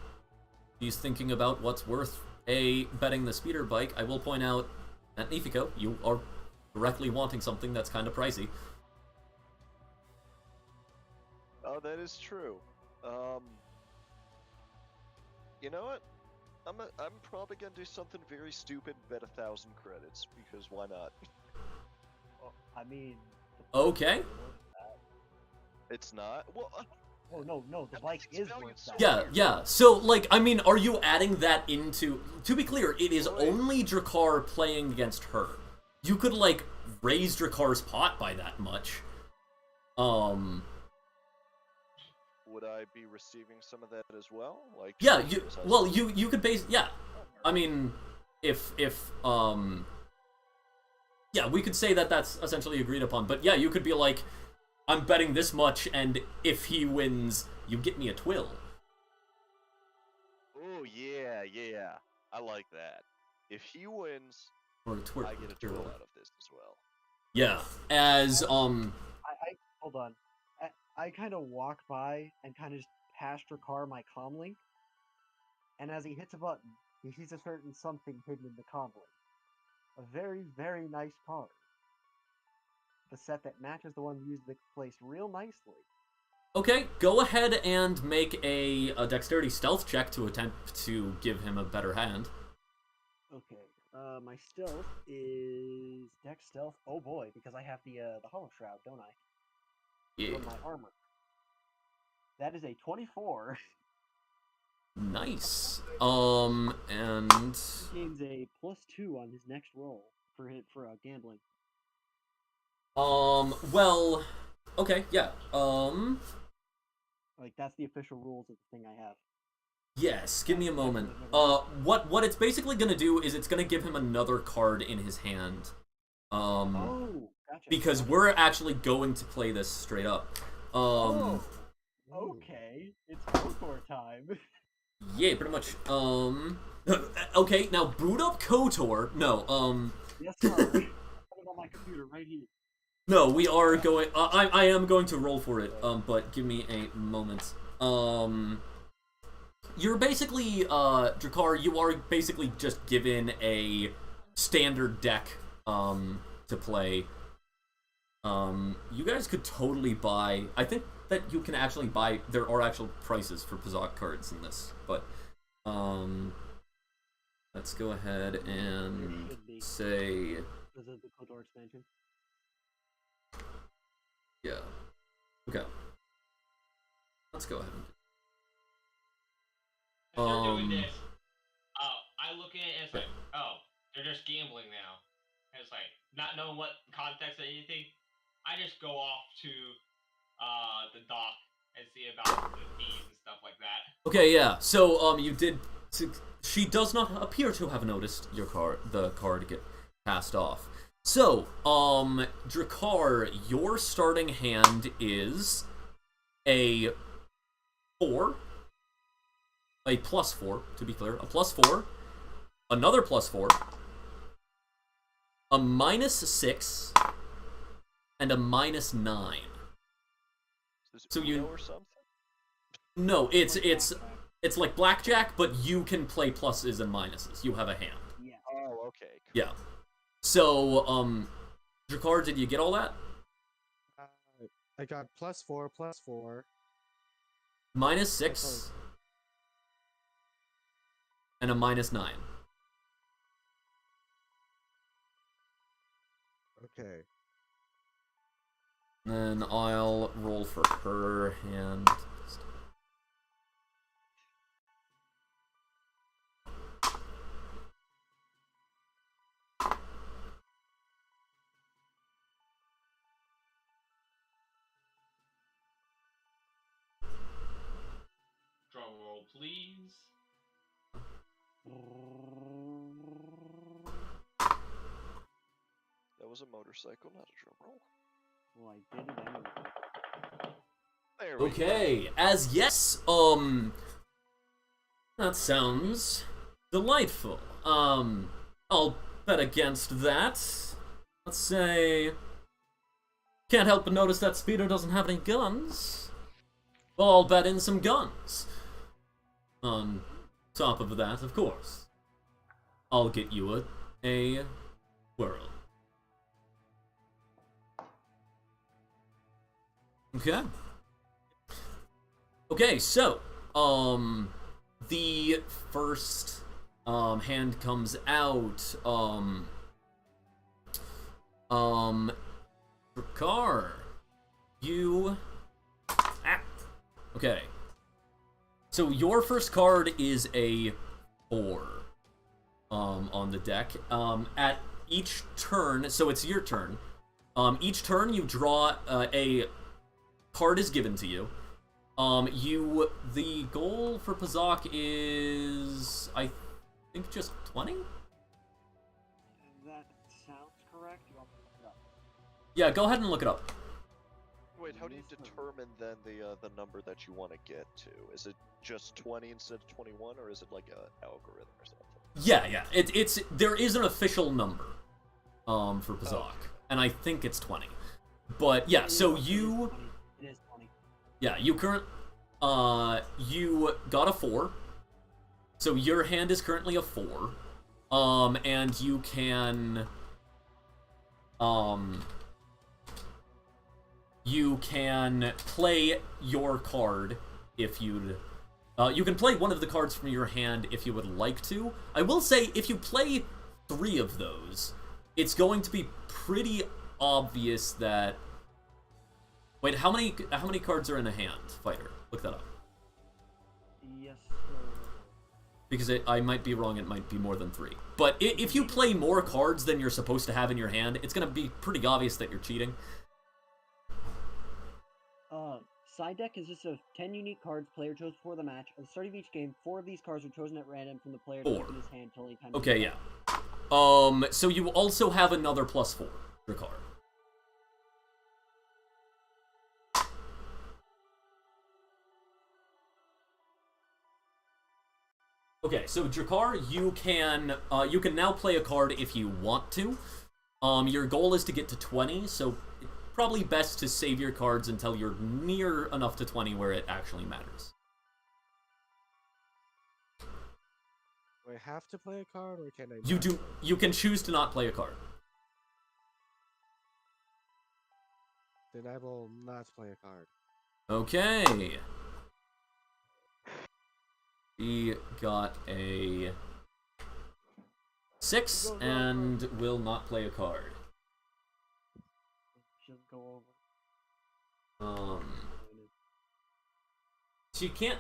Speaker 1: she's thinking about what's worth betting the speeder bike, I will point out that Magnifico, you are directly wanting something that's kind of pricey.
Speaker 2: Oh, that is true. You know what? I'm probably gonna do something very stupid, bet 1,000 credits, because why not?
Speaker 3: Well, I mean...
Speaker 1: Okay.
Speaker 2: It's not? Well,
Speaker 3: Oh no, the bike
Speaker 2: thing's
Speaker 3: is
Speaker 2: valued
Speaker 3: worth
Speaker 2: so
Speaker 3: that.
Speaker 1: Yeah,
Speaker 2: much.
Speaker 1: yeah. So, like, I mean, are you adding that into... To be clear, it is
Speaker 2: Right.
Speaker 1: only Drakkar playing against her. You could, like, raise Drakkar's pot by that much.
Speaker 2: Would I be receiving some of that as well? Like,
Speaker 1: Yeah,
Speaker 2: just as I
Speaker 1: well,
Speaker 2: said?
Speaker 1: you could base... Yeah.
Speaker 2: Oh,
Speaker 1: I mean, if yeah, we could say that that's essentially agreed upon. But yeah, you could be like, I'm betting this much, and if he wins, you get me a twill.
Speaker 2: oh yeah, I like that. If he wins,
Speaker 1: Or a twirl.
Speaker 2: I get a twill out of this as well.
Speaker 1: Yeah, as,
Speaker 3: I hold on. I kind of walk by and kind of just pass Drakkar my comlink, and as he hits a button, he sees a certain something hidden in the comlink. A very, very nice card. The set that matches the one used in the place real nicely.
Speaker 1: Okay, go ahead and make a dexterity stealth check to attempt to give him a better hand.
Speaker 3: Okay, my stealth is Dex stealth. Oh boy, because I have the Hollow Shroud, don't I?
Speaker 1: Yeah.
Speaker 3: From my armor. That is a 24.
Speaker 1: Nice. And
Speaker 3: He gains a +2 on his next roll for gambling.
Speaker 1: well, okay, yeah.
Speaker 3: Like that's the official rules of the thing I have.
Speaker 1: Yes, give me a moment. What it's basically gonna do is it's gonna give him another card in his hand.
Speaker 3: Oh, gotcha.
Speaker 1: Because
Speaker 3: gotcha.
Speaker 1: we're actually going to play this straight up.
Speaker 3: Oh, okay. It's KOTOR time.
Speaker 1: Yeah, pretty much. Okay, now boot up KOTOR. No,
Speaker 3: Yes, sir. I have it on my computer right here.
Speaker 1: no, we are going. I am going to roll for it. But give me a moment. You're basically, Drakkar, you are basically just given a standard deck, to play. You guys could totally buy, I think that you can actually buy, there are actual prices for Pazak cards in this, but, let's go ahead and say,
Speaker 3: Because of the KOTOR expansion.
Speaker 1: yeah, okay. Let's go ahead and
Speaker 4: If they're doing this, I look at it and it's like, oh, they're just gambling now. And it's like, not knowing what context or anything, I just go off to the dock and see about the fees and stuff like that.
Speaker 1: Okay, yeah. So, you did. She does not appear to have noticed the card get passed off. So, Drakkar, your starting hand is a 4, a +4, to be clear, a +4, another +4, a -6, and a -9. So you-
Speaker 2: or something?
Speaker 1: No, it's like blackjack, but you can play pluses and minuses. You have a hand.
Speaker 3: Yeah.
Speaker 2: Oh, okay. Cool.
Speaker 1: Yeah. So, Drakkar, did you get all that?
Speaker 5: I got +4, +4.
Speaker 1: -6 and a -9.
Speaker 5: Okay.
Speaker 1: Then I'll roll for her hand.
Speaker 4: Drum roll, please.
Speaker 2: That was a motorcycle, not a drum roll.
Speaker 3: Well, I did it anyway.
Speaker 2: There we go.
Speaker 1: Okay, as yes, that sounds delightful. I'll bet against that. Let's say, can't help but notice that Speeder doesn't have any guns. Well, I'll bet in some guns. On top of that, of course, I'll get you a whirl. Okay. Okay, so, the first, hand comes out, Drakkar, you, Okay. So your first card is a 4 on the deck. At each turn, so it's your turn. Each turn you draw a card is given to you. The goal for Pazak is, I think, just 20?
Speaker 3: That sounds correct. You want me to look it up?
Speaker 1: Yeah, go ahead and look it up.
Speaker 2: Wait, how do you determine then the number that you want to get to? Is it just 20 instead of 21, or is it like a algorithm or something?
Speaker 1: Yeah. There is an official number for Pazak, and I think it's 20. But yeah, so you
Speaker 3: It is 20.
Speaker 1: yeah, you got a 4. So your hand is currently a 4. And you can play your card if you'd you can play one of the cards from your hand if you would like to. I will say, if you play 3 of those, it's going to be pretty obvious that... Wait, how many cards are in a hand, fighter? Look that up.
Speaker 3: Yes,
Speaker 1: Because I might be wrong, it might be more than 3. But if you play more cards than you're supposed to have in your hand, it's going to be pretty obvious that you're cheating.
Speaker 3: Side deck consists of 10 unique cards player chose for the match. At the start of each game, 4 of these cards are chosen at random from the player to
Speaker 1: 4.
Speaker 3: open his hand till any time.
Speaker 1: Okay, yeah. So you also have another +4 for card. Okay, so Drakar, you can now play a card if you want to. Your goal is to get to 20, so it's probably best to save your cards until you're near enough to 20 where it actually matters.
Speaker 5: Do I have to play a card, or can I?
Speaker 1: You can choose to not play a card.
Speaker 5: Then I will not play a card.
Speaker 1: Okay. He got a 6 and will not play a card.
Speaker 3: She'll go over.
Speaker 1: She can't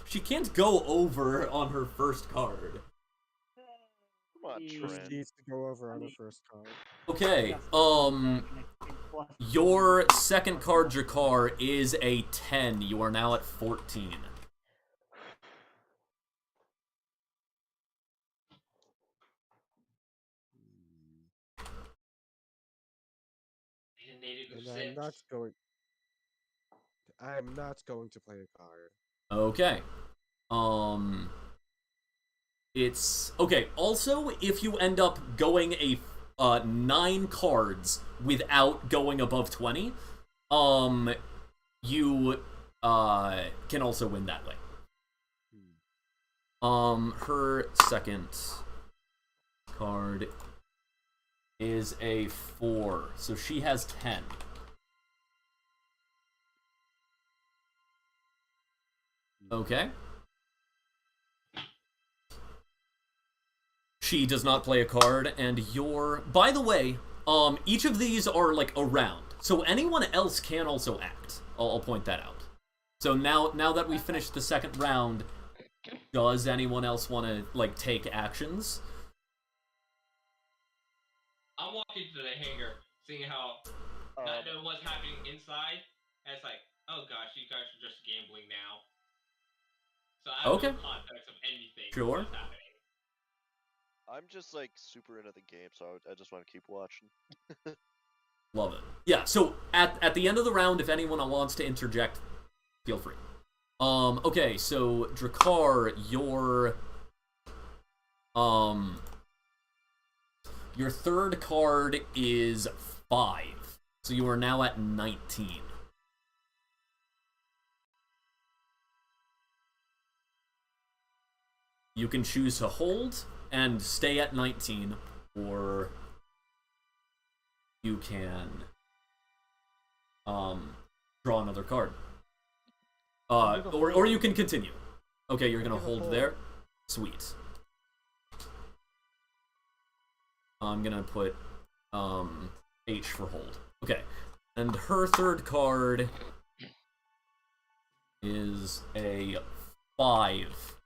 Speaker 1: she can't go over on her first card.
Speaker 2: Come on,
Speaker 5: She
Speaker 2: Trent.
Speaker 5: needs to go over on the first card.
Speaker 1: Okay, your second card, Jakar, is a 10. You are now at 14.
Speaker 4: He's a native of
Speaker 5: And
Speaker 4: Sith.
Speaker 5: I'm not going to play a card.
Speaker 1: Okay. It's okay. Also, if you end up going a 9 cards without going above 20, you can also win that way. Her second card is a 4, so she has 10. Okay. She does not play a card, and by the way, each of these are like a round, so anyone else can also act. I'll point that out. So now that we finished the second round, does anyone else want to like take actions?
Speaker 4: I'm walking to the hangar, seeing how not knowing what's happening inside, and it's like, oh gosh, you guys are just gambling now. So I have no context of anything.
Speaker 1: Sure.
Speaker 4: That's happening.
Speaker 2: I'm just like super into the game, so I just want to keep watching.
Speaker 1: Love it. Yeah, so at the end of the round, if anyone wants to interject, feel free. Okay, so Drakar, your third card is 5. So you are now at 19. You can choose to hold and stay at 19, or you can draw another card. Or you can continue. Okay, you're gonna hold there. Sweet. I'm gonna put H for hold. Okay. And her third card is a 5.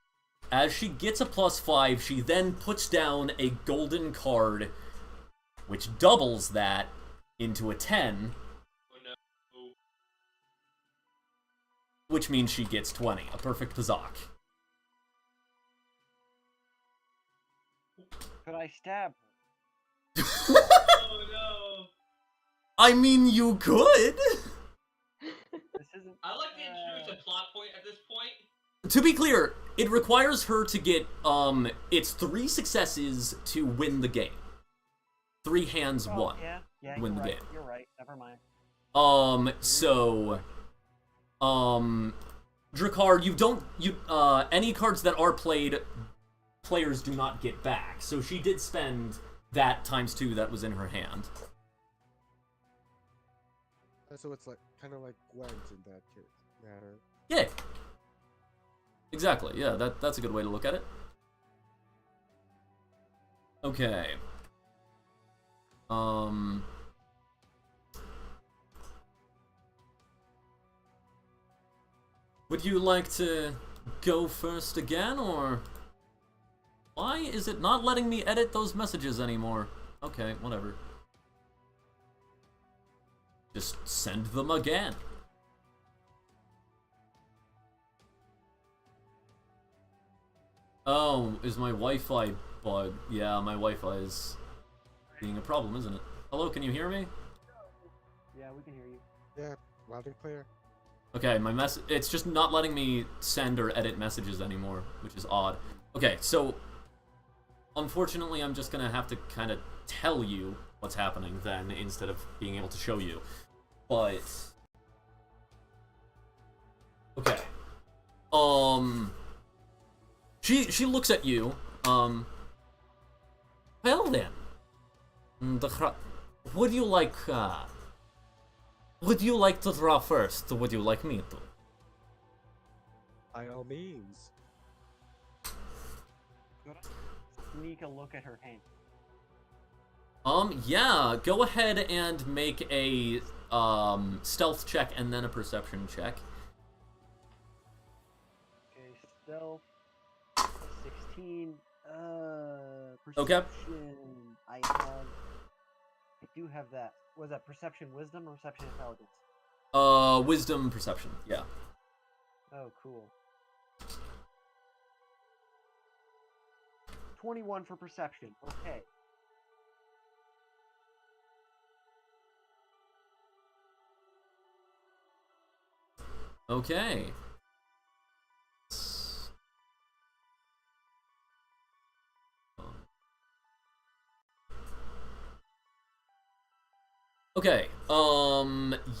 Speaker 1: As she gets a +5, she then puts down a golden card, which doubles that into a 10,
Speaker 4: Oh no.
Speaker 1: which means she gets 20. A perfect Pazak.
Speaker 3: Could I stab her?
Speaker 4: Oh no.
Speaker 1: I mean, you could!
Speaker 3: This isn't.
Speaker 4: I like to introduce a plot point at this point.
Speaker 1: To be clear, it requires her to get, it's 3 successes to win the game. 3 hands won.
Speaker 3: Yeah,
Speaker 1: win
Speaker 3: you're
Speaker 1: the
Speaker 3: right.
Speaker 1: game.
Speaker 3: You're right. Never mind.
Speaker 1: So, Drakar, any cards that are played, players do not get back. So she did spend that ×2 that was in her hand.
Speaker 5: So it's like kind of like Gwent in that matter.
Speaker 1: Yeah. Exactly, yeah, that's a good way to look at it. Okay. Would you like to go first again, or... Why is it not letting me edit those messages anymore? Okay, whatever. Just send them again. Oh, is my Wi-Fi bugged? Yeah, my Wi-Fi is being a problem, isn't it? Hello, can you hear me?
Speaker 3: Yeah, we can hear you.
Speaker 5: Yeah, loud and clear.
Speaker 1: Okay, it's just not letting me send or edit messages anymore, which is odd. Okay, so unfortunately I'm just gonna have to kind of tell you what's happening then instead of being able to show you. But okay. She looks at you. Well then. Would you like to draw first? Would you like me to?
Speaker 5: By all means.
Speaker 3: Sneak a look at her hand.
Speaker 1: Yeah, go ahead and make a stealth check and then a perception check.
Speaker 3: Okay, stealth. 16. Perception.
Speaker 1: Okay.
Speaker 3: I do have that. Was that perception wisdom or perception intelligence?
Speaker 1: Wisdom perception, yeah.
Speaker 3: Oh, cool. 21 for perception. Okay.
Speaker 1: Okay. Okay,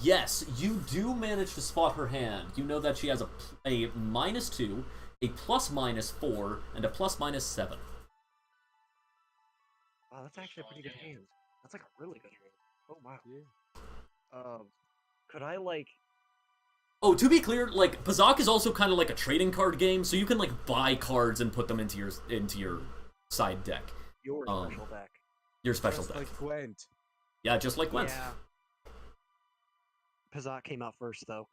Speaker 1: yes, you do manage to spot her hand. You know that she has a -2, a +/-4, and a +/-7.
Speaker 3: Wow, that's actually a pretty good hand. That's like a really good hand. Oh, wow.
Speaker 5: Yeah.
Speaker 3: Could I, like...
Speaker 1: Oh, to be clear, like, Pazak is also kind of like a trading card game, so you can, like, buy cards and put them into your side deck.
Speaker 3: Your special deck.
Speaker 1: Your special
Speaker 5: Just
Speaker 1: deck.
Speaker 5: like Gwent.
Speaker 1: Yeah, just like Gwent.
Speaker 3: Yeah. Pazak came out first, though.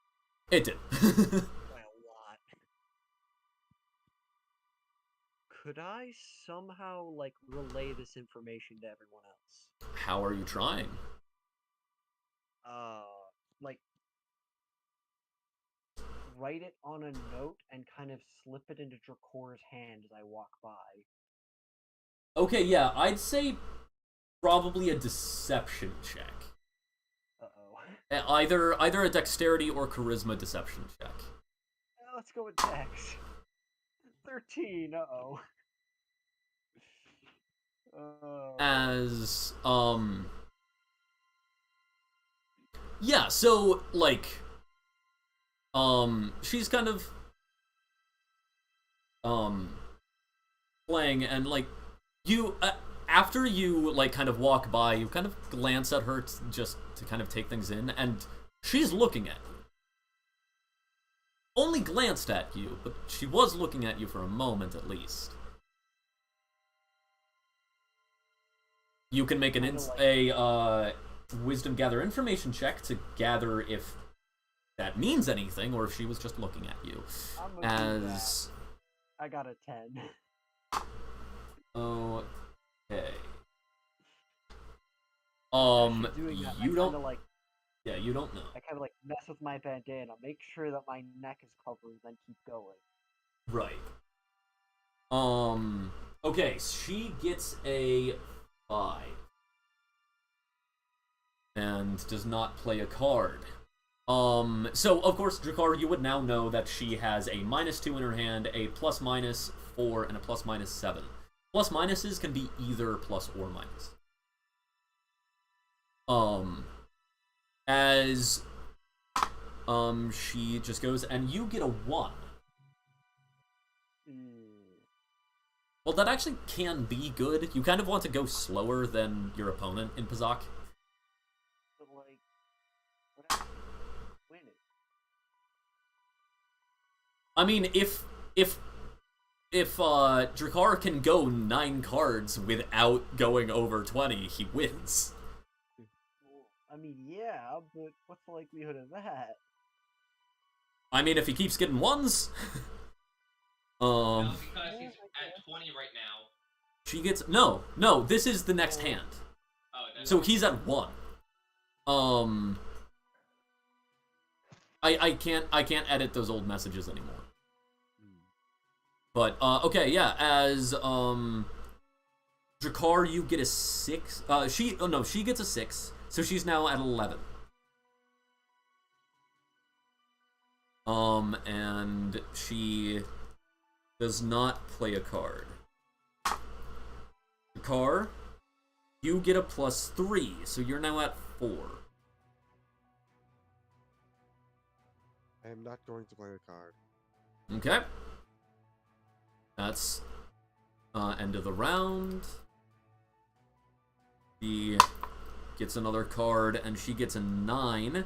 Speaker 1: It did.
Speaker 3: By a lot. Could I somehow, like, relay this information to everyone else?
Speaker 1: How are you trying?
Speaker 3: Like, write it on a note and kind of slip it into Dracor's hand as I walk by.
Speaker 1: Okay, yeah, I'd say probably a deception check.
Speaker 3: Uh-oh.
Speaker 1: Either a dexterity or charisma deception check.
Speaker 3: Let's go with Dex. 13, uh-oh.
Speaker 1: As, yeah, so, like, she's kind of, playing, and, like, you, after you, like, kind of walk by, you kind of glance at her just to kind of take things in, and she's looking at you. Only glanced at you, but she was looking at you for a moment at least. You can make a wisdom gather information check to gather if that means anything or if she was just looking at you.
Speaker 3: I'm gonna do
Speaker 1: As
Speaker 3: that. I got a 10.
Speaker 1: okay.
Speaker 3: Doing that,
Speaker 1: You
Speaker 3: I
Speaker 1: don't.
Speaker 3: kinda, like,
Speaker 1: Yeah, you don't know.
Speaker 3: I kind of like mess with my bandana, make sure that my neck is covered, then keep going.
Speaker 1: Right. Okay, she gets a 5. And does not play a card. So of course, Drakkar, you would now know that she has a -2 in her hand, a +/-4, and a +/-7. Plus minuses can be either plus or minus. As she just goes, and you get a 1. Well, that actually can be good. You kind of want to go slower than your opponent in Pazak.
Speaker 3: But like, what happens if I win it?
Speaker 1: I mean, if Drakkar can go 9 cards without going over 20, he wins.
Speaker 3: Well, I mean, yeah, but what's the likelihood of that?
Speaker 1: I mean, if he keeps getting 1s.
Speaker 4: No, because he's at 20 right now.
Speaker 1: She gets no. This is the next hand.
Speaker 4: Oh,
Speaker 1: So he's at 1. I can't edit those old messages anymore. But okay, yeah. As Drakkar, you get a 6. She gets a 6. So she's now at 11. And she does not play a card. Drakkar, you get a +3, so you're now at 4.
Speaker 5: I am not going to play a card.
Speaker 1: Okay. That's end of the round. She gets another card, and she gets a 9.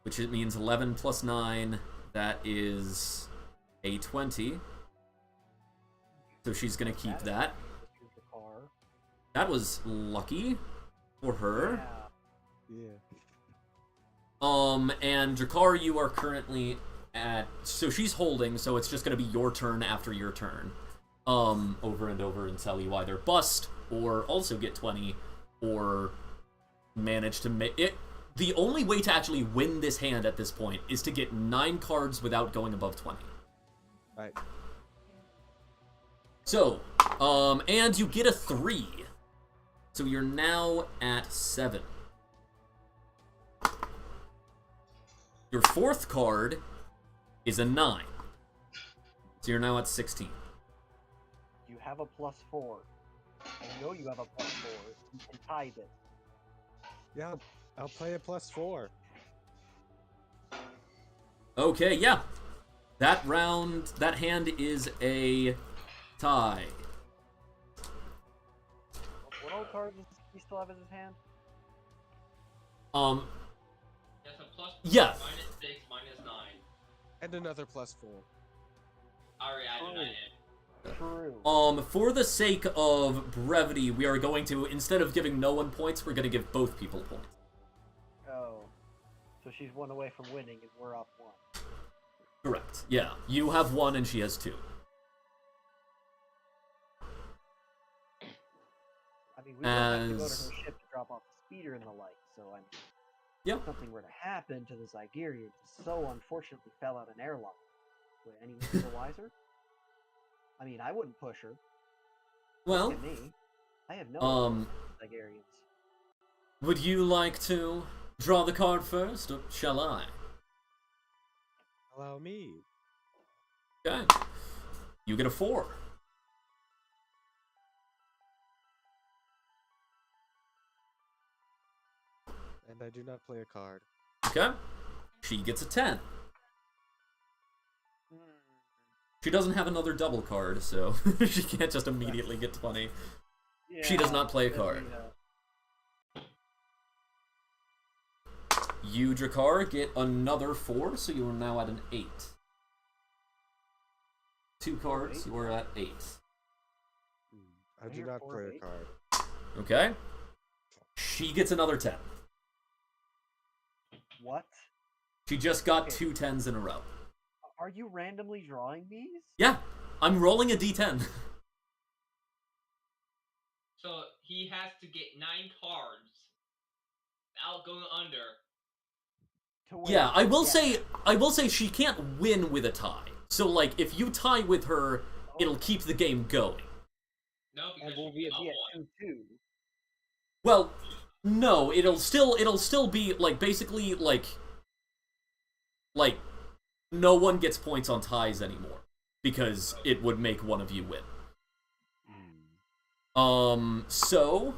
Speaker 1: Which it means 11 plus 9, that is a 20. So she's gonna keep that. That was lucky for her.
Speaker 5: Yeah.
Speaker 1: And Drakkar, you are currently at... So she's holding, so it's just gonna be your turn after your turn. Over and over until you either bust, or also get 20, or manage to make it... The only way to actually win this hand at this point is to get 9 cards without going above 20.
Speaker 5: Right.
Speaker 1: So, and you get a 3. So you're now at 7. Your 4th card is a 9. So you're now at 16.
Speaker 3: You have a +4. I know you have a +4. You can tie this.
Speaker 5: Yeah, I'll play a +4.
Speaker 1: Okay, yeah. That hand is a tie.
Speaker 3: What old cards does he still have in his hand?
Speaker 4: That's a +4,
Speaker 1: Yeah.
Speaker 4: -6, -9.
Speaker 5: And another +4.
Speaker 4: I already added that in.
Speaker 3: True.
Speaker 1: For the sake of brevity, we are going to, instead of giving no one points, we're going to give both people points.
Speaker 3: Oh. So she's 1 away from winning, and we're up 1.
Speaker 1: Correct. Yeah. You have 1 and she has 2.
Speaker 3: I mean, we don't have to go to her ship to drop off the speeder and the like, so I mean,
Speaker 1: Yep.
Speaker 3: if something were to happen to the Zygerians, so unfortunately fell out an airlock. Would anyone be the wiser? I mean, I wouldn't push her.
Speaker 1: Well,
Speaker 3: Look at me. I have no Zygerians.
Speaker 1: would you like to draw the card first, or shall I?
Speaker 5: Allow me.
Speaker 1: Okay. You get a 4.
Speaker 5: And I do not play a card.
Speaker 1: Okay. She gets a 10. She doesn't have another double card, so she can't just immediately get 20. She does not play a card. You, Drakkar, get another 4, so you are now at an 8. 2 cards, you are at 8.
Speaker 5: I do not play a card.
Speaker 1: Okay. She gets another 10.
Speaker 3: What?
Speaker 1: She just got
Speaker 3: Okay.
Speaker 1: 2 10s in a row.
Speaker 3: Are you randomly drawing these?
Speaker 1: Yeah, I'm rolling a d10.
Speaker 4: So he has to get 9 cards without going under.
Speaker 3: To win.
Speaker 1: Yeah, I will
Speaker 3: Yeah.
Speaker 1: say she can't win with a tie. So like if you tie with her, it'll keep the game going.
Speaker 4: No, because
Speaker 3: And we'll
Speaker 4: she
Speaker 3: be
Speaker 4: got
Speaker 3: at
Speaker 4: 1.
Speaker 3: 2-2.
Speaker 1: Well, no, it'll still be like basically like no one gets points on ties anymore because it would make one of you win. So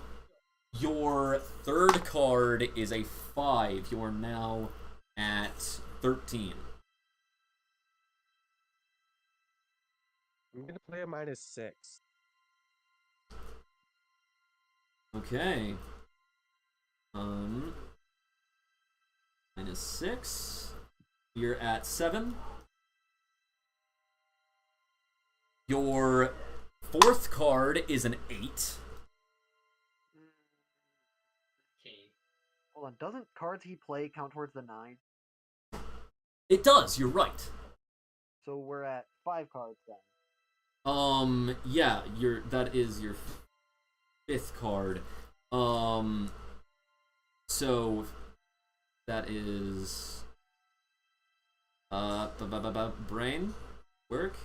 Speaker 1: your third card is a 5. You are now at 13.
Speaker 5: I'm gonna play a -6.
Speaker 1: Okay. -6. You're at 7. Your fourth card is an 8.
Speaker 3: Hold on, doesn't cards he play count towards the 9?
Speaker 1: It does, you're right.
Speaker 3: So we're at 5 cards then.
Speaker 1: Yeah, that is your 5th card. So that is brain work.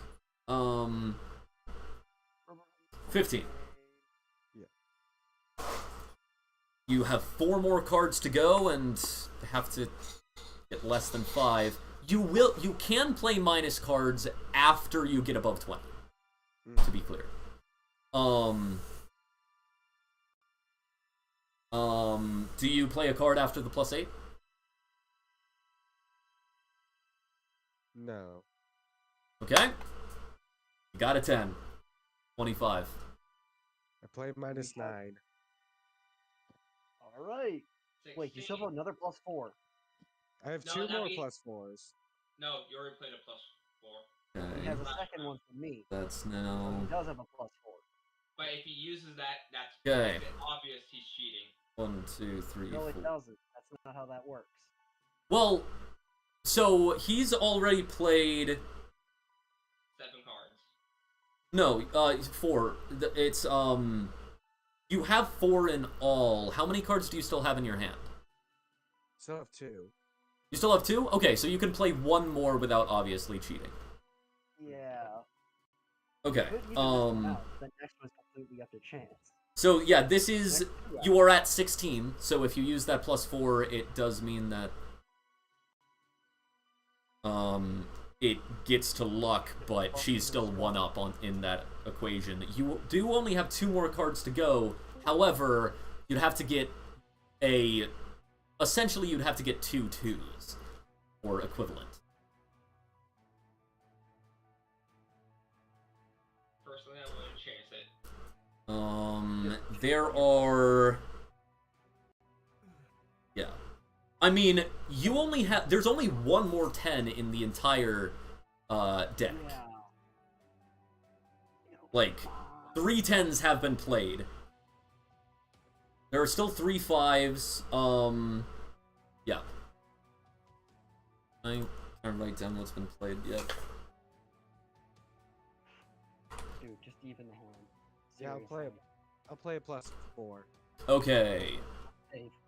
Speaker 1: 15.
Speaker 5: Yeah.
Speaker 1: You have 4 more cards to go and have to get less than 5. You can play minus cards after you get above 20. To be clear. Do you play a card after the +8?
Speaker 5: No.
Speaker 1: Okay. You got a 10. 25.
Speaker 5: I play -9.
Speaker 3: Alright. Wait, you still have
Speaker 4: 16.
Speaker 3: another +4.
Speaker 5: I have
Speaker 4: No,
Speaker 5: 2
Speaker 4: that
Speaker 5: more
Speaker 4: means-
Speaker 5: +4s.
Speaker 4: No, you already played a +4.
Speaker 3: He
Speaker 1: Okay.
Speaker 3: has a second one for me.
Speaker 1: That's
Speaker 3: So he
Speaker 1: now
Speaker 3: does have a +4.
Speaker 4: But if he uses that, that's
Speaker 1: Okay.
Speaker 4: makes it obvious he's cheating.
Speaker 1: 1, 2, 3,
Speaker 3: No,
Speaker 1: 4.
Speaker 3: it doesn't. That's not how that works.
Speaker 1: Well, so he's already played
Speaker 4: 7 cards.
Speaker 1: no, 4. It's you have 4 in all. How many cards do you still have in your hand?
Speaker 5: Still have 2.
Speaker 1: You still have 2? Okay, so you can play 1 more without obviously cheating.
Speaker 3: Yeah.
Speaker 1: Okay.
Speaker 3: But even the next one's completely up to chance.
Speaker 1: So yeah, this is
Speaker 3: Next two
Speaker 1: you are at 16. So if you use that +4, it does mean that it gets to luck, but she's still 1 up in that equation. You do only have 2 more cards to go. However, you'd have to get essentially you'd have to get 2 2s or equivalent.
Speaker 4: Personally, I wouldn't chance it.
Speaker 1: There are yeah. I mean, you only have there's only 1 more 10 in the entire deck.
Speaker 3: Yeah.
Speaker 1: Like 3 10s have been played. There are still 3 5s. Yeah. I can't write down what's been played yet.
Speaker 3: Dude, just even the hand.
Speaker 5: Yeah,
Speaker 3: Seriously.
Speaker 5: I'll play a +4.
Speaker 1: Okay.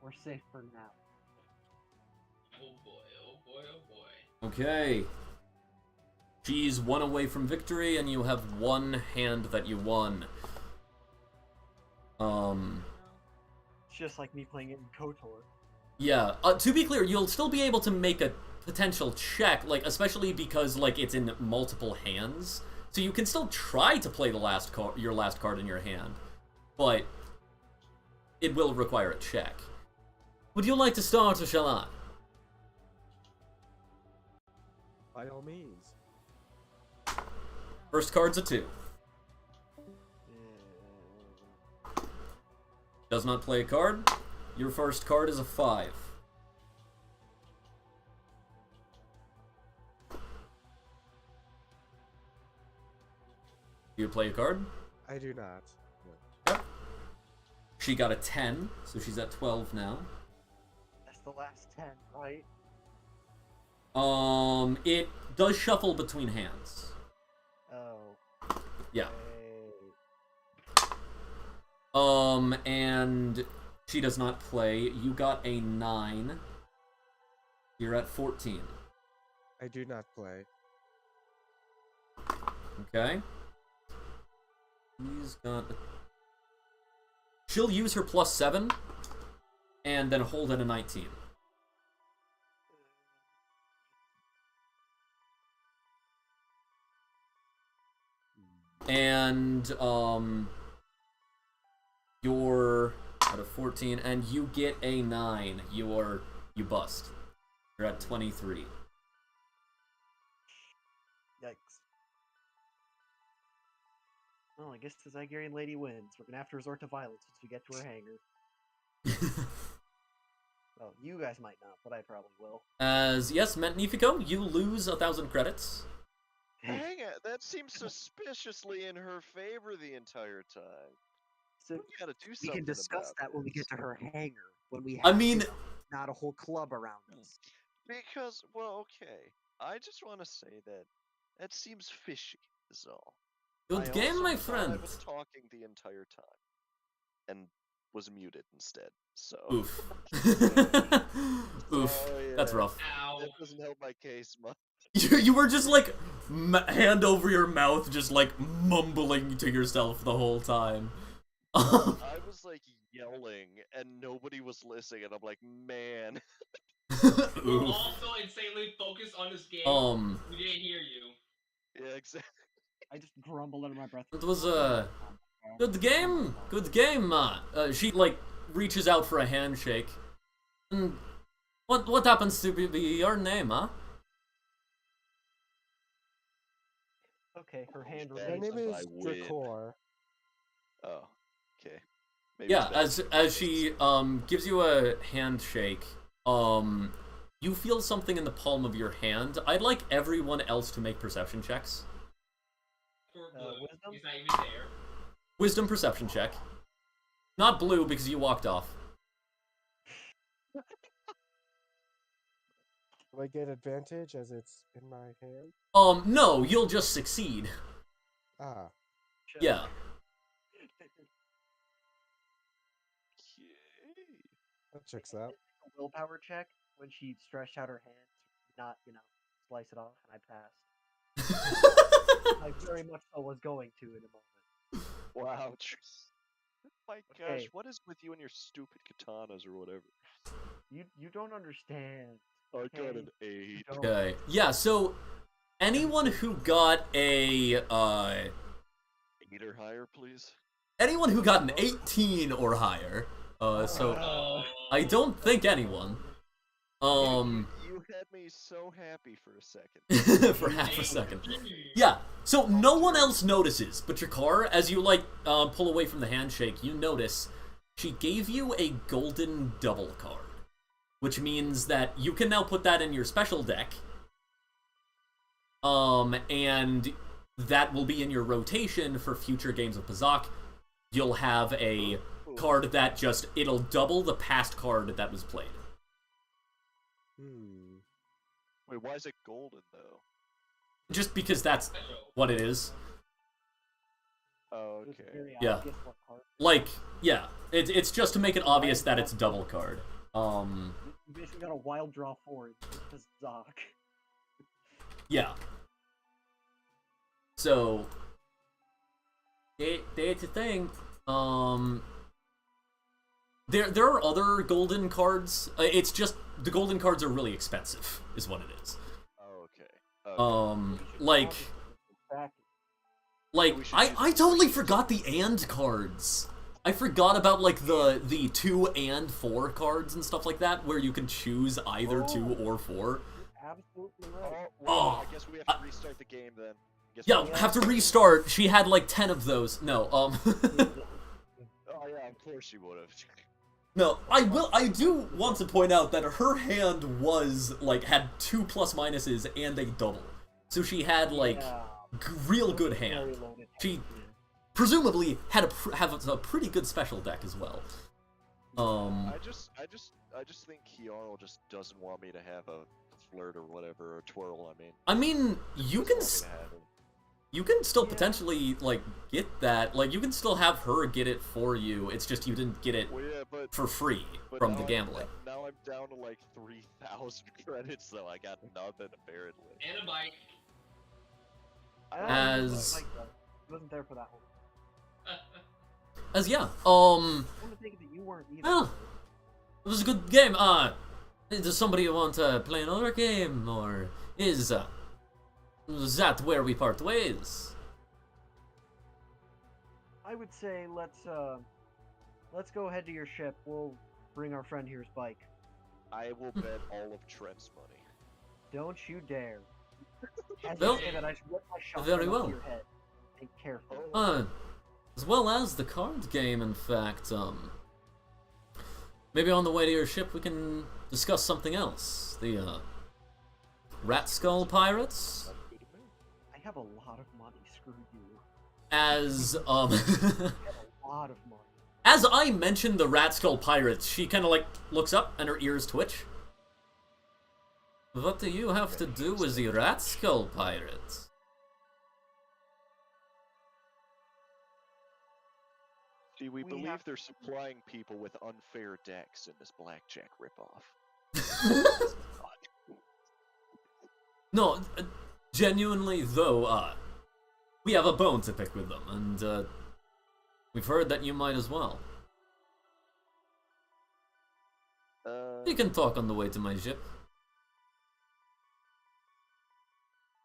Speaker 3: We're safe for now.
Speaker 4: Oh boy, oh boy, oh boy.
Speaker 1: Okay. She's 1 away from victory, and you have 1 hand that you won.
Speaker 3: It's just like me playing it in KOTOR.
Speaker 1: Yeah. To be clear, you'll still be able to make a potential check, like especially because like it's in multiple hands. So you can still try to play your last card in your hand, but it will require a check. Would you like to start, or shall I?
Speaker 5: By all means.
Speaker 1: First card's a 2. Does not play a card. Your first card is a 5. Do you play a card?
Speaker 5: I do not. No.
Speaker 1: Yep. She got a 10, so she's at 12 now.
Speaker 3: That's the last 10, right?
Speaker 1: It does shuffle between hands.
Speaker 3: Oh.
Speaker 1: Yeah.
Speaker 3: Hey.
Speaker 1: And she does not play. You got a 9. You're at 14.
Speaker 5: I do not play.
Speaker 1: Okay. He's got... She'll use her +7, and then hold at a 19. And, you're at a 14, and you get a 9. You bust. You're at 23.
Speaker 3: Yikes. Well, I guess the Zygerian lady wins. We're gonna have to resort to violence once we get to her hangar. Well, you guys might not, but I probably will.
Speaker 1: Yes, Magnifico, you lose 1,000 credits.
Speaker 2: Hang it, that seems suspiciously in her favor the entire time.
Speaker 3: So
Speaker 2: We gotta do
Speaker 3: we
Speaker 2: something
Speaker 3: can discuss
Speaker 2: about
Speaker 3: that when we
Speaker 2: this.
Speaker 3: get to her hangar. When we
Speaker 1: I
Speaker 3: have,
Speaker 1: mean-
Speaker 3: not a whole club around us.
Speaker 2: Because, well, okay. I just want to say that seems fishy, is all.
Speaker 1: Good
Speaker 2: I
Speaker 1: game,
Speaker 2: also
Speaker 1: my
Speaker 2: thought
Speaker 1: friend.
Speaker 2: I was talking the entire time, and was muted instead. So.
Speaker 1: Oof. Oof.
Speaker 2: Oh, yeah.
Speaker 1: That's rough.
Speaker 4: Ow.
Speaker 2: That doesn't help my case much.
Speaker 1: You were just like hand over your mouth, just like mumbling to yourself the whole time.
Speaker 2: I was like yelling, and nobody was listening, and I'm like, man.
Speaker 4: We're
Speaker 1: Oof.
Speaker 4: also insanely focused on this game. We didn't hear you.
Speaker 2: Yeah, exactly.
Speaker 3: I just grumbled under my breath.
Speaker 1: It was a good game. Good game. She like reaches out for a handshake. And what happens to be your name, huh?
Speaker 3: Okay, her hand
Speaker 2: That
Speaker 5: My
Speaker 3: remains.
Speaker 5: name
Speaker 2: I
Speaker 5: is
Speaker 2: win.
Speaker 5: Drakor.
Speaker 2: Oh, okay. Maybe
Speaker 1: Yeah,
Speaker 2: it's
Speaker 1: as she gives you a handshake, you feel something in the palm of your hand. I'd like everyone else to make perception checks.
Speaker 4: For Blue.
Speaker 3: Wisdom?
Speaker 4: He's not even there.
Speaker 1: Wisdom perception check. Not Blue because you walked off.
Speaker 5: Do I get advantage as it's in my hand?
Speaker 1: No, you'll just succeed.
Speaker 5: Ah,
Speaker 1: Yeah.
Speaker 2: Okay.
Speaker 5: that checks out.
Speaker 3: A willpower check when she stretched out her hand to not, slice it off, and I passed. I very much so was going to in a moment.
Speaker 2: Wow. My gosh,
Speaker 3: Okay.
Speaker 2: what is with you and your stupid katanas or whatever?
Speaker 3: You don't understand.
Speaker 2: I got
Speaker 3: Okay.
Speaker 2: an 8.
Speaker 3: Don't.
Speaker 1: Okay. Yeah, so anyone who got a
Speaker 2: 8 or higher, please.
Speaker 1: anyone who got an 18 or higher, so
Speaker 4: Oh.
Speaker 1: I don't think anyone.
Speaker 2: You had me so happy for a second.
Speaker 1: For half a second. Yeah, so no one else notices, but your car, as you pull away from the handshake, you notice she gave you a golden double card, which means that you can now put that in your special deck, and that will be in your rotation for future games of Pazak. You'll have a card that it'll double the past card that was played.
Speaker 2: Wait, why is it golden though?
Speaker 1: Just because that's what it is.
Speaker 2: Oh,
Speaker 3: It's
Speaker 2: okay.
Speaker 3: very
Speaker 1: Yeah.
Speaker 3: obvious what part.
Speaker 1: Like, yeah, it's just to make it obvious that it's double card.
Speaker 3: You basically got a wild draw forward. It's Zok.
Speaker 1: Yeah. So, that's the thing. There are other golden cards. It's just the golden cards are really expensive, is what it is.
Speaker 2: Oh, okay.
Speaker 1: Like
Speaker 3: Back.
Speaker 1: I totally forgot the and cards. I forgot about like the 2 and 4 cards and stuff like that, where you can choose either 2 or 4.
Speaker 3: Absolutely
Speaker 2: Oh,
Speaker 3: right.
Speaker 2: well,
Speaker 1: Oh.
Speaker 2: I guess we have to restart the game then. Guess
Speaker 1: Yeah,
Speaker 2: we
Speaker 1: have to restart. She had like 10 of those. No,
Speaker 2: Oh yeah, of course she would have.
Speaker 1: No, I do want to point out that her hand was, had 2 plus minuses and a double. So she had, real good
Speaker 3: Very
Speaker 1: hand.
Speaker 3: loaded
Speaker 1: She
Speaker 3: hand,
Speaker 1: presumably had a pretty good special deck as well.
Speaker 2: I just think Kiara just doesn't want me to have a flirt or whatever, or twirl.
Speaker 1: I mean, you
Speaker 2: Just
Speaker 1: can
Speaker 2: want me
Speaker 1: s-
Speaker 2: to have it.
Speaker 1: you can still
Speaker 3: Yeah.
Speaker 1: potentially like get that. Like you can still have her get it for you. It's just you didn't get it
Speaker 2: Well, yeah, but
Speaker 1: for free
Speaker 2: but
Speaker 1: from
Speaker 2: now
Speaker 1: the
Speaker 2: I'm
Speaker 1: gambling.
Speaker 2: now I'm down to like 3,000 credits, so I got nothing apparently.
Speaker 4: And a bike.
Speaker 1: As-
Speaker 3: He wasn't there for that one.
Speaker 1: As yeah,
Speaker 3: I want to think that you weren't either.
Speaker 1: well, it was a good game. Does somebody want to play another game, or is that where we part ways?
Speaker 3: I would say let's go ahead to your ship. We'll bring our friend here's bike.
Speaker 2: I will bet all of Trent's money.
Speaker 3: Don't you dare. As
Speaker 1: Well,
Speaker 3: you say that, I should whip my shotgun
Speaker 1: very
Speaker 3: up
Speaker 1: well.
Speaker 3: to your head. Be careful.
Speaker 1: As well as the card game, in fact. Maybe on the way to your ship we can discuss something else. The Rat Skull Pirates.
Speaker 2: Sounds good to me.
Speaker 3: I have a lot of money. Screw you.
Speaker 1: As
Speaker 3: I have a lot of money.
Speaker 1: as I mentioned the Rat Skull Pirates, she kind of like looks up and her ears twitch. What do you have to do with the Rat Skull Pirates?
Speaker 2: See, we
Speaker 3: We
Speaker 2: believe
Speaker 3: have-
Speaker 2: they're supplying people with unfair decks in this blackjack ripoff.
Speaker 1: No, genuinely though, we have a bone to pick with them, and we've heard that you might as well. We can talk on the way to my ship.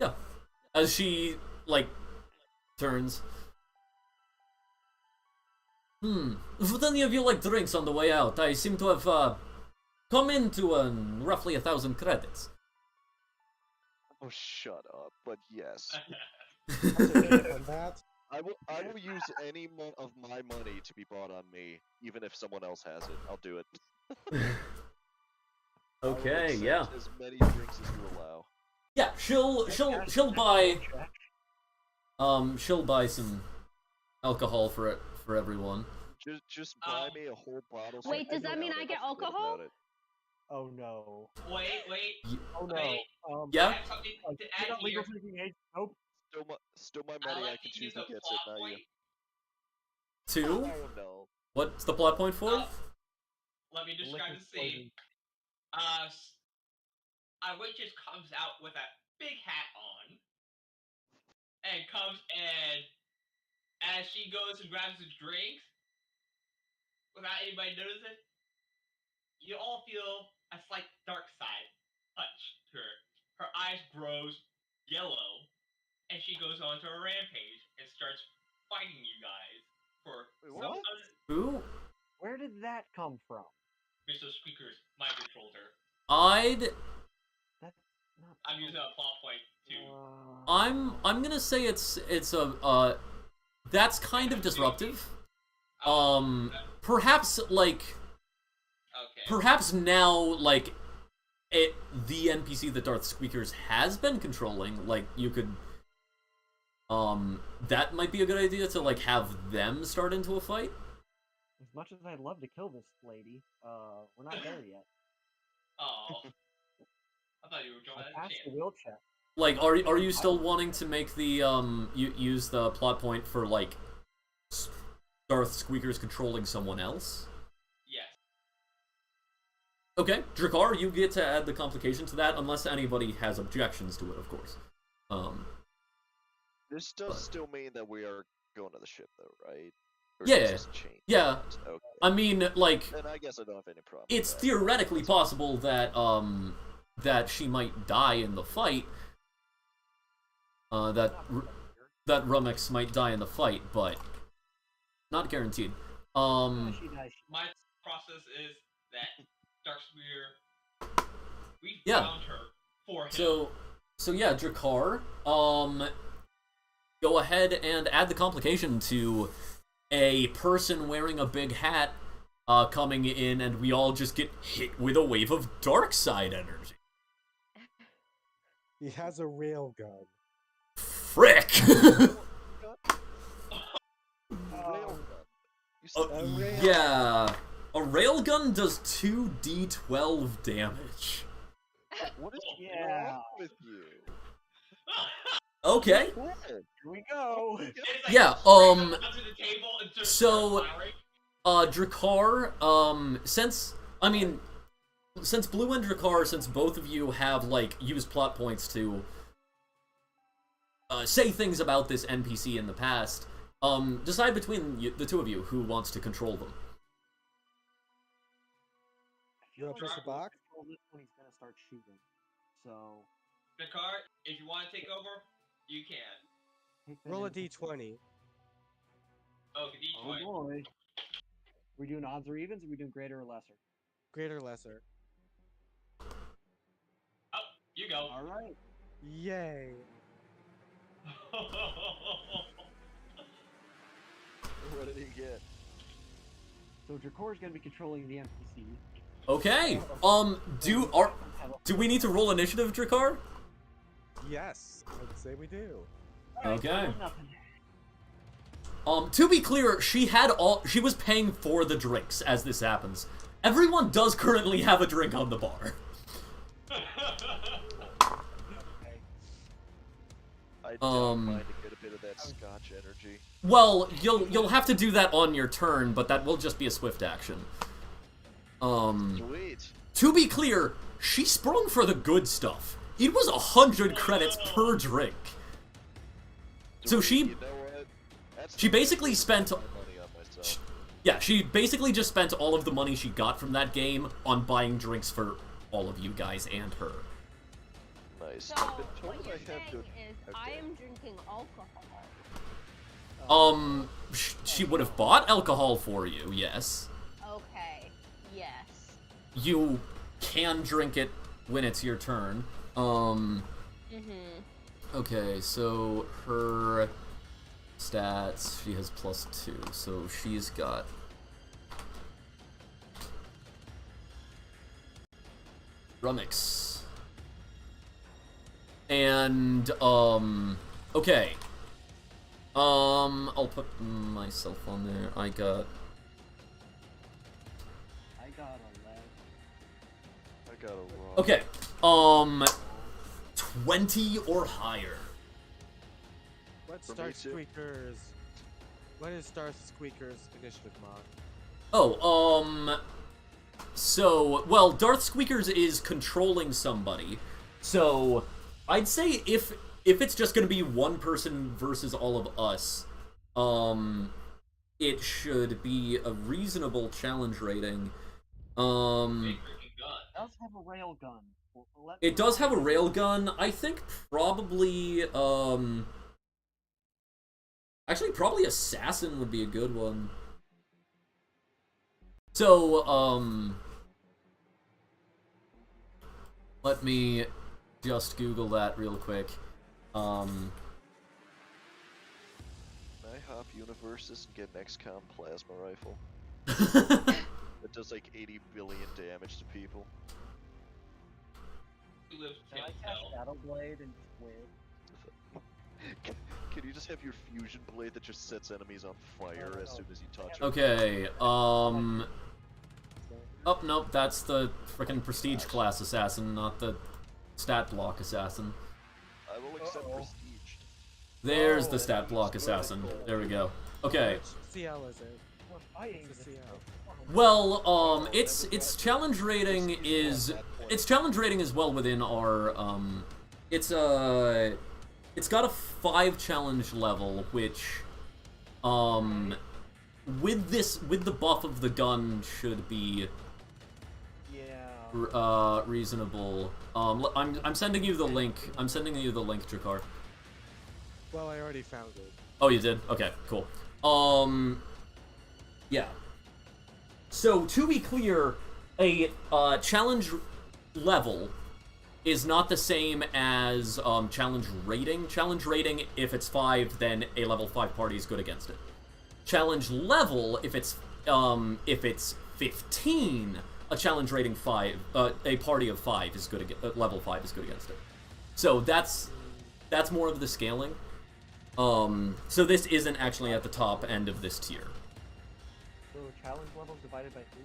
Speaker 1: Yeah. As she, like, turns. Would any of you like drinks on the way out? I seem to have, come into, roughly 1,000 credits.
Speaker 2: Oh, shut up! But yes,
Speaker 5: On that,
Speaker 2: I will use any of my money to be bought on me, even if someone else has it. I'll do it. I will
Speaker 1: Okay,
Speaker 2: accept
Speaker 1: yeah.
Speaker 2: As many drinks as you allow.
Speaker 1: Yeah, she'll buy some alcohol for everyone.
Speaker 2: Just buy me a whole bottle. so
Speaker 6: Wait,
Speaker 2: I
Speaker 6: does
Speaker 2: can
Speaker 6: that mean
Speaker 2: down
Speaker 6: I
Speaker 2: it
Speaker 6: get
Speaker 2: and forget
Speaker 6: alcohol?
Speaker 2: about it.
Speaker 3: Oh no.
Speaker 4: Wait.
Speaker 3: Oh no.
Speaker 4: Wait.
Speaker 3: Um,
Speaker 1: Yeah?
Speaker 4: I have something to
Speaker 3: you're
Speaker 4: add
Speaker 3: not legal
Speaker 4: here.
Speaker 3: drinking age. Nope.
Speaker 2: Still my
Speaker 4: I'd
Speaker 2: money. I
Speaker 4: like
Speaker 2: can
Speaker 4: to
Speaker 2: choose
Speaker 4: use
Speaker 2: who
Speaker 4: a
Speaker 2: gets it,
Speaker 4: plot
Speaker 2: not you.
Speaker 4: point.
Speaker 1: 2?
Speaker 2: Oh no.
Speaker 1: What's the plot point for?
Speaker 4: Let me describe
Speaker 3: Liquid
Speaker 4: the scene. A waitress comes out with a big hat on, and comes and as she goes and grabs the drinks, without anybody noticing, you all feel a slight dark side touch to her. Her eyes grows yellow, and she goes on to a rampage and starts fighting you guys for
Speaker 2: Wait,
Speaker 4: some
Speaker 2: what?
Speaker 1: Who?
Speaker 3: Where did that come from?
Speaker 4: Mr. Squeakers mind controlled her.
Speaker 3: That's not.
Speaker 4: I'm using a plot point too.
Speaker 1: I'm gonna say it's a that's kind of disruptive. Perhaps like
Speaker 4: Okay.
Speaker 1: perhaps now like the NPC that Darth Squeakers has been controlling, like you could that might be a good idea to like have them start into a fight.
Speaker 3: As much as I'd love to kill this lady, we're not there yet.
Speaker 4: Oh. I thought you were
Speaker 3: I
Speaker 4: drawing as a
Speaker 3: passed the
Speaker 4: champ.
Speaker 3: will check.
Speaker 1: Like are you still wanting to make the use the plot point for like Darth Squeakers controlling someone else?
Speaker 4: Yes.
Speaker 1: Okay, Drakkar, you get to add the complication to that, unless anybody has objections to it, of course.
Speaker 2: This does
Speaker 1: But-
Speaker 2: still mean that we are going to the ship, though, right? Or
Speaker 1: Yeah,
Speaker 2: does this change
Speaker 1: yeah.
Speaker 2: that? Okay.
Speaker 1: I mean, like,
Speaker 2: Then I guess I don't have any problem.
Speaker 1: it's
Speaker 2: with that.
Speaker 1: theoretically possible that, that she might die in the fight. That Rumix might die in the fight, but not guaranteed.
Speaker 3: She dies.
Speaker 4: My process is that Darkspear, we
Speaker 1: Yeah.
Speaker 4: found her for him.
Speaker 1: So yeah, Drakkar, go ahead and add the complication to a person wearing a big hat, coming in, and we all just get hit with a wave of dark side energy.
Speaker 5: he has a rail gun.
Speaker 1: Frick!
Speaker 2: Railgun. You said
Speaker 5: A rail-
Speaker 1: Yeah, a railgun does 2d12 damage.
Speaker 2: what is
Speaker 3: Yeah.
Speaker 2: wrong with you?
Speaker 1: Okay.
Speaker 2: Cool.
Speaker 3: Here we go.
Speaker 4: It's like
Speaker 1: Yeah,
Speaker 4: straight up onto the table and just
Speaker 1: so-
Speaker 4: start
Speaker 1: Drakkar, since Blue and Drakkar, since both of you have, like, used plot points to, say things about this NPC in the past, decide between the two of you who wants to control them.
Speaker 5: You want to push the box?
Speaker 3: Control this one, he's gonna start shooting. So
Speaker 4: the card. If you want to take over, you can.
Speaker 3: take that
Speaker 5: Roll a
Speaker 3: into
Speaker 5: d20.
Speaker 4: Oh,
Speaker 3: Oh
Speaker 4: D20.
Speaker 3: boy. We doing odds or evens, or we doing greater or lesser?
Speaker 5: Greater, lesser.
Speaker 4: Oh, you go.
Speaker 3: All right.
Speaker 5: Yay.
Speaker 2: What did he get?
Speaker 3: So Drakkar's gonna be controlling the NPC.
Speaker 1: Okay, do we need to roll initiative, Drakkar?
Speaker 5: Yes, I'd say we do.
Speaker 1: Okay.
Speaker 3: Nothing.
Speaker 1: To be clear, she was paying for the drinks as this happens. Everyone does currently have a drink on the bar.
Speaker 3: Okay.
Speaker 2: I don't mind to get a bit of that Scotch energy.
Speaker 1: Well, you'll have to do that on your turn, but that will just be a swift action.
Speaker 2: Sweet.
Speaker 1: To be clear, she sprung for the good stuff. It was 100 credits per drink. So she-
Speaker 2: You know what? That's
Speaker 1: she basically spent-
Speaker 2: my money on myself.
Speaker 1: Yeah, she basically just spent all of the money she got from that game on buying drinks for all of you guys and her.
Speaker 2: Nice.
Speaker 6: So,
Speaker 2: I've been told
Speaker 6: what you're
Speaker 2: I have
Speaker 6: saying
Speaker 2: to.
Speaker 6: is,
Speaker 2: Okay.
Speaker 6: I am drinking alcohol.
Speaker 1: She would have bought alcohol for you, yes.
Speaker 6: Okay, yes.
Speaker 1: You can drink it when it's your turn. Okay, so her stats, she has +2, so she's got... Rummix. And, okay. I'll put myself on there. I got
Speaker 3: I got a leg.
Speaker 2: I got a wrong.
Speaker 1: Okay, 20 or higher.
Speaker 5: What's
Speaker 2: For me
Speaker 5: Darth
Speaker 2: too.
Speaker 5: Squeakers? What is Darth Squeakers initiative mod?
Speaker 1: Oh, so, well, Darth Squeakers is controlling somebody, so I'd say if it's just gonna be one person versus all of us, it should be a reasonable challenge rating.
Speaker 4: Big freaking gun.
Speaker 3: It does have a rail gun.
Speaker 1: It does have a railgun. I think probably, actually, probably Assassin would be a good one. So, let me just Google that real quick.
Speaker 2: Can I hop universes and get an XCOM plasma rifle? It does like 80 billion damage to people.
Speaker 4: Who lives
Speaker 3: Can I
Speaker 4: can't
Speaker 3: cast
Speaker 4: tell.
Speaker 3: Shadow Blade and just win?
Speaker 2: Can you just have your fusion blade that just sets enemies on fire as soon as you touch them?
Speaker 1: Okay, oh, nope, that's the frickin' prestige class assassin, not the stat block assassin.
Speaker 2: I will accept
Speaker 3: Uh-oh.
Speaker 2: prestige.
Speaker 1: There's
Speaker 5: Oh,
Speaker 1: the stat block assassin. There we go. Okay.
Speaker 5: Which CL is it?
Speaker 3: We're fighting
Speaker 5: It's a
Speaker 3: this
Speaker 5: CL.
Speaker 1: Well, its challenge rating is well within our it's got a 5 challenge level, which with the buff of the gun should be
Speaker 3: Yeah.
Speaker 1: reasonable. I'm sending you the link. I'm sending you the link, Drakkar.
Speaker 5: Well, I already found it.
Speaker 1: Oh, you did? Okay, cool. Yeah. So, to be clear, a challenge level is not the same as challenge rating. Challenge rating, if it's 5, then a level 5 party is good against it. Challenge level, if it's 15, a challenge rating 5, a party of 5 is good against level 5 is good against it. So that's more of the scaling. So this isn't actually at the top end of this tier.
Speaker 3: So challenge levels divided by 3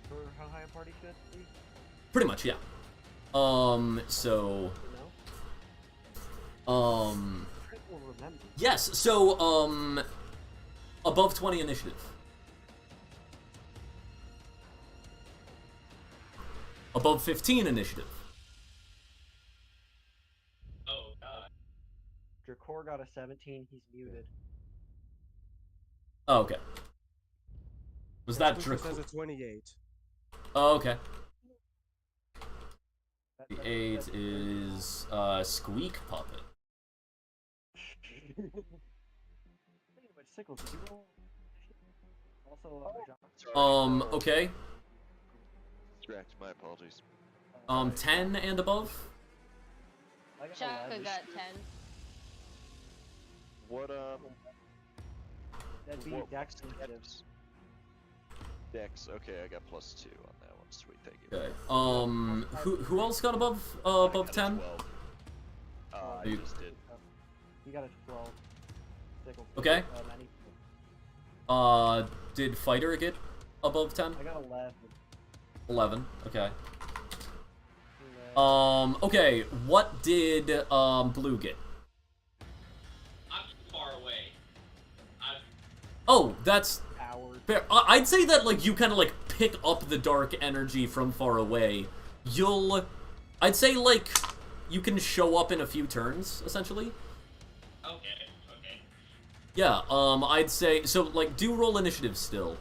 Speaker 3: for how high a party should be?
Speaker 1: Pretty much, yeah. So,
Speaker 3: You know? Trent will remember.
Speaker 1: yes, so, above 20 initiative. Above 15 initiative.
Speaker 4: Oh god.
Speaker 3: Drakor got a 17. He's muted.
Speaker 1: Oh, okay. Was that
Speaker 5: Squeakers has
Speaker 1: Draco?
Speaker 5: a 28.
Speaker 1: Oh, okay. The
Speaker 3: That-
Speaker 1: 8
Speaker 3: that's-
Speaker 1: is, Squeak Puppet.
Speaker 3: Speaking of which, Sickles, did you roll? Also,
Speaker 2: Sorry.
Speaker 1: Okay.
Speaker 2: Distracted, my apologies.
Speaker 1: 10 and above?
Speaker 3: I got
Speaker 6: Shaka
Speaker 3: 11.
Speaker 6: got 10.
Speaker 2: What,
Speaker 3: That'd be
Speaker 2: what-
Speaker 3: Dex
Speaker 2: what's
Speaker 3: initiative.
Speaker 2: Dex? Dex, okay, I got +2 on that one. Sweet, thank you.
Speaker 1: Okay. Who else got above,
Speaker 2: I
Speaker 1: above
Speaker 2: got a
Speaker 1: 10?
Speaker 2: 12. I
Speaker 1: You-
Speaker 2: just did.
Speaker 3: You got a 12. Sickles.
Speaker 1: Okay.
Speaker 3: Manny.
Speaker 1: Did Fighter get above 10?
Speaker 3: I got 11.
Speaker 1: 11, okay.
Speaker 3: 11.
Speaker 1: Okay, what did, Blue get?
Speaker 4: I'm too far away. I'm
Speaker 1: Oh, that's
Speaker 3: Howard.
Speaker 1: fair. I'd say that, like, you kind of, like, pick up the dark energy from far away. I'd say, like, you can show up in a few turns, essentially.
Speaker 4: okay.
Speaker 1: Yeah, I'd say, so, like, do roll initiative still.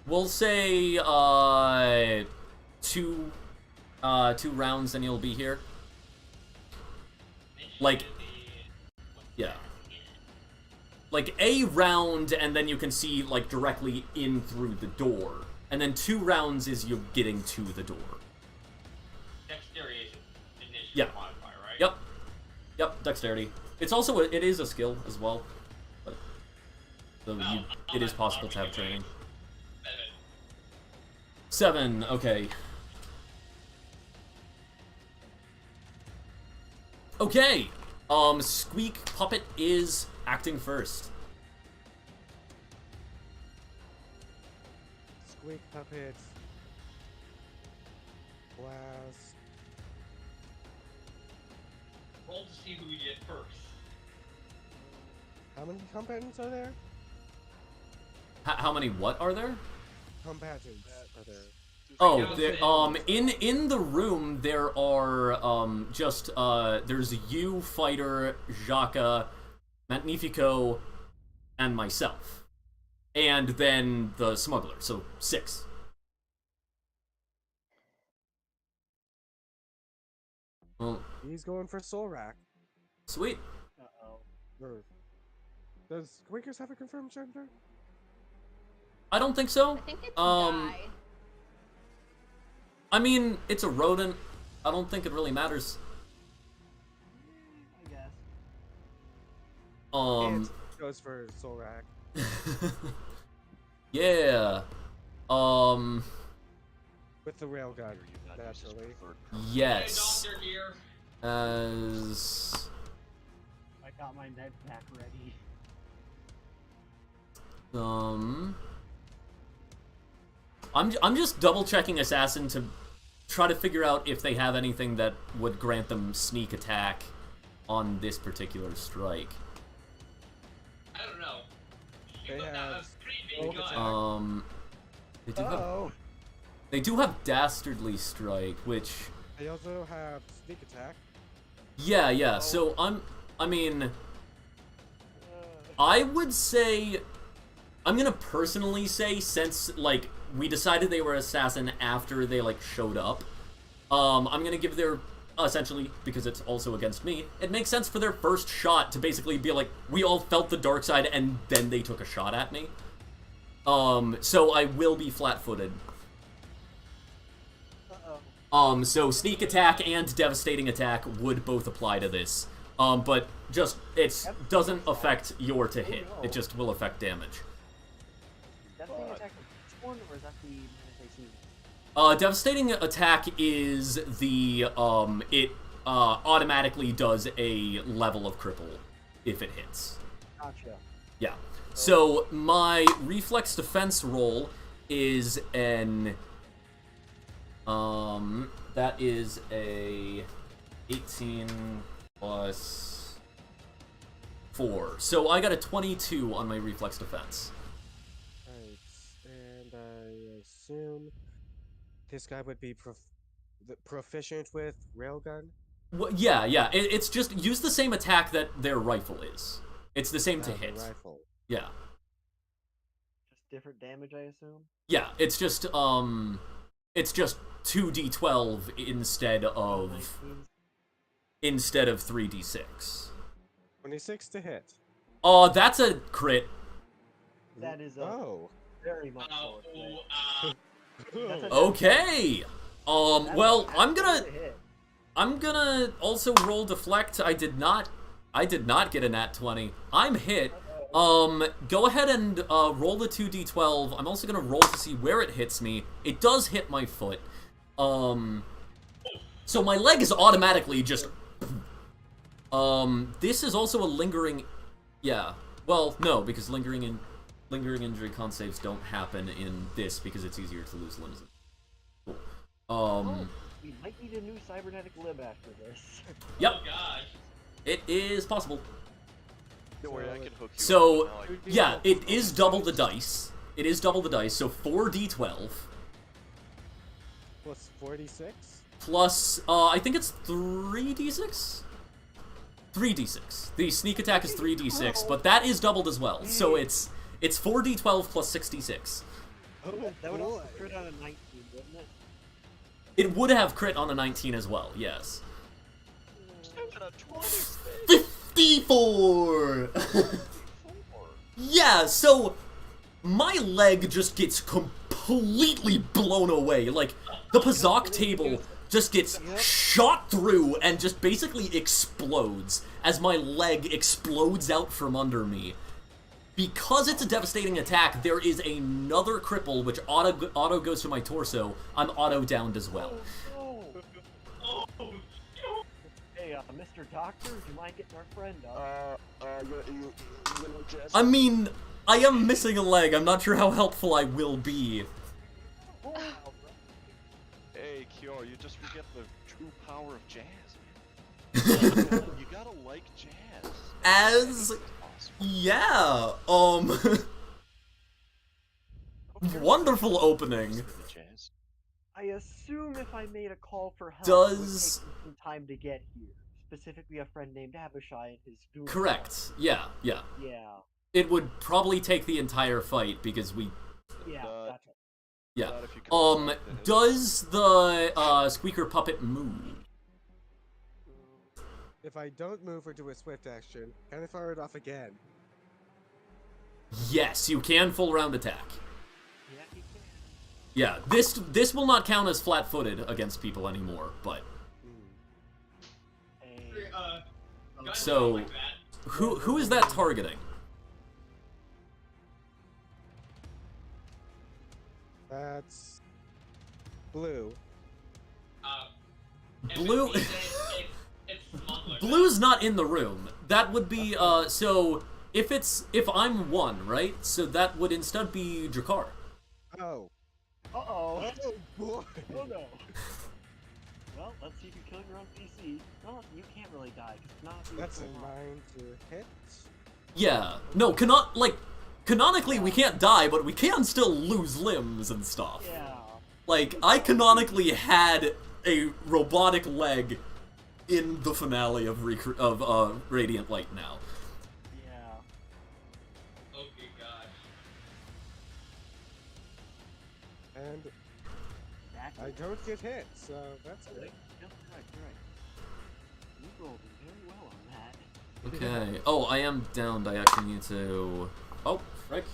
Speaker 1: We'll say, 2 rounds and you'll be here. Like, yeah. Like, a round and then you can see, like, directly in through the door. And then 2 rounds is you getting to the door.
Speaker 4: Dexterity is initiative
Speaker 1: Yeah.
Speaker 4: modifier, right?
Speaker 1: Yep, dexterity. It's also, it is a skill as well. But, so it is possible to have training. 7, okay. Okay, Squeak Puppet is acting first.
Speaker 5: Squeak Puppet. Blast.
Speaker 4: Roll to see who we did first.
Speaker 5: How many combatants are there?
Speaker 1: How many what are there?
Speaker 5: Combatants are there.
Speaker 1: Oh, there, in the room there are there's you, Fighter, Jaka, Magnifico, and myself, and then the smuggler. So 6. Well,
Speaker 5: He's going for Soul Rack.
Speaker 1: sweet.
Speaker 3: Uh-oh.
Speaker 5: Or, does Squeakers have a confirmed gender?
Speaker 1: I don't think so.
Speaker 6: I think it's
Speaker 1: Um,
Speaker 6: die.
Speaker 1: I mean, it's a rodent. I don't think it really matters.
Speaker 3: I guess.
Speaker 5: And goes for Soul Rack.
Speaker 1: Yeah.
Speaker 5: With the railgun,
Speaker 2: Or you not use his
Speaker 5: naturally.
Speaker 2: preferred
Speaker 1: Yes.
Speaker 4: Hey, doctor here.
Speaker 1: As
Speaker 3: I got my med pack ready.
Speaker 1: I'm just double checking assassin to try to figure out if they have anything that would grant them sneak attack on this particular strike.
Speaker 4: I don't know.
Speaker 5: They
Speaker 4: You got that
Speaker 5: have
Speaker 4: pretty big
Speaker 5: smoke
Speaker 4: gun.
Speaker 5: attack.
Speaker 1: They do have dastardly strike, which
Speaker 5: They also have sneak attack.
Speaker 1: yeah. So I mean, I would say I'm gonna personally say, since like we decided they were assassin after they like showed up, I'm gonna give their essentially, because it's also against me, it makes sense for their first shot to basically be like, we all felt the dark side and then they took a shot at me. So I will be flat-footed. So sneak attack and devastating attack would both apply to this. But just, it doesn't affect your to hit. It just will affect damage.
Speaker 3: That thing attack which one, or is that the Manifest?
Speaker 1: Devastating attack is the, it automatically does a level of cripple if it hits.
Speaker 3: Gotcha.
Speaker 1: Yeah. So my reflex defense roll is an That is a 18 plus 4. So I got a 22 on my reflex defense.
Speaker 5: Right, and I assume this guy would be proficient with railgun.
Speaker 1: Well, yeah. It's just use the same attack that their rifle is. It's the same to
Speaker 5: The
Speaker 1: hit.
Speaker 5: rifle.
Speaker 1: Yeah.
Speaker 3: Just different damage, I assume.
Speaker 1: Yeah, it's just 2d12 instead of 3d6.
Speaker 5: 26 to hit.
Speaker 1: Oh, that's a crit.
Speaker 3: That is a
Speaker 5: Oh.
Speaker 3: very much so. That's a-
Speaker 1: Okay. Well,
Speaker 3: That's
Speaker 1: I'm
Speaker 3: a
Speaker 1: gonna
Speaker 3: hit.
Speaker 1: also roll deflect. I did not get a nat 20. I'm hit. Go ahead and roll the 2d12. I'm also gonna roll to see where it hits me. It does hit my foot. So my leg is automatically just. This is also a lingering. Yeah. Well, no, because lingering injury con saves don't happen in this because it's easier to lose limbs. Cool.
Speaker 3: We might need a new cybernetic limb after this.
Speaker 1: Yep.
Speaker 4: Oh gosh.
Speaker 1: It is possible.
Speaker 2: Don't worry, I can hook you
Speaker 1: So,
Speaker 2: up. Now I can-
Speaker 1: yeah, it is double the dice. It is double the dice, so 4d12
Speaker 5: Plus 46?
Speaker 1: plus, I think it's 3d6? 3d6. The sneak attack is 3d6, but that is doubled as well. So it's 4d12 plus 66.
Speaker 5: Oh,
Speaker 3: That would also
Speaker 5: boy.
Speaker 3: crit on a 19, wouldn't it?
Speaker 1: It would have crit on a 19 as well, yes.
Speaker 2: Seven, a 26.
Speaker 1: 54! Yeah, so my leg just gets completely blown away. Like, the Pazak table just gets shot through and just basically explodes as my leg explodes out from under me. Because it's a devastating attack, there is another cripple which auto goes to my torso. I'm auto downed as well.
Speaker 3: Oh,
Speaker 4: Oh,
Speaker 3: hey, Mr. Doctor, do you mind getting our friend up?
Speaker 2: You know, Jess,
Speaker 1: I mean, I am missing a leg. I'm not sure how helpful I will be.
Speaker 3: Oh, wow,
Speaker 2: hey, Kior, you just forget the true power of jazz, man. You gotta like jazz.
Speaker 1: As
Speaker 2: Awesome.
Speaker 1: yeah, wonderful opening.
Speaker 2: The jazz.
Speaker 3: I assume if I made a call for help,
Speaker 1: Does-
Speaker 3: it would take some time to get here. Specifically, a friend named Abishai and his goon.
Speaker 1: Correct. Yeah.
Speaker 3: Yeah,
Speaker 1: It would probably take the entire fight because we.
Speaker 3: yeah, gotcha.
Speaker 1: Yeah.
Speaker 2: Not if you can decide to hit.
Speaker 1: Does the Squeaker puppet move?
Speaker 5: If I don't move or do a swift action, can I fire it off again?
Speaker 1: Yes, you can full round attack.
Speaker 3: Yeah, he can.
Speaker 1: Yeah, this will not count as flat-footed against people anymore, but
Speaker 3: Hey,
Speaker 4: guys
Speaker 1: So-
Speaker 4: don't like that.
Speaker 1: who is that targeting?
Speaker 5: That's blue.
Speaker 1: Blue-
Speaker 4: It's smuggler.
Speaker 1: Blue's not in the room. That would be so if I'm one, right? So that would instead be Drakkar.
Speaker 5: Oh.
Speaker 3: uh-oh.
Speaker 5: Oh boy.
Speaker 3: Oh no. Well, let's see if you kill your own PC. Well, you can't really die, because it's not being
Speaker 5: That's a
Speaker 3: full on.
Speaker 5: 9 to hit.
Speaker 1: Yeah. No, canonically we can't die, but we can still lose limbs and stuff.
Speaker 3: Yeah.
Speaker 1: Like, I canonically had a robotic leg in the finale of Radiant Light now.
Speaker 3: Yeah.
Speaker 4: Oh good god.
Speaker 5: And
Speaker 3: Exactly.
Speaker 5: I don't get hit, so that's good.
Speaker 3: Yep, you're right. You rolled very well on that.
Speaker 1: Okay. Oh, I am downed. I actually need to. Oh, frick.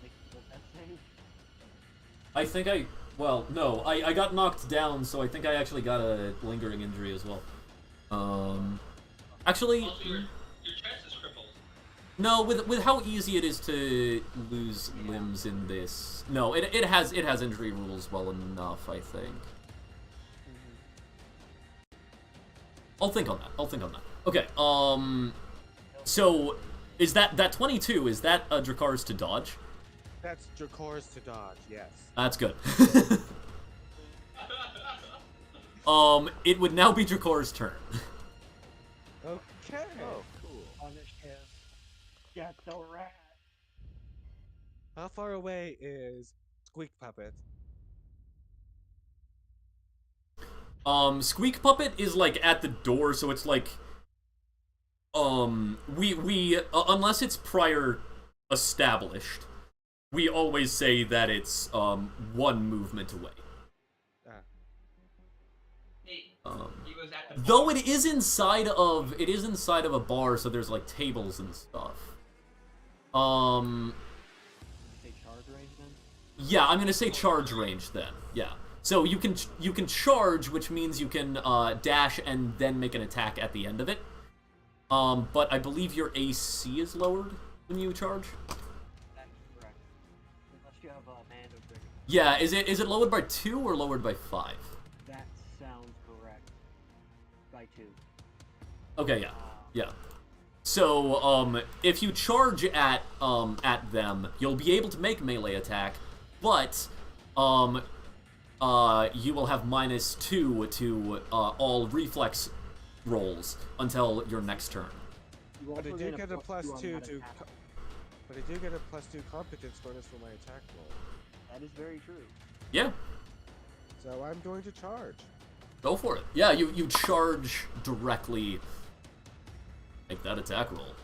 Speaker 3: Make that save.
Speaker 1: I think well, no, I got knocked down, so I think I actually got a lingering injury as well. Actually,
Speaker 4: Also, your chest is crippled.
Speaker 1: no. With how easy it is to lose limbs in this, no, it has injury rules well enough, I think. I'll think on that. Okay. So is that 22? Is that Drakkar's to dodge?
Speaker 5: That's Drakkar's to dodge, yes.
Speaker 1: That's good. It would now be Dracor's turn.
Speaker 5: Okay.
Speaker 2: Oh, cool.
Speaker 3: Punish him. Get the rat.
Speaker 5: How far away is Squeak Puppet?
Speaker 1: Squeak Puppet is like at the door, so it's like we unless it's prior established, we always say that it's one movement away.
Speaker 5: Ah.
Speaker 4: He was at the
Speaker 1: Though
Speaker 4: bar.
Speaker 1: it is inside of a bar, so there's like tables and stuff.
Speaker 3: Say charge range then?
Speaker 1: Yeah, I'm gonna say charge range then. Yeah. So you can charge, which means you can dash and then make an attack at the end of it. But I believe your AC is lowered when you charge.
Speaker 3: That's correct. Unless you have a Mando trigger.
Speaker 1: Yeah, is it lowered by 2 or lowered by 5?
Speaker 3: That sounds correct. By 2.
Speaker 1: Okay, yeah. Yeah. So, if you charge at them, you'll be able to make melee attack, but you will have -2 to all reflex rolls until your next turn.
Speaker 3: You
Speaker 5: But I
Speaker 3: also
Speaker 5: do
Speaker 3: gain a
Speaker 5: get a
Speaker 3: +2 on
Speaker 5: +2
Speaker 3: that
Speaker 5: to.
Speaker 3: attack.
Speaker 5: But I do get a +2 competence bonus for my attack roll.
Speaker 3: That is very true.
Speaker 1: Yeah,
Speaker 5: So I'm going to charge.
Speaker 1: go for it. Yeah, you charge directly. Make that attack roll.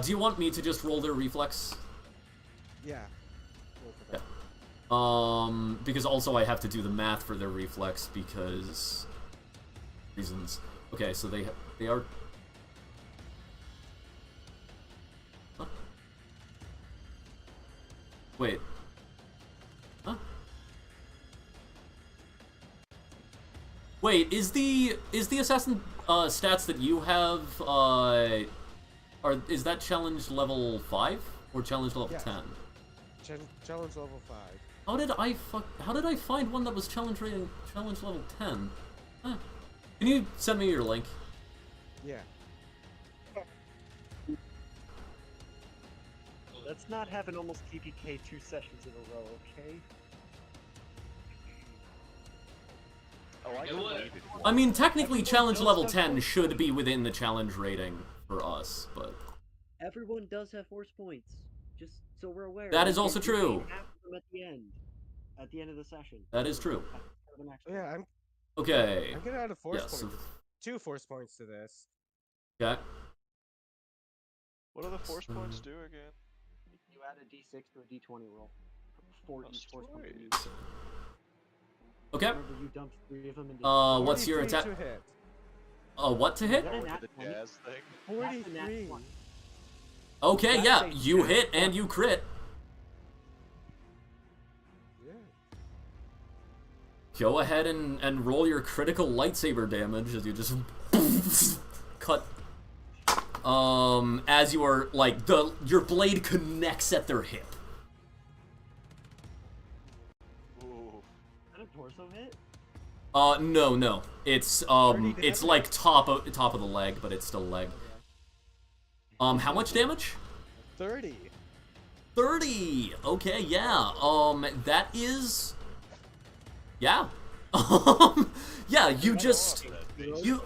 Speaker 1: Do you want me to just roll their reflex?
Speaker 5: Yeah. Roll for that.
Speaker 1: Because also I have to do the math for their reflex because reasons. Okay, so they are. Huh? Wait. Huh? Wait, is the assassin stats that you have is that challenge level 5 or challenge level
Speaker 5: Yes.
Speaker 1: 10?
Speaker 5: Challenge level 5.
Speaker 1: How did I find one that was challenge level 10? Huh. Can you send me your link?
Speaker 5: Yeah.
Speaker 3: Let's not have an almost TPK 2 sessions in a row, okay?
Speaker 2: Oh, I
Speaker 4: It
Speaker 2: can
Speaker 4: would.
Speaker 2: leave it.
Speaker 1: I mean, technically
Speaker 3: Everyone
Speaker 1: challenge
Speaker 3: knows
Speaker 1: level
Speaker 3: that
Speaker 1: 10
Speaker 3: force
Speaker 1: should be within the challenge rating for us, but
Speaker 3: Everyone does have force points. Just so we're aware.
Speaker 1: That
Speaker 3: You
Speaker 1: is
Speaker 3: can-
Speaker 1: also
Speaker 3: you gain
Speaker 1: true.
Speaker 3: half of them at the end. At the end of the session.
Speaker 1: that is true.
Speaker 3: At the start of the next
Speaker 5: So
Speaker 3: one.
Speaker 5: yeah,
Speaker 1: Okay.
Speaker 5: I'm gonna add a force
Speaker 1: Yeah, so-
Speaker 5: point. 2 force points to this.
Speaker 1: Okay.
Speaker 2: What do the force points do again?
Speaker 3: You add a D6 to a D20 roll. For
Speaker 2: Oh,
Speaker 3: each force point. you
Speaker 2: sweet.
Speaker 3: use.
Speaker 1: Okay.
Speaker 3: Remember, you dumped 3 of them into.
Speaker 1: What's your
Speaker 5: 43
Speaker 1: attack?
Speaker 5: to hit.
Speaker 1: What to hit?
Speaker 3: Is that a
Speaker 2: Over
Speaker 3: nat
Speaker 2: the
Speaker 3: 20?
Speaker 2: jazz thing.
Speaker 3: That's a nat
Speaker 5: 43.
Speaker 3: 20.
Speaker 1: Okay,
Speaker 5: That's
Speaker 1: yeah,
Speaker 5: a
Speaker 1: you
Speaker 5: nat
Speaker 1: hit and
Speaker 5: 20.
Speaker 1: you crit.
Speaker 5: Yeah.
Speaker 1: Go ahead and roll your critical lightsaber damage as you just cut. As you are like your blade connects at their hip.
Speaker 2: Ooh.
Speaker 3: Is that a torso hit?
Speaker 1: No. It's
Speaker 5: Already
Speaker 1: it's
Speaker 5: damage.
Speaker 1: like top of the leg, but it's still leg. How much damage?
Speaker 5: 30.
Speaker 1: 30. Okay, yeah. That is. Yeah. Yeah. You just. You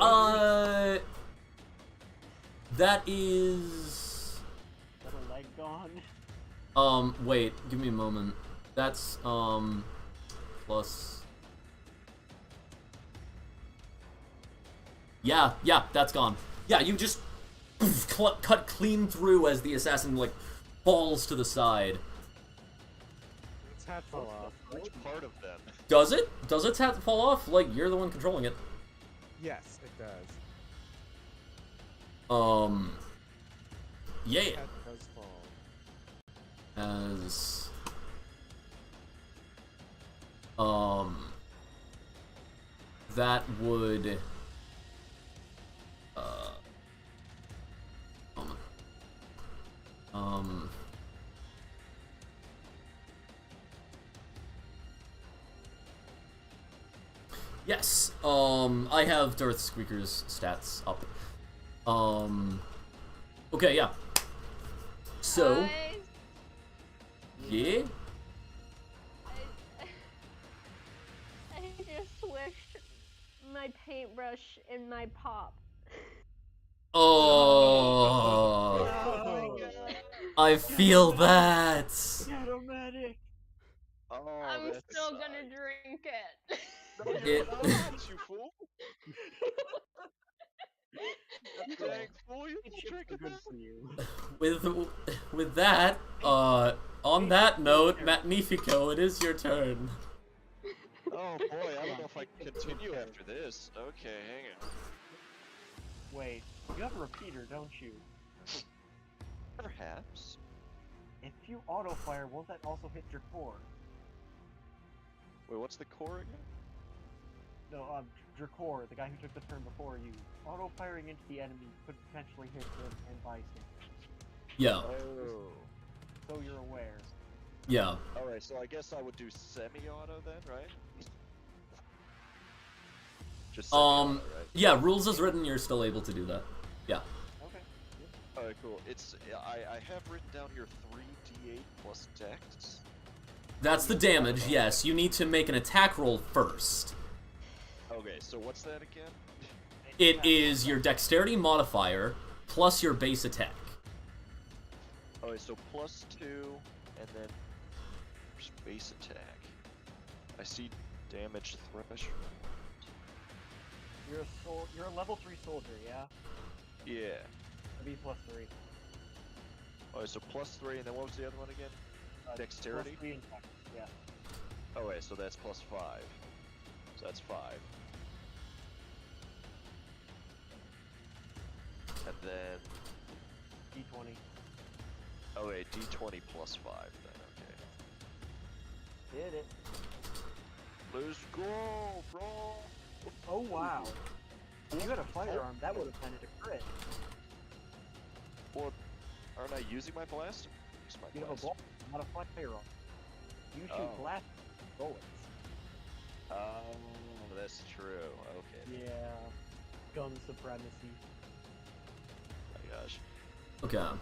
Speaker 1: That is.
Speaker 3: Is that a leg gone?
Speaker 1: Wait. Give me a moment. That's plus. Yeah. That's gone. Yeah. You just cut clean through as the assassin like falls to the side.
Speaker 5: Its hat fell off.
Speaker 2: Which part of them?
Speaker 1: Does it? Does its hat fall off? Like you're the one controlling it.
Speaker 5: Yes, it does.
Speaker 1: Yeah.
Speaker 5: Hat does fall.
Speaker 1: As that would yes, I have Darth Squeakers stats up. Okay, yeah. So,
Speaker 6: Guys,
Speaker 1: yeah.
Speaker 6: I my paintbrush in my pop.
Speaker 1: Oh,
Speaker 2: Oh my god!
Speaker 1: I feel that.
Speaker 3: Get a medic!
Speaker 2: Oh,
Speaker 6: I'm
Speaker 2: that
Speaker 6: still
Speaker 2: sucks.
Speaker 6: gonna drink it.
Speaker 2: No,
Speaker 1: It-
Speaker 2: you're not, you fool! You
Speaker 3: Cool.
Speaker 2: dang fool! You
Speaker 3: It
Speaker 2: not
Speaker 3: chips are
Speaker 2: drinking
Speaker 3: good
Speaker 2: that?
Speaker 3: for you.
Speaker 1: With that, on that note, Magnifico, it is your turn.
Speaker 2: Oh boy, I don't know if I can continue after this. Okay, hang on.
Speaker 3: Wait, you have a repeater, don't you?
Speaker 2: Perhaps.
Speaker 3: If you auto-fire, won't that also hit your core?
Speaker 2: Wait, what's the core again?
Speaker 3: No, Drakor, the guy who took the turn before you. Auto-firing into the enemy could potentially hit him and bystanders.
Speaker 1: Yeah,
Speaker 2: Oh.
Speaker 3: So you're aware.
Speaker 1: yeah.
Speaker 2: Alright, so I guess I would do semi-auto then, right? Just semi-auto, right?
Speaker 1: Yeah, rules as written, you're still able to do that. Yeah.
Speaker 3: Okay.
Speaker 2: Alright, cool. It's I have written down here 3d8 plus dex.
Speaker 1: That's the damage, yes. You need to make an attack roll first.
Speaker 2: Okay, so what's that again?
Speaker 1: It is your dexterity modifier plus your base attack.
Speaker 2: Okay, so plus 2, and then base attack. I see damage threshold.
Speaker 3: You're a level 3 soldier, yeah?
Speaker 2: Yeah.
Speaker 3: That'd be plus 3.
Speaker 2: Alright, so plus 3, and then what was the other one again? Dexterity?
Speaker 3: Plus 3 in fact, yeah.
Speaker 2: Oh wait, so that's plus 5. So that's 5. And then...
Speaker 3: D20.
Speaker 2: Oh wait, d20 plus 5 then, okay.
Speaker 3: Did it.
Speaker 2: Let's go, bro!
Speaker 3: Oh wow. If you had a firearm, that would have been a crit.
Speaker 2: Well, aren't I using my blaster? Use my
Speaker 3: You have a
Speaker 2: blaster.
Speaker 3: ball, not a firearm. You shoot
Speaker 2: Oh.
Speaker 3: blast bullets.
Speaker 2: Oh, that's true. Okay.
Speaker 3: Yeah. Gun supremacy.
Speaker 2: My gosh.
Speaker 1: Okay.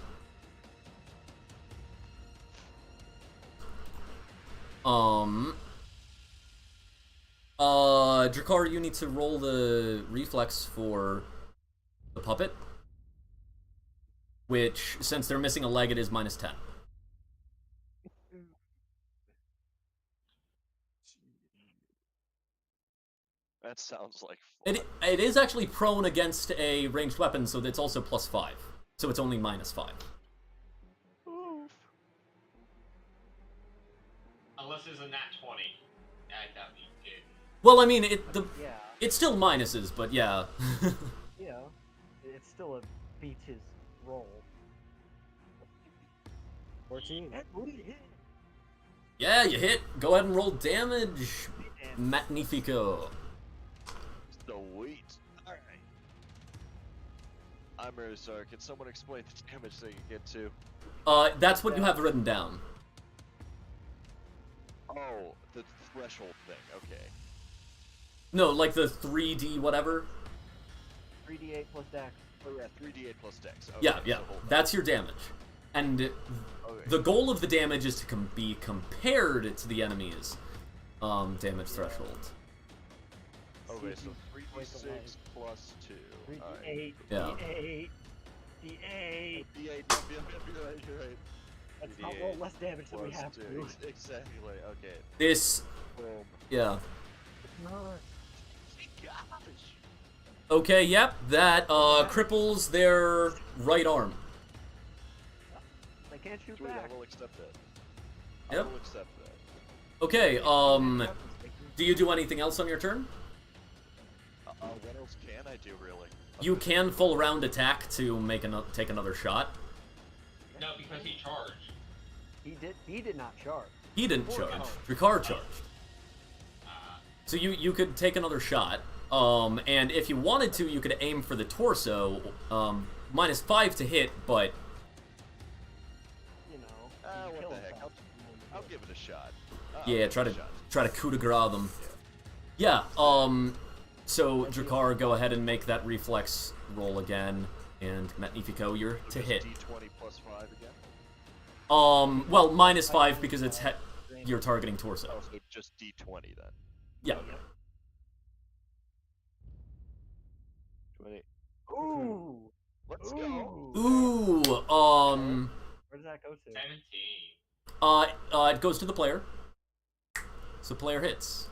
Speaker 1: Drakar, you need to roll the reflex for the puppet. Which, since they're missing a leg, it is minus 10.
Speaker 2: That sounds like fun.
Speaker 1: It is actually prone against a ranged weapon, so it's also plus 5. So it's only minus 5.
Speaker 2: Oof.
Speaker 4: Unless it's a nat 20. That'd be good.
Speaker 1: Well, I mean,
Speaker 3: Yeah.
Speaker 1: it's still minuses, but yeah.
Speaker 3: Yeah. It still beats his roll.
Speaker 5: 14.
Speaker 1: Yeah, you hit. Go ahead and roll damage. Magnifico.
Speaker 2: Sweet. Alright. I'm really sorry. Can someone explain the damage thing again, too?
Speaker 1: That's what you have written down.
Speaker 2: Oh, the threshold thing. Okay.
Speaker 1: No, like the 3D whatever.
Speaker 3: 3d8 plus dex.
Speaker 2: Oh yeah, 3d8 plus dex. Okay,
Speaker 1: Yeah, yeah.
Speaker 2: so hold on.
Speaker 1: That's your damage. And
Speaker 2: Okay.
Speaker 1: the goal of the damage is to be compared to the enemy's damage threshold.
Speaker 2: Okay, so 3d6 plus 2.
Speaker 3: 3d8.
Speaker 1: Yeah.
Speaker 3: D8. D8.
Speaker 2: D8, you're right.
Speaker 3: Let's not
Speaker 2: 3d8
Speaker 3: roll less damage than we
Speaker 2: plus
Speaker 3: have
Speaker 2: 2.
Speaker 3: to.
Speaker 2: Exactly, okay.
Speaker 1: This,
Speaker 2: Boom.
Speaker 1: yeah.
Speaker 2: Gosh.
Speaker 1: Okay, yep, that cripples their right arm.
Speaker 3: They can't shoot
Speaker 2: Sweet,
Speaker 3: back.
Speaker 2: I will accept that.
Speaker 1: Yep.
Speaker 2: I will accept that.
Speaker 1: Okay, do you do anything else on your turn?
Speaker 2: What else can I do, really?
Speaker 1: You can full round attack to take another shot.
Speaker 4: No, because he charged.
Speaker 3: He did not charge.
Speaker 1: He didn't
Speaker 2: Oh.
Speaker 1: charge. Drakar charged. So you could take another shot. And if you wanted to, you could aim for the torso. Minus 5 to hit, but
Speaker 3: You know.
Speaker 2: What
Speaker 3: kill
Speaker 2: the heck?
Speaker 3: himself.
Speaker 2: I'll give it a shot.
Speaker 1: yeah, try to coup de grace them. Yeah. So Drakar, go ahead and make that reflex roll again, and Magnifico, you're to hit.
Speaker 2: D20 plus 5 again?
Speaker 1: Well, minus 5 because it's you're targeting torso.
Speaker 2: Oh, so just D20 then.
Speaker 1: Yeah.
Speaker 2: 20.
Speaker 3: Ooh.
Speaker 2: Let's go.
Speaker 1: Ooh,
Speaker 3: Where does that go to?
Speaker 4: 17.
Speaker 1: it goes to the player. So player hits.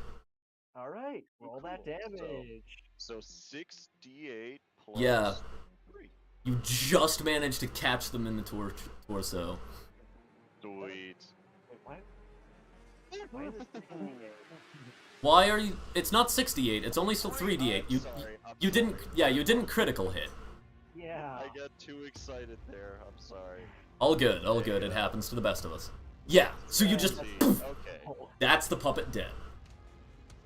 Speaker 3: All right. Roll that
Speaker 2: Cool.
Speaker 3: damage.
Speaker 2: So 6d8 plus
Speaker 1: Yeah.
Speaker 2: 3.
Speaker 1: You just managed to catch them in the torso.
Speaker 2: Sweet.
Speaker 3: Wait, what? Why is this 3D?
Speaker 1: Why are you? It's not 68. It's only still 3d8.
Speaker 2: I'm sorry.
Speaker 1: You didn't.
Speaker 2: Sorry.
Speaker 1: Yeah, you didn't critical hit.
Speaker 3: Yeah.
Speaker 2: I got too excited there. I'm sorry.
Speaker 1: All good. All good. It happens to the best of us. Yeah. So you just.
Speaker 2: Sweet. Okay.
Speaker 1: That's the puppet dead.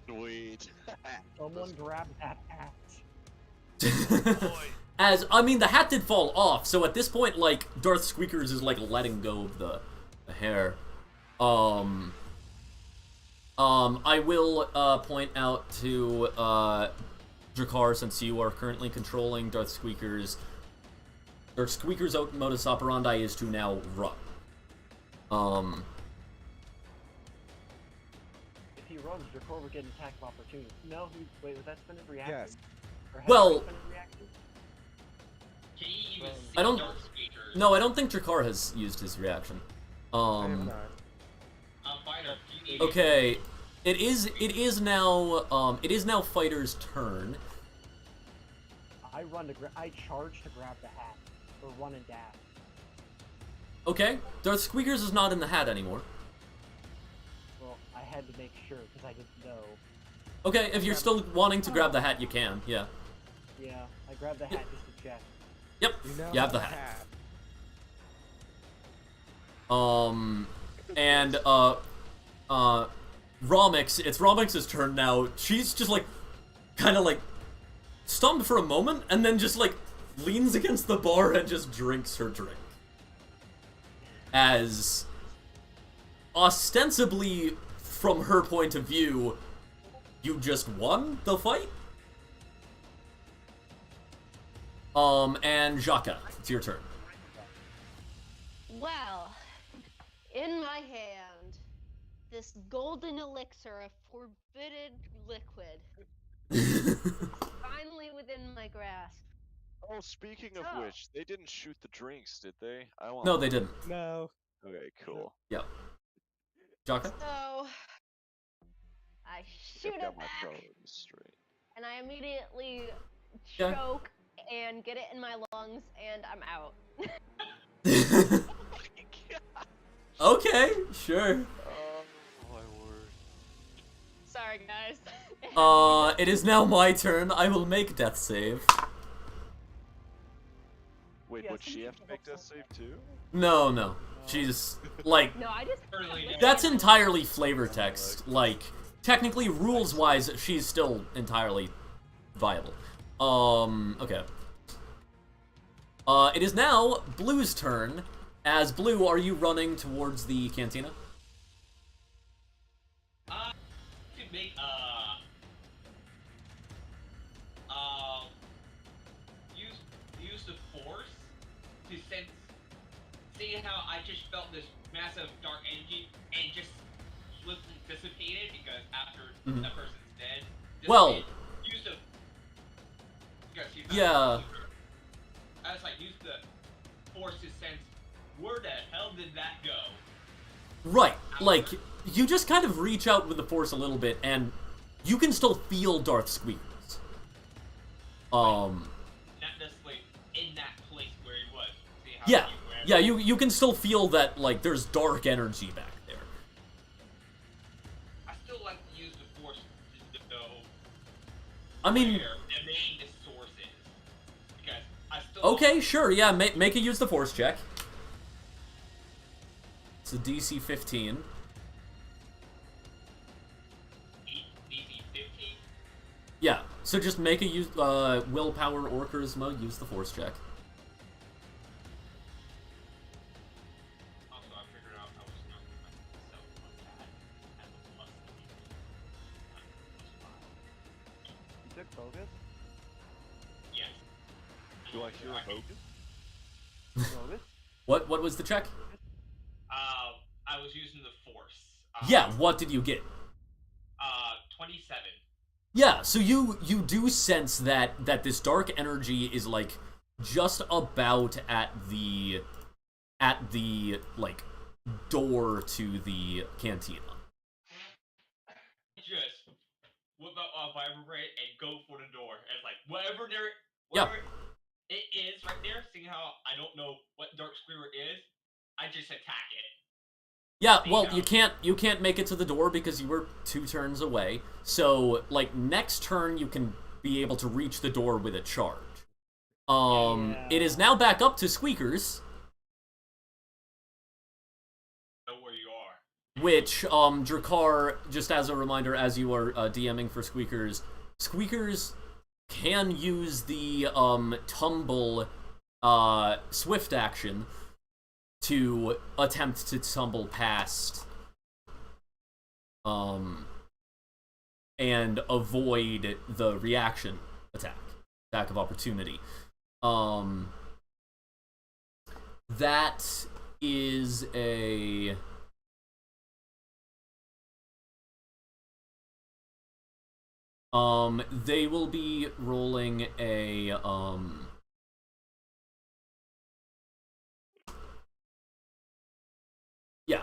Speaker 2: Sweet.
Speaker 3: Someone grab that hat.
Speaker 1: As I mean, the hat did fall off. So at this point, like Darth Squeakers is like letting go of the hair. I will point out to Drakar, since you are currently controlling Darth Squeakers' modus operandi is to now run.
Speaker 3: If he runs, Drakor would get an attack of opportunity. No, wait, was that spin of reaction?
Speaker 5: Yes.
Speaker 3: Or had
Speaker 1: Well-
Speaker 3: he spin of reaction?
Speaker 4: Can you even
Speaker 3: Um,
Speaker 4: see
Speaker 1: I don't-
Speaker 4: Darth Squeakers?
Speaker 1: No, I don't think Drakar has used his reaction.
Speaker 5: I have not.
Speaker 4: Fighter, do you need
Speaker 1: Okay, it is now Fighter's turn.
Speaker 3: I charge to grab the hat. Or run and dash.
Speaker 1: Okay, Darth Squeakers is not in the hat anymore.
Speaker 3: Well, I had to make sure because I didn't know.
Speaker 1: Okay, if you're still wanting to grab the hat, you can. Yeah.
Speaker 3: Yeah, I grabbed the hat just to check.
Speaker 1: Yep.
Speaker 5: You now
Speaker 1: You have the hat.
Speaker 5: hat.
Speaker 1: And Romix, it's Romix's turn now. She's just like, kind of like, stunned for a moment, and then just like, leans against the bar and just drinks her drink. As, ostensibly, from her point of view, you just won the fight? And Jaka, it's your turn.
Speaker 6: Well, in my hand, this golden elixir of forbidden liquid, finally within my grasp.
Speaker 2: Oh, speaking of
Speaker 6: So-
Speaker 2: which, they didn't shoot the drinks, did they? I want.
Speaker 1: No, they didn't.
Speaker 5: No.
Speaker 2: Okay, cool.
Speaker 1: Yep. Jaka?
Speaker 6: So, I shoot
Speaker 2: I've
Speaker 6: it
Speaker 2: got my
Speaker 6: back,
Speaker 2: priorities straight.
Speaker 6: and I immediately
Speaker 1: Yeah.
Speaker 6: choke and get it in my lungs, and I'm out.
Speaker 1: Okay, sure.
Speaker 2: Oh my word.
Speaker 6: Sorry, guys.
Speaker 1: It is now my turn. I will make death save.
Speaker 2: Wait,
Speaker 3: Yeah,
Speaker 2: would she
Speaker 3: somebody
Speaker 2: have to make that save too?
Speaker 1: No. She's like,
Speaker 6: No, I just.
Speaker 4: Early now.
Speaker 1: that's entirely flavor text. Like, technically, rules-wise, she's still entirely viable. Okay. It is now Blue's turn. As Blue, are you running towards the cantina?
Speaker 4: To make use the force to sense. See how I just felt this massive dark energy and just swiftly dissipated because after
Speaker 1: Mhm.
Speaker 4: that person's dead.
Speaker 1: Well-
Speaker 4: dissipated. Use the because he's not
Speaker 1: Yeah.
Speaker 4: I was like use the force to sense where the hell did that go?
Speaker 1: Right. Like, you just kind of reach out with the force a little bit, and you can still feel Darth Squeakers.
Speaker 4: Not necessarily in that place where he was. See how
Speaker 1: Yeah.
Speaker 4: he went?
Speaker 1: Yeah, you can still feel that, like, there's dark energy back there.
Speaker 4: I still like to use the force to know
Speaker 1: I mean,
Speaker 4: where the main source is. Because I still
Speaker 1: okay, sure, yeah, make a use the force check. It's a DC 15.
Speaker 4: DC 15.
Speaker 1: Yeah, so just make a use, willpower or charisma, use the force check.
Speaker 4: Also, I figured out I was not myself on that as a plus 5.
Speaker 3: You took focus?
Speaker 4: Yes.
Speaker 2: Do I hear a Hogan?
Speaker 3: Focus?
Speaker 1: What was the check?
Speaker 4: I was using the force.
Speaker 1: Yeah, what did you get?
Speaker 4: 27.
Speaker 1: Yeah, so you do sense that this dark energy is like just about at the like door to the cantina.
Speaker 4: Just whip out vibrate and go for the door. And it's like whatever
Speaker 1: Yeah.
Speaker 4: it is right there. Seeing how I don't know what dark squirrel is, I just attack it.
Speaker 1: Yeah, well, you can't make it to the door because you were 2 turns away. So, like, next turn you can be able to reach the door with a charge. It is now back up to Squeakers.
Speaker 4: Know where you are.
Speaker 1: Which, Drakkar, just as a reminder, as you are DMing for Squeakers, Squeakers can use the tumble swift action to attempt to tumble past and avoid the reaction attack of opportunity. That is a they will be rolling a yeah.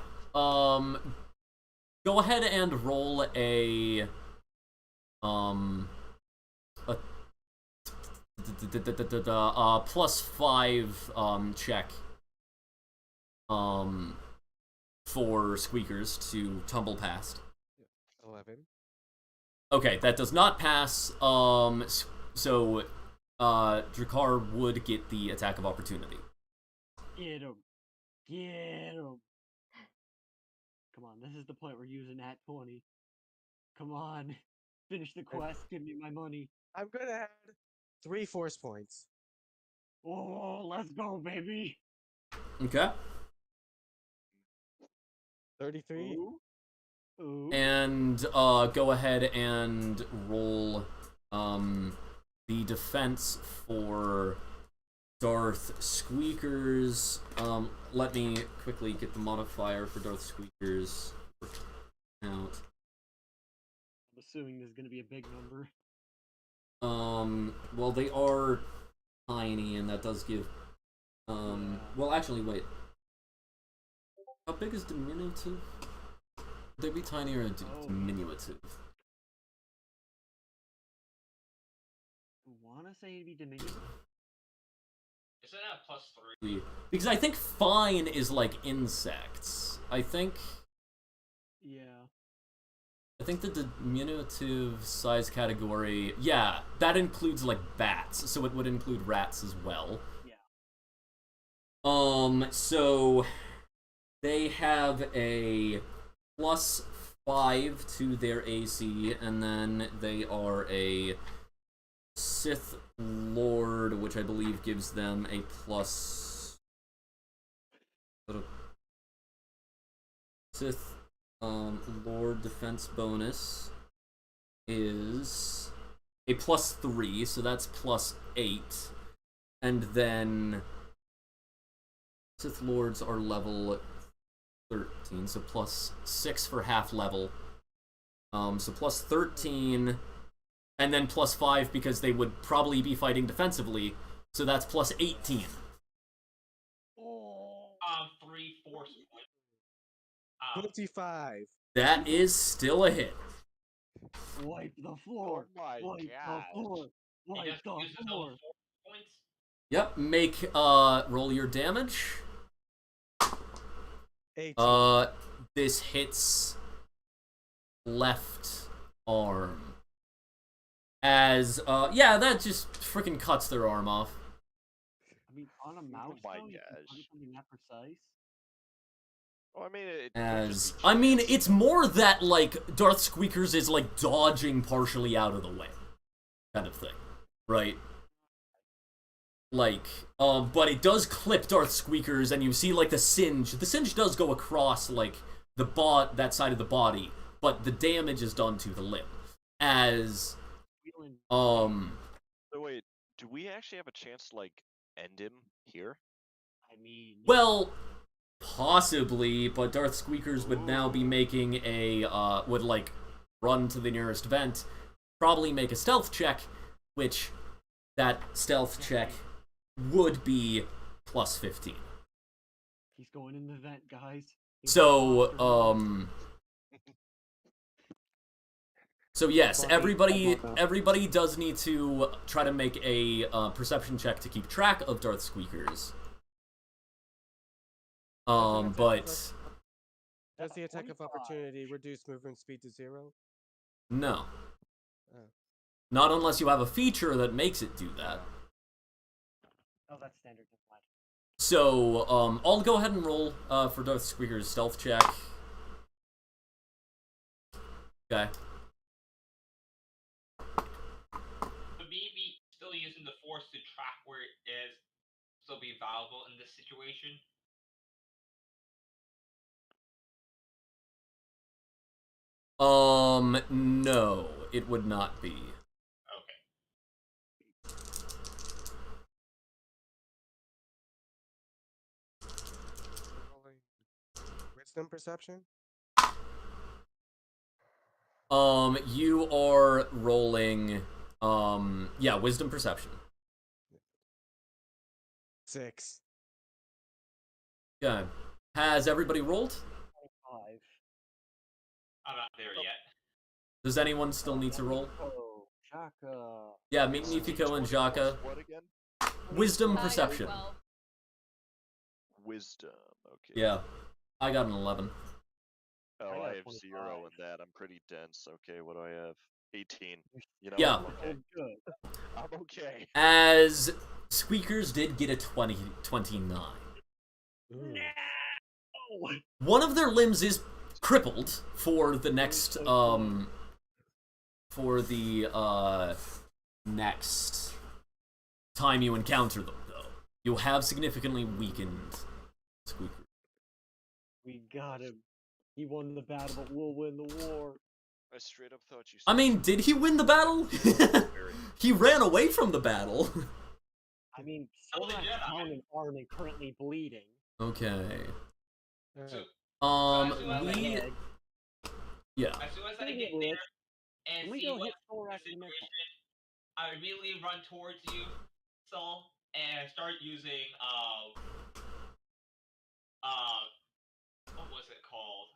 Speaker 1: Go ahead and roll a +5 check for Squeakers to tumble past.
Speaker 5: 11.
Speaker 1: Okay, that does not pass. So Drakkar would get the attack of opportunity.
Speaker 3: Get him. Get him. Come on, this is the point we're using at 20. Come on. Finish the quest, give me my money.
Speaker 5: I'm gonna add 3 force points.
Speaker 3: Oh, let's go, baby.
Speaker 1: Okay.
Speaker 5: 33.
Speaker 3: Ooh. Ooh.
Speaker 1: And go ahead and roll the defense for Darth Squeakers. Let me quickly get the modifier for Darth Squeakers out.
Speaker 3: I'm assuming there's gonna be a big number.
Speaker 1: Well, they are tiny, and that does give well, actually, wait. How big is diminutive? Would they be tiny or diminutive?
Speaker 3: I wanna say it'd be diminutive.
Speaker 4: Isn't that +3?
Speaker 1: Because I think fine is like insects. I think the diminutive size category, yeah, that includes like bats, so it would include rats as well.
Speaker 3: Yeah.
Speaker 1: So they have a +5 to their AC, and then they are a Sith Lord, which I believe gives them a Sith Lord defense bonus is a +3, so that's +8, and then Sith Lords are level 13, so +6 for half level. So +13, and then +5 because they would probably be fighting defensively, so that's +18.
Speaker 4: 3 force points.
Speaker 5: 25.
Speaker 1: That is still a hit.
Speaker 3: Wipe the floor.
Speaker 2: Oh my
Speaker 3: Wipe
Speaker 2: gosh.
Speaker 3: the floor.
Speaker 4: He
Speaker 3: Wipe
Speaker 4: just
Speaker 3: the
Speaker 4: uses those
Speaker 3: floor.
Speaker 4: 4 points.
Speaker 1: Yep, make roll your damage.
Speaker 5: 18.
Speaker 1: This hits left arm. As yeah, that just freaking cuts their arm off.
Speaker 3: I mean, on a mouse,
Speaker 2: my
Speaker 3: though, you can
Speaker 2: gosh.
Speaker 3: find something that precise.
Speaker 2: Oh, I mean, it could
Speaker 1: As
Speaker 2: just be
Speaker 1: I mean,
Speaker 2: chance.
Speaker 1: it's more that like Darth Squeakers is like dodging partially out of the way, kind of thing, right? Like, but it does clip Darth Squeakers, and you see like the singe. The singe does go across like that side of the body, but the damage is done to the limb. As
Speaker 2: So wait, do we actually have a chance to like end him here?
Speaker 3: I mean,
Speaker 1: well, possibly, but Darth Squeakers would now be making a would like run to the nearest vent probably make a stealth check, which that stealth check would be plus 15.
Speaker 3: He's going in the vent, guys. He's
Speaker 1: So,
Speaker 3: going
Speaker 1: so yes,
Speaker 3: Funny,
Speaker 1: everybody does need to try to make a perception check to keep track of Darth Squeakers. But
Speaker 5: Does the attack of opportunity reduce movement speed to 0?
Speaker 1: no,
Speaker 5: Oh.
Speaker 1: not unless you have a feature that makes it do that.
Speaker 3: Oh, that's standard.
Speaker 1: So, I'll go ahead and roll for Darth Squeaker's stealth check. Okay.
Speaker 4: So maybe still using the force to track where it is still be valuable in this situation.
Speaker 1: No, it would not be.
Speaker 4: Okay.
Speaker 5: Rolling wisdom perception?
Speaker 1: You are rolling, yeah, wisdom perception.
Speaker 5: 6.
Speaker 1: Okay. Has everybody rolled?
Speaker 3: 5.
Speaker 4: I'm not there yet.
Speaker 1: Does anyone still need to roll?
Speaker 3: Oh, Chaka.
Speaker 1: Yeah, Mifiko and Jaka.
Speaker 2: What again?
Speaker 1: Wisdom
Speaker 6: I got
Speaker 1: perception.
Speaker 6: 12.
Speaker 2: Wisdom. Okay.
Speaker 1: Yeah. I got an 11.
Speaker 2: Oh,
Speaker 3: I
Speaker 2: I
Speaker 3: got
Speaker 2: have
Speaker 3: 25.
Speaker 2: 0 in that. I'm pretty dense. Okay, what do I have? 18. You know,
Speaker 1: Yeah.
Speaker 2: I'm okay.
Speaker 3: Good.
Speaker 2: I'm okay.
Speaker 1: As Squeakers did get a 29.
Speaker 5: Ooh.
Speaker 3: Oh,
Speaker 1: One of their limbs is crippled for the next, next time you encounter them, though. You have significantly weakened Squeakers.
Speaker 3: we got him. He won the battle, but we'll win the war.
Speaker 2: I straight up thought you said
Speaker 1: I mean, did he win the battle? He ran away from the battle.
Speaker 3: I mean,
Speaker 4: Oh,
Speaker 3: still not
Speaker 4: yeah.
Speaker 3: down and arm and currently bleeding.
Speaker 1: Okay.
Speaker 4: So,
Speaker 1: We... Yeah.
Speaker 4: as soon as I
Speaker 3: Speaking
Speaker 4: get
Speaker 3: of which,
Speaker 4: there and
Speaker 3: Can we
Speaker 4: see
Speaker 3: go
Speaker 4: what
Speaker 3: hit Thor
Speaker 4: the
Speaker 3: after the mental?
Speaker 4: situation, I would immediately run towards you, Saul, and start using what was it called?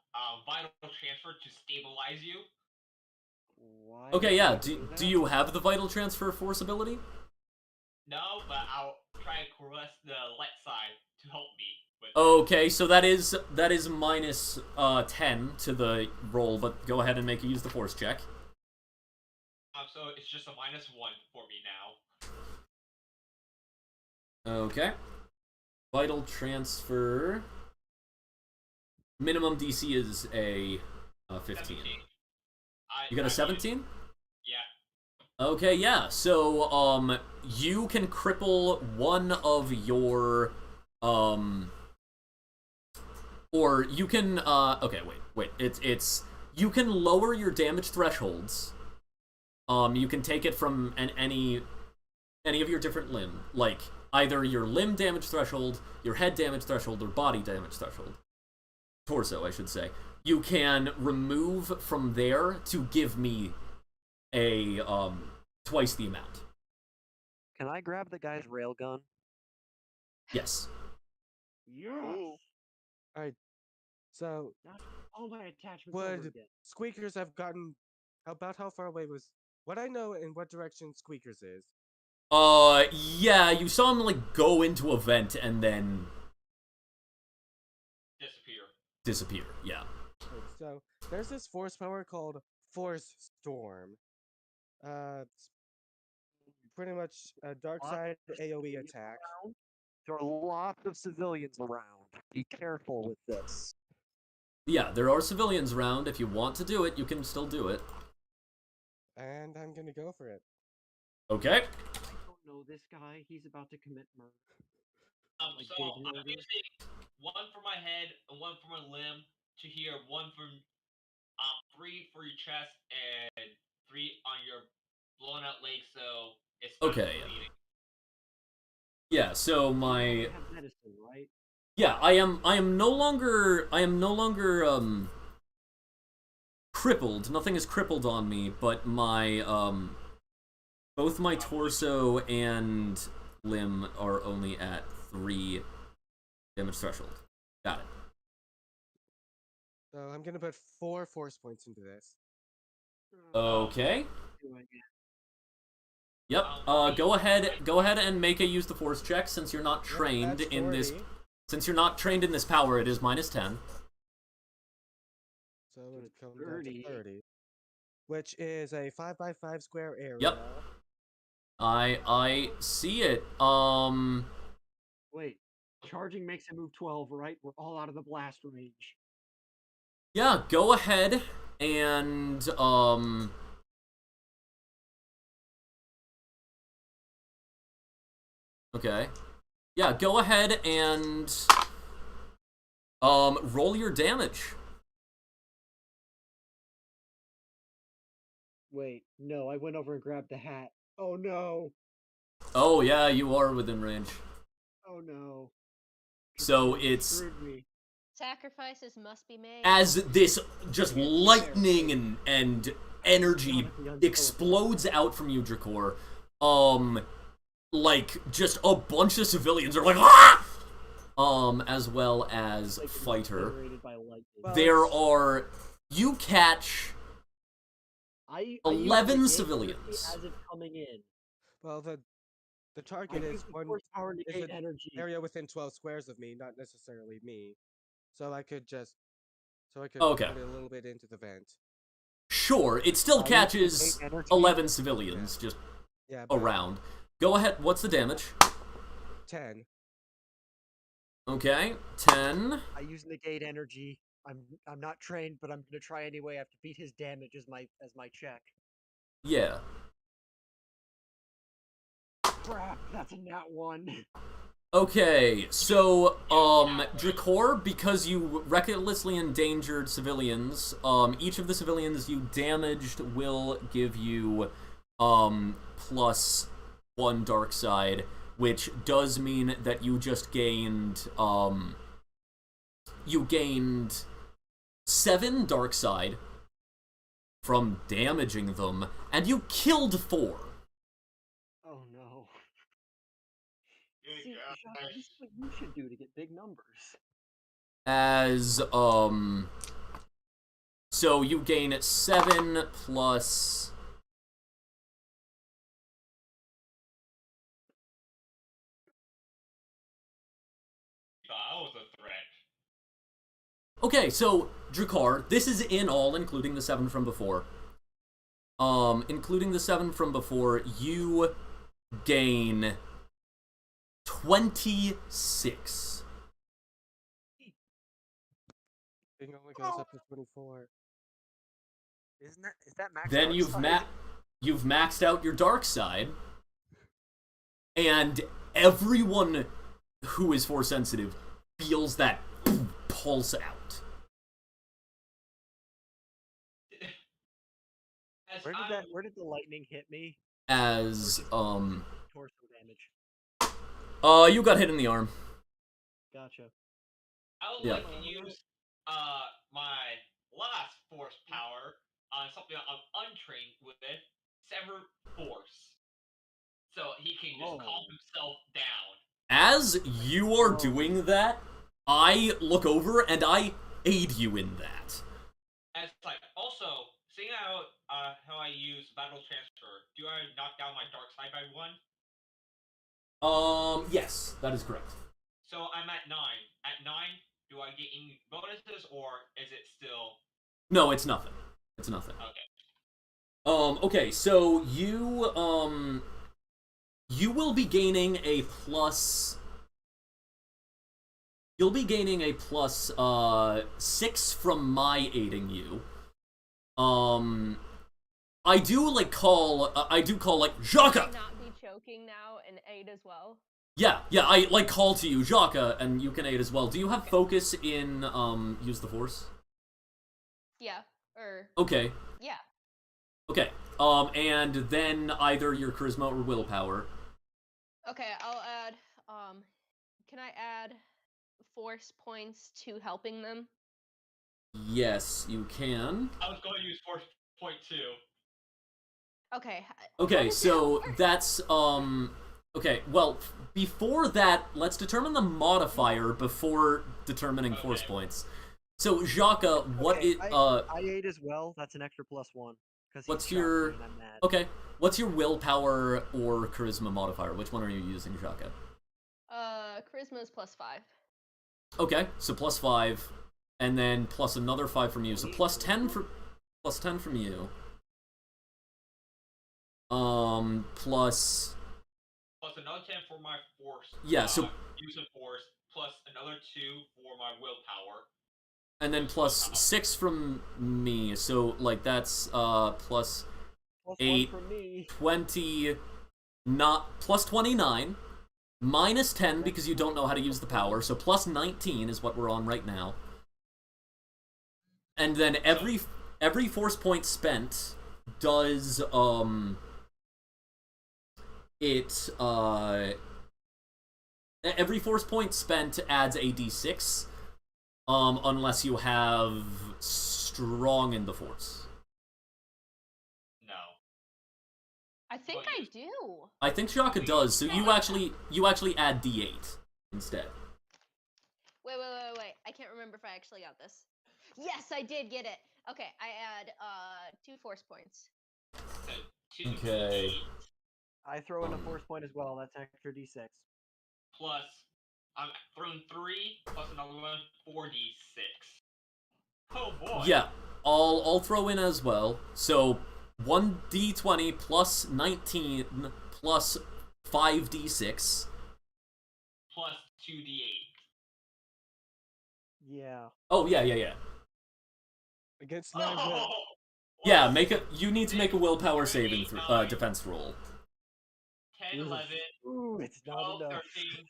Speaker 4: Vital transfer to stabilize you.
Speaker 3: Why
Speaker 1: Okay,
Speaker 3: would
Speaker 1: yeah.
Speaker 3: you
Speaker 1: Do
Speaker 3: that?
Speaker 1: you have the Vital Transfer Force ability?
Speaker 4: No, but I'll try and caress the light side to help me. With
Speaker 1: Okay, so that is minus 10 to the roll, but go ahead and use the Force check.
Speaker 4: so it's just a -1 for me now.
Speaker 1: Okay. Vital Transfer. Minimum DC is a 15.
Speaker 4: 17.
Speaker 1: You got a 17?
Speaker 4: Yeah.
Speaker 1: Okay, yeah. So, you can cripple one of your, or you can, okay, wait. It's, you can lower your damage thresholds. You can take it from any of your different limb, like either your limb damage threshold, your head damage threshold, or body damage threshold. Torso, I should say. You can remove from there to give me a, twice the amount.
Speaker 3: Can I grab the guy's railgun?
Speaker 1: Yes.
Speaker 3: Yes.
Speaker 2: Ooh.
Speaker 5: Alright. So,
Speaker 3: Not all my attachments over
Speaker 5: would
Speaker 3: again.
Speaker 5: Squeakers have gotten about how far away was... Would I know in what direction Squeakers is?
Speaker 1: Yeah, you saw him, like, go into a vent and then disappear, yeah.
Speaker 5: Right, so, there's this force power called Force Storm. It's pretty much a dark side AoE attack.
Speaker 3: There are lots of civilians around. Be careful with this.
Speaker 1: Yeah, there are civilians around. If you want to do it, you can still do it.
Speaker 5: And I'm gonna go for it.
Speaker 1: Okay.
Speaker 3: I don't know this guy. He's about to commit murder. Like
Speaker 4: So
Speaker 3: big
Speaker 4: I'm
Speaker 3: murder.
Speaker 4: using one for my head and one for my limb to hear, one for 3 for your chest and 3 on your blown out leg, so it's not
Speaker 1: Okay.
Speaker 4: bleeding.
Speaker 1: Yeah, so
Speaker 3: You
Speaker 1: my
Speaker 3: have medicine, right?
Speaker 1: yeah, I am no longer crippled. Nothing is crippled on me, but my both my torso and limb are only at 3 damage threshold. Got it.
Speaker 5: So I'm gonna put 4 force points into this.
Speaker 1: Okay.
Speaker 3: Doing it.
Speaker 1: Yep. Go ahead and make a use the force check since you're not trained
Speaker 5: That's
Speaker 1: in this.
Speaker 5: 40.
Speaker 1: Since you're not trained in this power, it is -10.
Speaker 5: So it would come down
Speaker 3: 30.
Speaker 5: to 30. Which is a 5x5 square area.
Speaker 1: Yep. I see it.
Speaker 3: Wait, charging makes it move 12, right? We're all out of the blast range.
Speaker 1: Yeah, go ahead and okay. Yeah, go ahead and roll your damage.
Speaker 3: Wait, no, I went over and grabbed the hat. Oh no!
Speaker 1: Oh yeah, you are within range.
Speaker 3: Oh no.
Speaker 1: So
Speaker 3: You
Speaker 1: it's
Speaker 3: screwed me.
Speaker 6: Sacrifices must be made.
Speaker 1: as this just lightning and energy explodes out from you, Drakor, like just a bunch of civilians are like, ah! As well as
Speaker 3: Like,
Speaker 1: Fighter.
Speaker 3: obliterated by lightning.
Speaker 5: Well,
Speaker 1: There are, you catch
Speaker 3: I
Speaker 1: 11
Speaker 3: used the
Speaker 1: civilians.
Speaker 3: energy as it's coming in.
Speaker 5: Well, the
Speaker 3: I
Speaker 5: target is
Speaker 3: used the
Speaker 5: one
Speaker 3: force power
Speaker 5: is
Speaker 3: negate
Speaker 5: an
Speaker 3: energy.
Speaker 5: area within 12 squares of me, not necessarily me. So I could
Speaker 1: Okay.
Speaker 5: put it a little bit into the vent.
Speaker 1: Sure, it still
Speaker 3: I used
Speaker 1: catches
Speaker 3: the energy.
Speaker 1: 11 civilians just
Speaker 5: Yeah, but
Speaker 1: around. Go ahead, what's the damage?
Speaker 5: 10.
Speaker 1: Okay, 10.
Speaker 3: I use negate energy. I'm not trained, but I'm gonna try anyway. I have to beat his damage as my check.
Speaker 1: Yeah.
Speaker 3: Crap, that's a nat 1.
Speaker 1: Okay, so, Drakor, because you recklessly endangered civilians, each of the civilians you damaged will give you, +1 dark side, which does mean that you just gained, you gained 7 dark side from damaging them, and you killed 4.
Speaker 3: Oh no.
Speaker 4: Good
Speaker 3: See,
Speaker 4: job.
Speaker 3: Jacques, this is what you should do to get big numbers.
Speaker 1: As, so you gain 7 plus...
Speaker 4: That was a threat.
Speaker 1: Okay, so, Drakar, this is in all, including the 7 from before. Including the 7 from before, you gain 26.
Speaker 5: It only goes up to 24.
Speaker 3: Is that max?
Speaker 1: Then
Speaker 3: dark
Speaker 1: you've
Speaker 3: side?
Speaker 1: you've maxed out your dark side, and everyone who is force sensitive feels that pulse out.
Speaker 4: As
Speaker 3: Where did the lightning hit me?
Speaker 1: As
Speaker 3: Torso damage.
Speaker 1: you got hit in the arm.
Speaker 3: Gotcha.
Speaker 4: I would
Speaker 1: Yeah.
Speaker 4: like to use my last force power on something I'm untrained with, Sever Force. So he can just calm himself down.
Speaker 1: As you are doing that, I look over and I aid you in that.
Speaker 4: And it's like, also, seeing how I use battle transfer, do I knock down my dark side by 1?
Speaker 1: Yes, that is correct.
Speaker 4: So I'm at 9. At 9, do I get any bonuses, or is it still...
Speaker 1: No, it's nothing. It's nothing.
Speaker 4: Okay.
Speaker 1: Okay, so you will be gaining a plus... You'll be gaining a plus, 6 from my aiding you. I do call like, Jaka!
Speaker 6: Can I not be choking now and aid as well?
Speaker 1: Yeah, I call to you, Jaka, and you can aid as well. Do you have focus in, use the force?
Speaker 6: Yeah. Or
Speaker 1: Okay.
Speaker 6: yeah.
Speaker 1: Okay. And then either your charisma or willpower.
Speaker 6: Okay, I'll add can I add force points to helping them?
Speaker 1: Yes, you can.
Speaker 4: I was going to use force point 2.
Speaker 6: Okay.
Speaker 1: Okay, so that's, okay, well, before that, let's determine the modifier before determining force points. So, Jaka, what
Speaker 3: Okay,
Speaker 1: it,
Speaker 3: I ate as well. That's an extra +1. Because
Speaker 1: what's
Speaker 3: shot
Speaker 1: your,
Speaker 3: me and I'm mad.
Speaker 1: okay, what's your willpower or charisma modifier? Which one are you using, Jaka?
Speaker 6: Charisma is +5.
Speaker 1: Okay, so +5, and then plus another 5 from you, so +10 from you. Plus
Speaker 4: Another 10 for my force.
Speaker 1: Yeah, so
Speaker 4: use of force, plus another 2 for my willpower.
Speaker 1: And then plus 6 from me, so like that's plus
Speaker 3: Plus
Speaker 1: 8,
Speaker 3: 1 from me.
Speaker 1: 20, not plus 29, minus 10 because you don't know how to use the power, so plus 19 is what we're on right now. And then every force point spent does every force point spent adds a d6. Unless you have strong in the force.
Speaker 4: No.
Speaker 6: I think I do.
Speaker 1: I think Shaka does, so you actually add d8 instead.
Speaker 6: Wait. I can't remember if I actually got this. Yes, I did get it. Okay, I add 2 force points.
Speaker 1: Okay.
Speaker 3: I throw in a force point as well. That's extra d6.
Speaker 4: Plus, I'm throwing 3 plus another one, 4d6. Oh boy.
Speaker 1: Yeah, I'll throw in as well. So 1d20 plus 19 plus 5d6
Speaker 4: plus 2d8.
Speaker 3: Yeah.
Speaker 1: Oh yeah.
Speaker 5: Against my will.
Speaker 1: Yeah, you need to make a willpower saving defense roll.
Speaker 4: 10, 11,
Speaker 3: Ooh, it's
Speaker 4: 12,
Speaker 3: not enough.
Speaker 4: 13,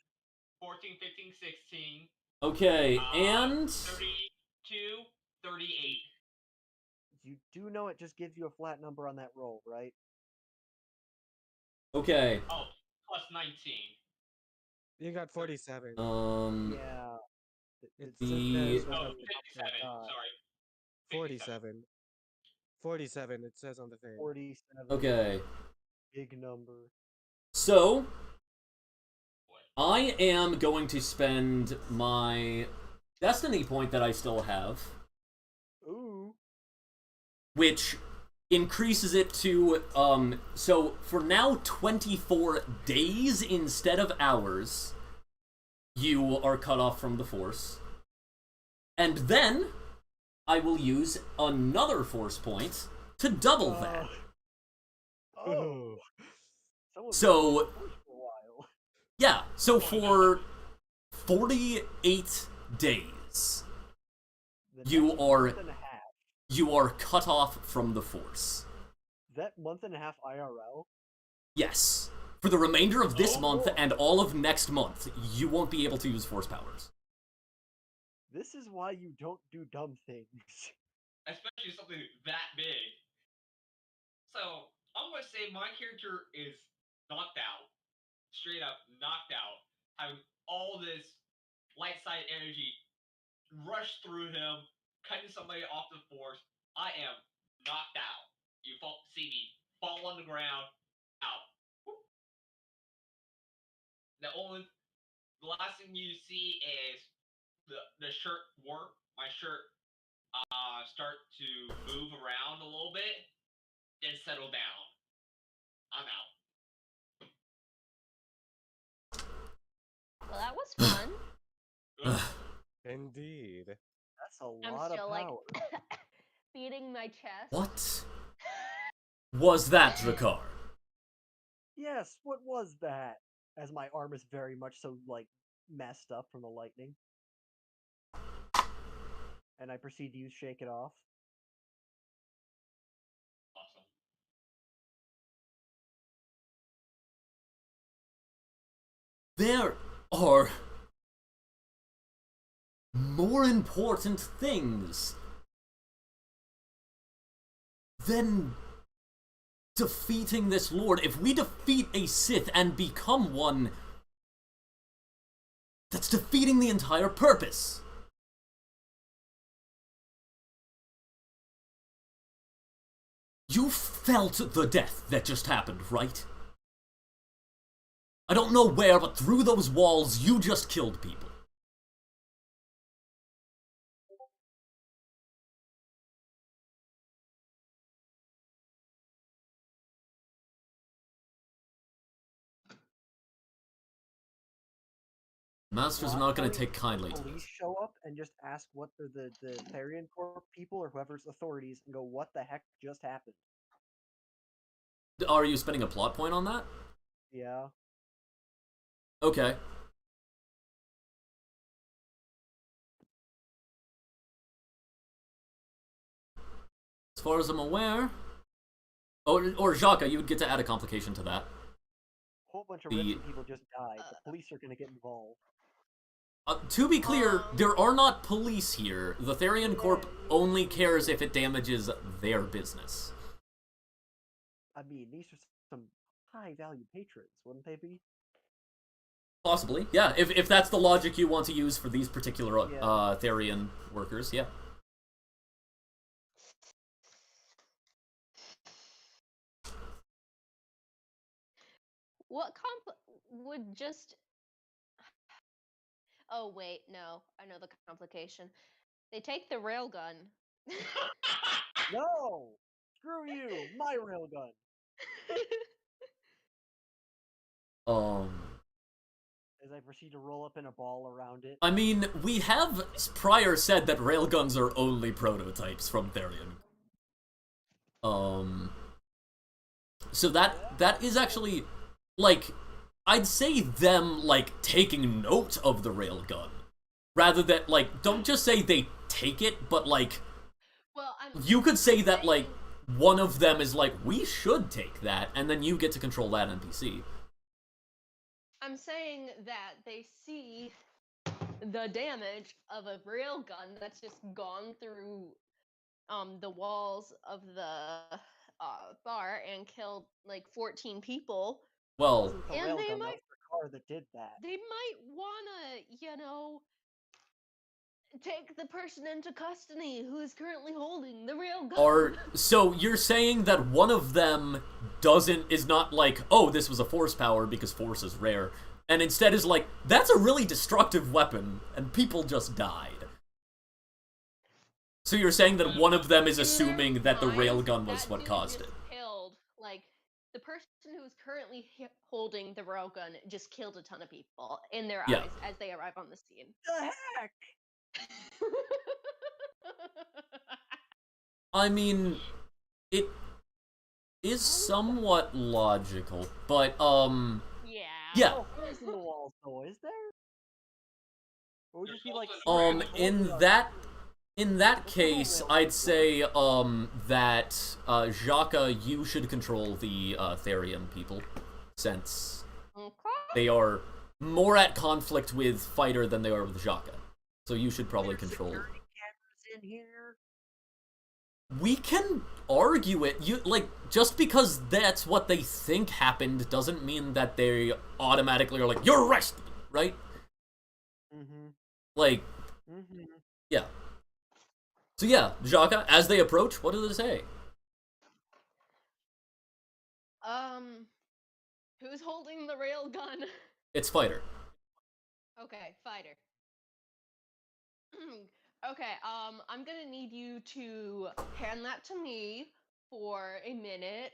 Speaker 4: 14, 15, 16.
Speaker 1: Okay, and
Speaker 4: 32, 38.
Speaker 3: You do know it just gives you a flat number on that roll, right?
Speaker 1: okay.
Speaker 4: Oh, plus 19.
Speaker 5: You got 47.
Speaker 3: Yeah.
Speaker 5: It
Speaker 1: The-
Speaker 5: says
Speaker 4: No,
Speaker 5: on
Speaker 4: 57. Sorry.
Speaker 5: 47. 47, it says on the thing.
Speaker 3: 47.
Speaker 1: Okay.
Speaker 3: Big number.
Speaker 1: So I am going to spend my destiny point that I still have,
Speaker 3: Ooh.
Speaker 1: which increases it to so for now 24 days instead of hours you are cut off from the force, and then I will use another force point to double that.
Speaker 3: Oh. Someone's
Speaker 1: So-
Speaker 3: been on the force for a while.
Speaker 1: Yeah, so for 48 days
Speaker 3: The
Speaker 1: You
Speaker 3: next
Speaker 1: are-
Speaker 3: month and a half.
Speaker 1: you are cut off from the force.
Speaker 3: Is that month and a half IRL?
Speaker 1: Yes. For the remainder of this
Speaker 3: Oh,
Speaker 1: month
Speaker 3: boy.
Speaker 1: and all of next month, you won't be able to use force powers.
Speaker 3: This is why you don't do dumb things.
Speaker 4: Especially something that big. So, I'm going to say my character is knocked out. Straight up knocked out. Having all this light side energy rush through him, cutting somebody off the force. I am knocked out. You see me fall on the ground, out. Whoop. The last thing you see is the shirt my shirt start to move around a little bit, then settle down. I'm out.
Speaker 6: Well, that was fun.
Speaker 5: Indeed.
Speaker 3: That's a
Speaker 6: I'm
Speaker 3: lot of
Speaker 6: still
Speaker 3: power.
Speaker 6: like beating my chest.
Speaker 1: What was that, Drakar?
Speaker 3: Yes, what was that? As my arm is very much so, like, messed up from the lightning. And I proceed to use Shake It Off.
Speaker 4: Awesome.
Speaker 1: There are more important things than defeating this lord. If we defeat a Sith and become one, that's defeating the entire purpose. You felt the death that just happened, right? I don't know where, but through those walls, you just killed people. Master's not going to take kindly to
Speaker 3: Police
Speaker 1: this.
Speaker 3: show up and just ask what the Therian Corp people or whoever's authorities and go, what the heck just happened?
Speaker 1: Are you spending a plot point on that?
Speaker 3: Yeah.
Speaker 1: Okay. As far as I'm aware... Or Jaka, you would get to add a complication to that.
Speaker 3: Whole bunch of random people just died. The police are gonna get involved.
Speaker 1: To be clear, there are not police here. The Therian Corp only cares if it damages their business.
Speaker 3: I mean, these are some high-value patrons, wouldn't they be?
Speaker 1: Possibly, yeah. If that's the logic you want to use for these particular Therian workers, yeah.
Speaker 6: What would just... Oh, wait, no. I know the complication. They take the railgun.
Speaker 3: No! Screw you! My railgun! As I proceed to roll up in a ball around it.
Speaker 1: I mean, we have prior said that railguns are only prototypes from Therian. So that is actually, like, I'd say them, like, taking note of the railgun. Rather than, like, don't just say they take it, but, like,
Speaker 6: well,
Speaker 1: you could say that, like, one of them is like, we should take that, and then you get to control that NPC.
Speaker 6: I'm saying that they see the damage of a railgun that's just gone through the walls of the bar and killed like 14 people.
Speaker 1: Well,
Speaker 3: the
Speaker 6: and
Speaker 3: railgun,
Speaker 6: they might,
Speaker 3: the car that did that.
Speaker 6: They might wanna, you know, take the person into custody who is currently holding the railgun.
Speaker 1: Or, so you're saying that one of them is not like, oh, this was a force power because force is rare, and instead is like, that's a really destructive weapon, and people just died. So you're saying that one of them is assuming that the railgun was what caused it.
Speaker 6: Killed, like, the person who is currently holding the railgun just killed a ton of people in their eyes as they arrive on the scene.
Speaker 3: The heck?
Speaker 1: I mean, it is somewhat logical, but, yeah.
Speaker 3: Oh, holes in the walls, though, is there? Or would just be like...
Speaker 1: In that case, I'd say, that, Jaka, you should control the, Therian people, since they are more at conflict with Fighter than they are with Jaka. So you should probably control...
Speaker 3: Security cameras in here?
Speaker 1: We can argue it. Just because that's what they think happened doesn't mean that they automatically are like, you're arrested, right?
Speaker 3: Mm-hmm.
Speaker 1: Like, yeah. So yeah, Jaka, as they approach, what do they say?
Speaker 6: Who's holding the railgun?
Speaker 1: It's Fighter.
Speaker 6: Okay, Fighter. Okay, I'm gonna need you to hand that to me for a minute.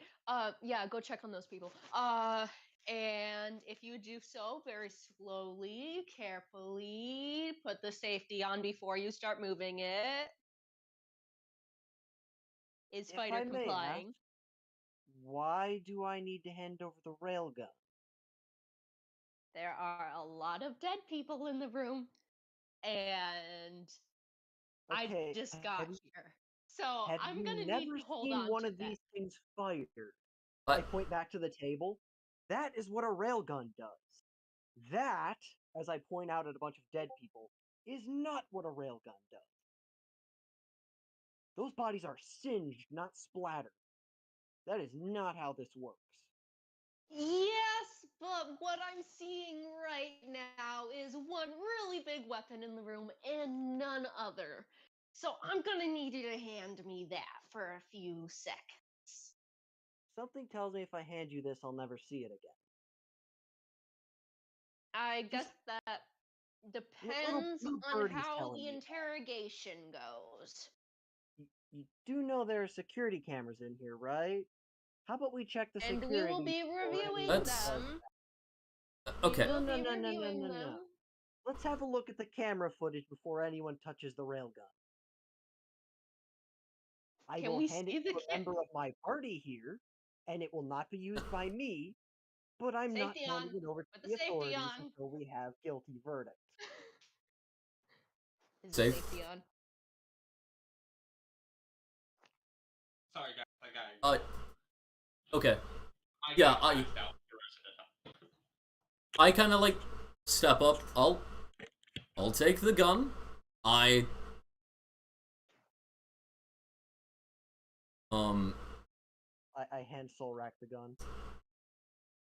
Speaker 6: Yeah, go check on those people. And if you do so very slowly, carefully, put the safety on before you start moving it. Is Fighter complying?
Speaker 3: Ask, why do I need to hand over the railgun?
Speaker 6: There are a lot of dead people in the room, and I just got here. So I'm gonna need to hold on to that. Have you never seen one of these things fired?
Speaker 3: I point back to the table. That is what a railgun does. That, as I point out at a bunch of dead people, is not what a railgun does. Those bodies are singed, not splattered. That is not how this works.
Speaker 6: Yes, but what I'm seeing right now is one really big weapon in the room and none other. So I'm gonna need you to hand me that for a few seconds.
Speaker 3: Something tells me if I hand you this, I'll never see it again.
Speaker 6: I guess that depends
Speaker 3: little
Speaker 6: on
Speaker 3: birdie's
Speaker 6: how
Speaker 3: telling
Speaker 6: the
Speaker 3: me that.
Speaker 6: interrogation goes.
Speaker 3: You do know there are security cameras in here, right? How about we check the
Speaker 6: And
Speaker 3: security?
Speaker 6: we will be
Speaker 3: before
Speaker 6: reviewing
Speaker 3: anyone
Speaker 1: That's-
Speaker 3: does
Speaker 6: them.
Speaker 3: that?
Speaker 1: Okay.
Speaker 6: We will
Speaker 3: No,
Speaker 6: be
Speaker 3: no, no, no,
Speaker 6: reviewing
Speaker 3: no, no.
Speaker 6: them.
Speaker 3: Let's have a look at the camera footage before anyone touches the railgun. I
Speaker 6: Can
Speaker 3: will
Speaker 6: we
Speaker 3: hand
Speaker 6: see
Speaker 3: it
Speaker 6: the
Speaker 3: to a member of my party here, and it will not be used by me, but I'm not
Speaker 6: Safety
Speaker 3: handing
Speaker 6: on.
Speaker 3: it over to
Speaker 6: Put the
Speaker 3: the
Speaker 6: safety
Speaker 3: authorities
Speaker 6: on.
Speaker 3: until we have guilty verdicts.
Speaker 6: Is the
Speaker 1: Safe.
Speaker 6: safety on?
Speaker 4: Sorry, guys. I got.
Speaker 1: Okay.
Speaker 4: I
Speaker 1: yeah,
Speaker 4: got
Speaker 1: I-
Speaker 4: passed out the rest of the time.
Speaker 1: I kind of like step up. I'll take the gun. I
Speaker 3: hand Soul Rack the gun.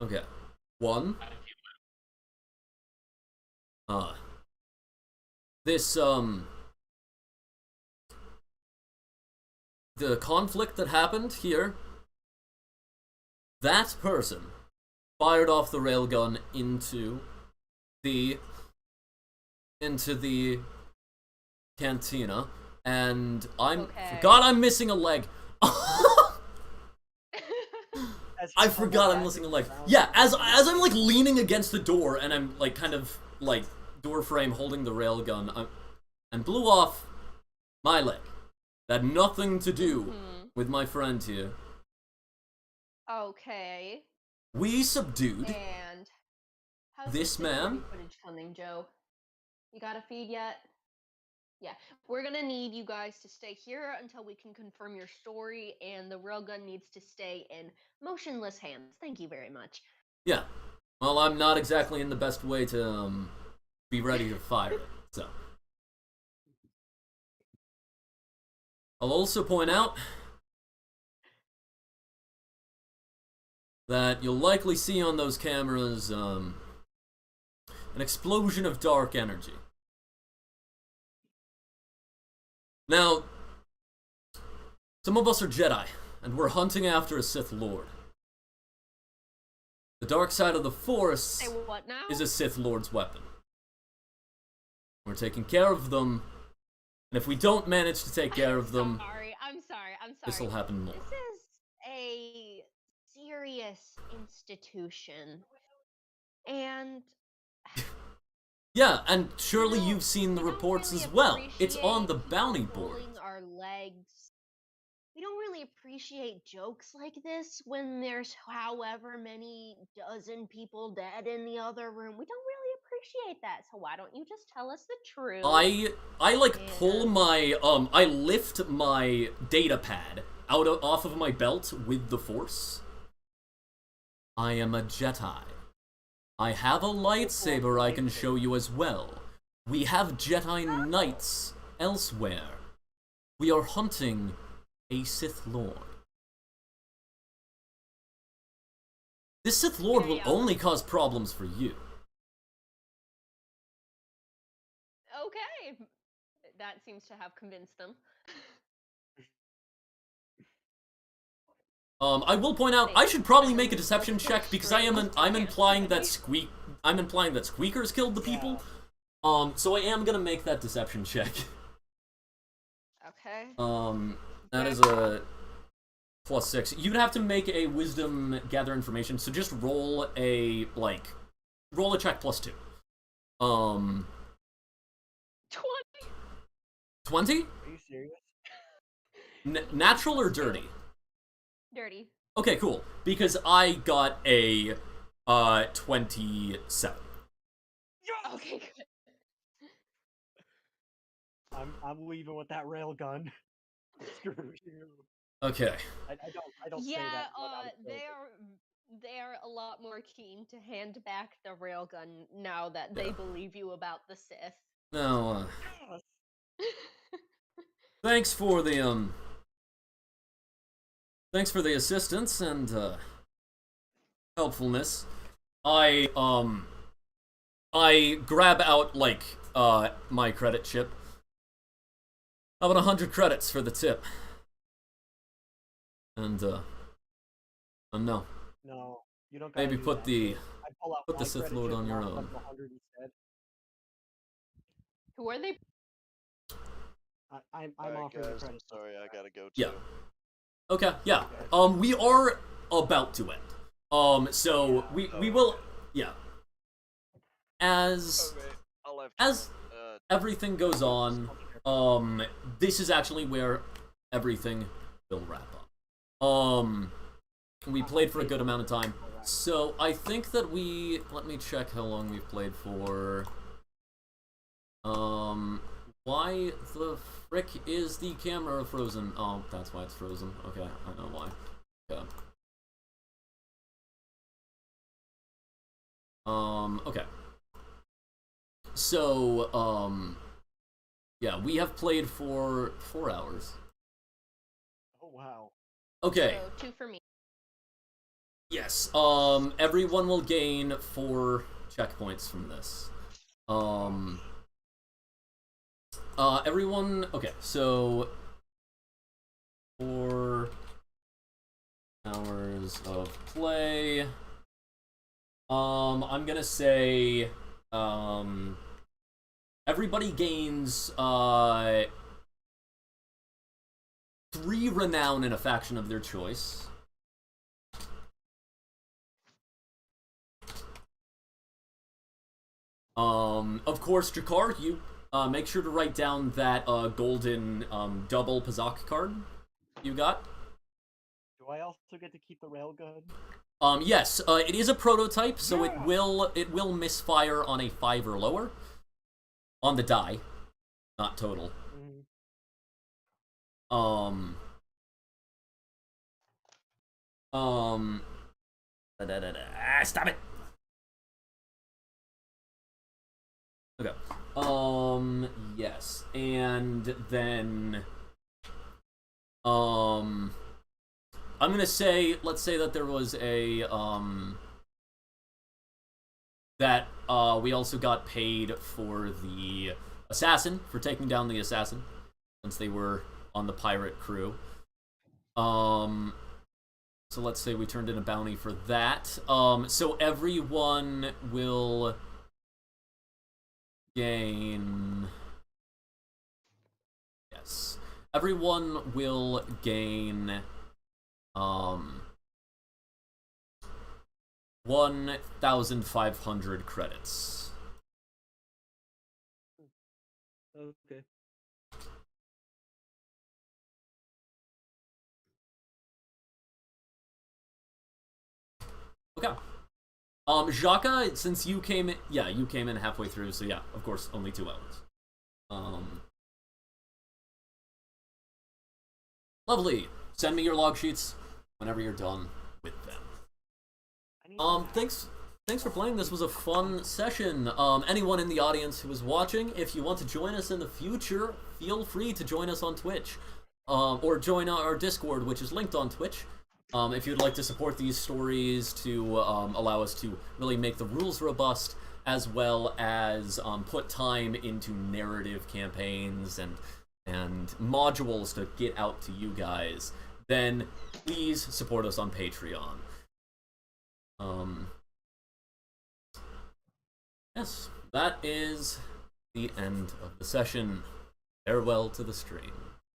Speaker 1: Okay. One. This the conflict that happened here. That person fired off the railgun into the cantina, and
Speaker 6: Okay.
Speaker 1: forgot I'm missing a leg. I forgot I'm missing a leg. Yeah, as I'm like leaning against the door and I'm like kind of like door frame holding the railgun, and blew off my leg. That had nothing to do with my friend here.
Speaker 6: Okay.
Speaker 1: We subdued
Speaker 6: And how's
Speaker 1: this
Speaker 6: the security
Speaker 1: man.
Speaker 6: footage coming, Joe? You got a feed yet? Yeah, we're gonna need you guys to stay here until we can confirm your story, and the railgun needs to stay in motionless hands. Thank you very much.
Speaker 1: Yeah. Well, I'm not exactly in the best way to be ready to fire it, so. I'll also point out that you'll likely see on those cameras an explosion of dark energy. Now, some of us are Jedi, and we're hunting after a Sith Lord. The dark side of the Force
Speaker 6: Say what now?
Speaker 1: is a Sith Lord's weapon. We're taking care of them, and if we don't manage to take care of them,
Speaker 6: I'm sorry.
Speaker 1: this will happen more.
Speaker 6: This is a serious institution, and
Speaker 1: Yeah, and surely
Speaker 6: you know,
Speaker 1: you've seen the
Speaker 6: we don't
Speaker 1: reports
Speaker 6: really
Speaker 1: as well. It's on
Speaker 6: appreciate
Speaker 1: the bounty
Speaker 6: people
Speaker 1: board.
Speaker 6: pulling our legs. We don't really appreciate jokes like this when there's however many dozen people dead in the other room. We don't really appreciate that. So why don't you just tell us the truth?
Speaker 1: I like pull my I lift my data pad off of my belt with the Force. I am a Jedi. I have a lightsaber I can show you as well. We have Jedi Knights elsewhere. We are hunting a Sith Lord. This Sith Lord will only cause problems for you.
Speaker 6: Okay. That seems to have convinced them.
Speaker 1: I will point out I should probably make a deception check because I'm implying that Squeakers killed the people. So I am gonna make that deception check.
Speaker 6: Okay.
Speaker 1: That is a +6. You'd have to make a wisdom gather information, so just roll a check +2.
Speaker 6: 20.
Speaker 1: 20?
Speaker 3: Are you serious?
Speaker 1: Natural or dirty?
Speaker 6: Dirty.
Speaker 1: Okay, cool. Because I got a 27.
Speaker 6: Okay, good.
Speaker 3: I'm leaving with that railgun. Screw you.
Speaker 1: Okay.
Speaker 3: I don't say
Speaker 6: Yeah,
Speaker 3: that. out of
Speaker 6: they are a lot more keen to hand back the railgun now that they believe you about the Sith.
Speaker 1: Now,
Speaker 3: Yes.
Speaker 1: thanks for the assistance and helpfulness. I grab out my credit chip. How about 100 credits for the tip? And No.
Speaker 3: No, you don't gotta
Speaker 1: Maybe
Speaker 3: do
Speaker 1: put
Speaker 3: that.
Speaker 1: the
Speaker 3: I pull out
Speaker 1: put the
Speaker 3: my
Speaker 1: Sith
Speaker 3: credit
Speaker 1: Lord
Speaker 3: chip
Speaker 1: on
Speaker 3: and
Speaker 1: your
Speaker 3: round it
Speaker 1: own.
Speaker 3: up to 100 instead.
Speaker 6: Who are they?
Speaker 3: I'm
Speaker 2: Alright,
Speaker 3: offering the
Speaker 2: guys, I'm
Speaker 3: credit.
Speaker 2: sorry, I gotta go
Speaker 1: Yeah.
Speaker 2: too.
Speaker 1: Okay, yeah. We are about to end. So we
Speaker 2: Oh,
Speaker 1: will,
Speaker 2: okay.
Speaker 1: yeah. As
Speaker 2: Okay, I'll have to
Speaker 1: as
Speaker 2: run.
Speaker 1: everything goes on, this is actually where everything will wrap up. We played for a good amount of time, so I think that let me check how long we've played for. Why the frick is the camera frozen? Oh, that's why it's frozen. Okay, I know why. Okay. Okay. So, yeah, we have played for 4 hours.
Speaker 3: Oh wow.
Speaker 1: Okay.
Speaker 6: So 2 for me.
Speaker 1: Yes. Everyone will gain 4 checkpoints from this. Everyone. Okay, so 4 hours of play. I'm gonna say, everybody gains 3 renown in a faction of their choice. Of course, Jakar, you make sure to write down that golden double Pazak card you got.
Speaker 3: Do I also get to keep the railgun?
Speaker 1: Yes, it is a prototype, so
Speaker 3: Yeah.
Speaker 1: it will misfire on a 5 or lower on the die, not total.
Speaker 3: Mm-hmm.
Speaker 1: Stop it. Okay. Yes, and then I'm gonna say, let's say that there was a that we also got paid for the assassin, for taking down the assassin, since they were on the pirate crew. So let's say we turned in a bounty for that. So everyone will gain... Yes. Everyone will gain 1,500 credits.
Speaker 3: Okay.
Speaker 1: Okay. Jaka, since you came in, yeah, you came in halfway through, so yeah, of course, only 2 hours. Lovely. Send me your log sheets whenever you're done with them. Thanks for playing. This was a fun session. Anyone in the audience who is watching, if you want to join us in the future, feel free to join us on Twitch. Or join our Discord, which is linked on Twitch. If you'd like to support these stories to allow us to really make the rules robust, as well as put time into narrative campaigns and modules to get out to you guys, then please support us on Patreon. Yes, that is the end of the session. Farewell to the stream.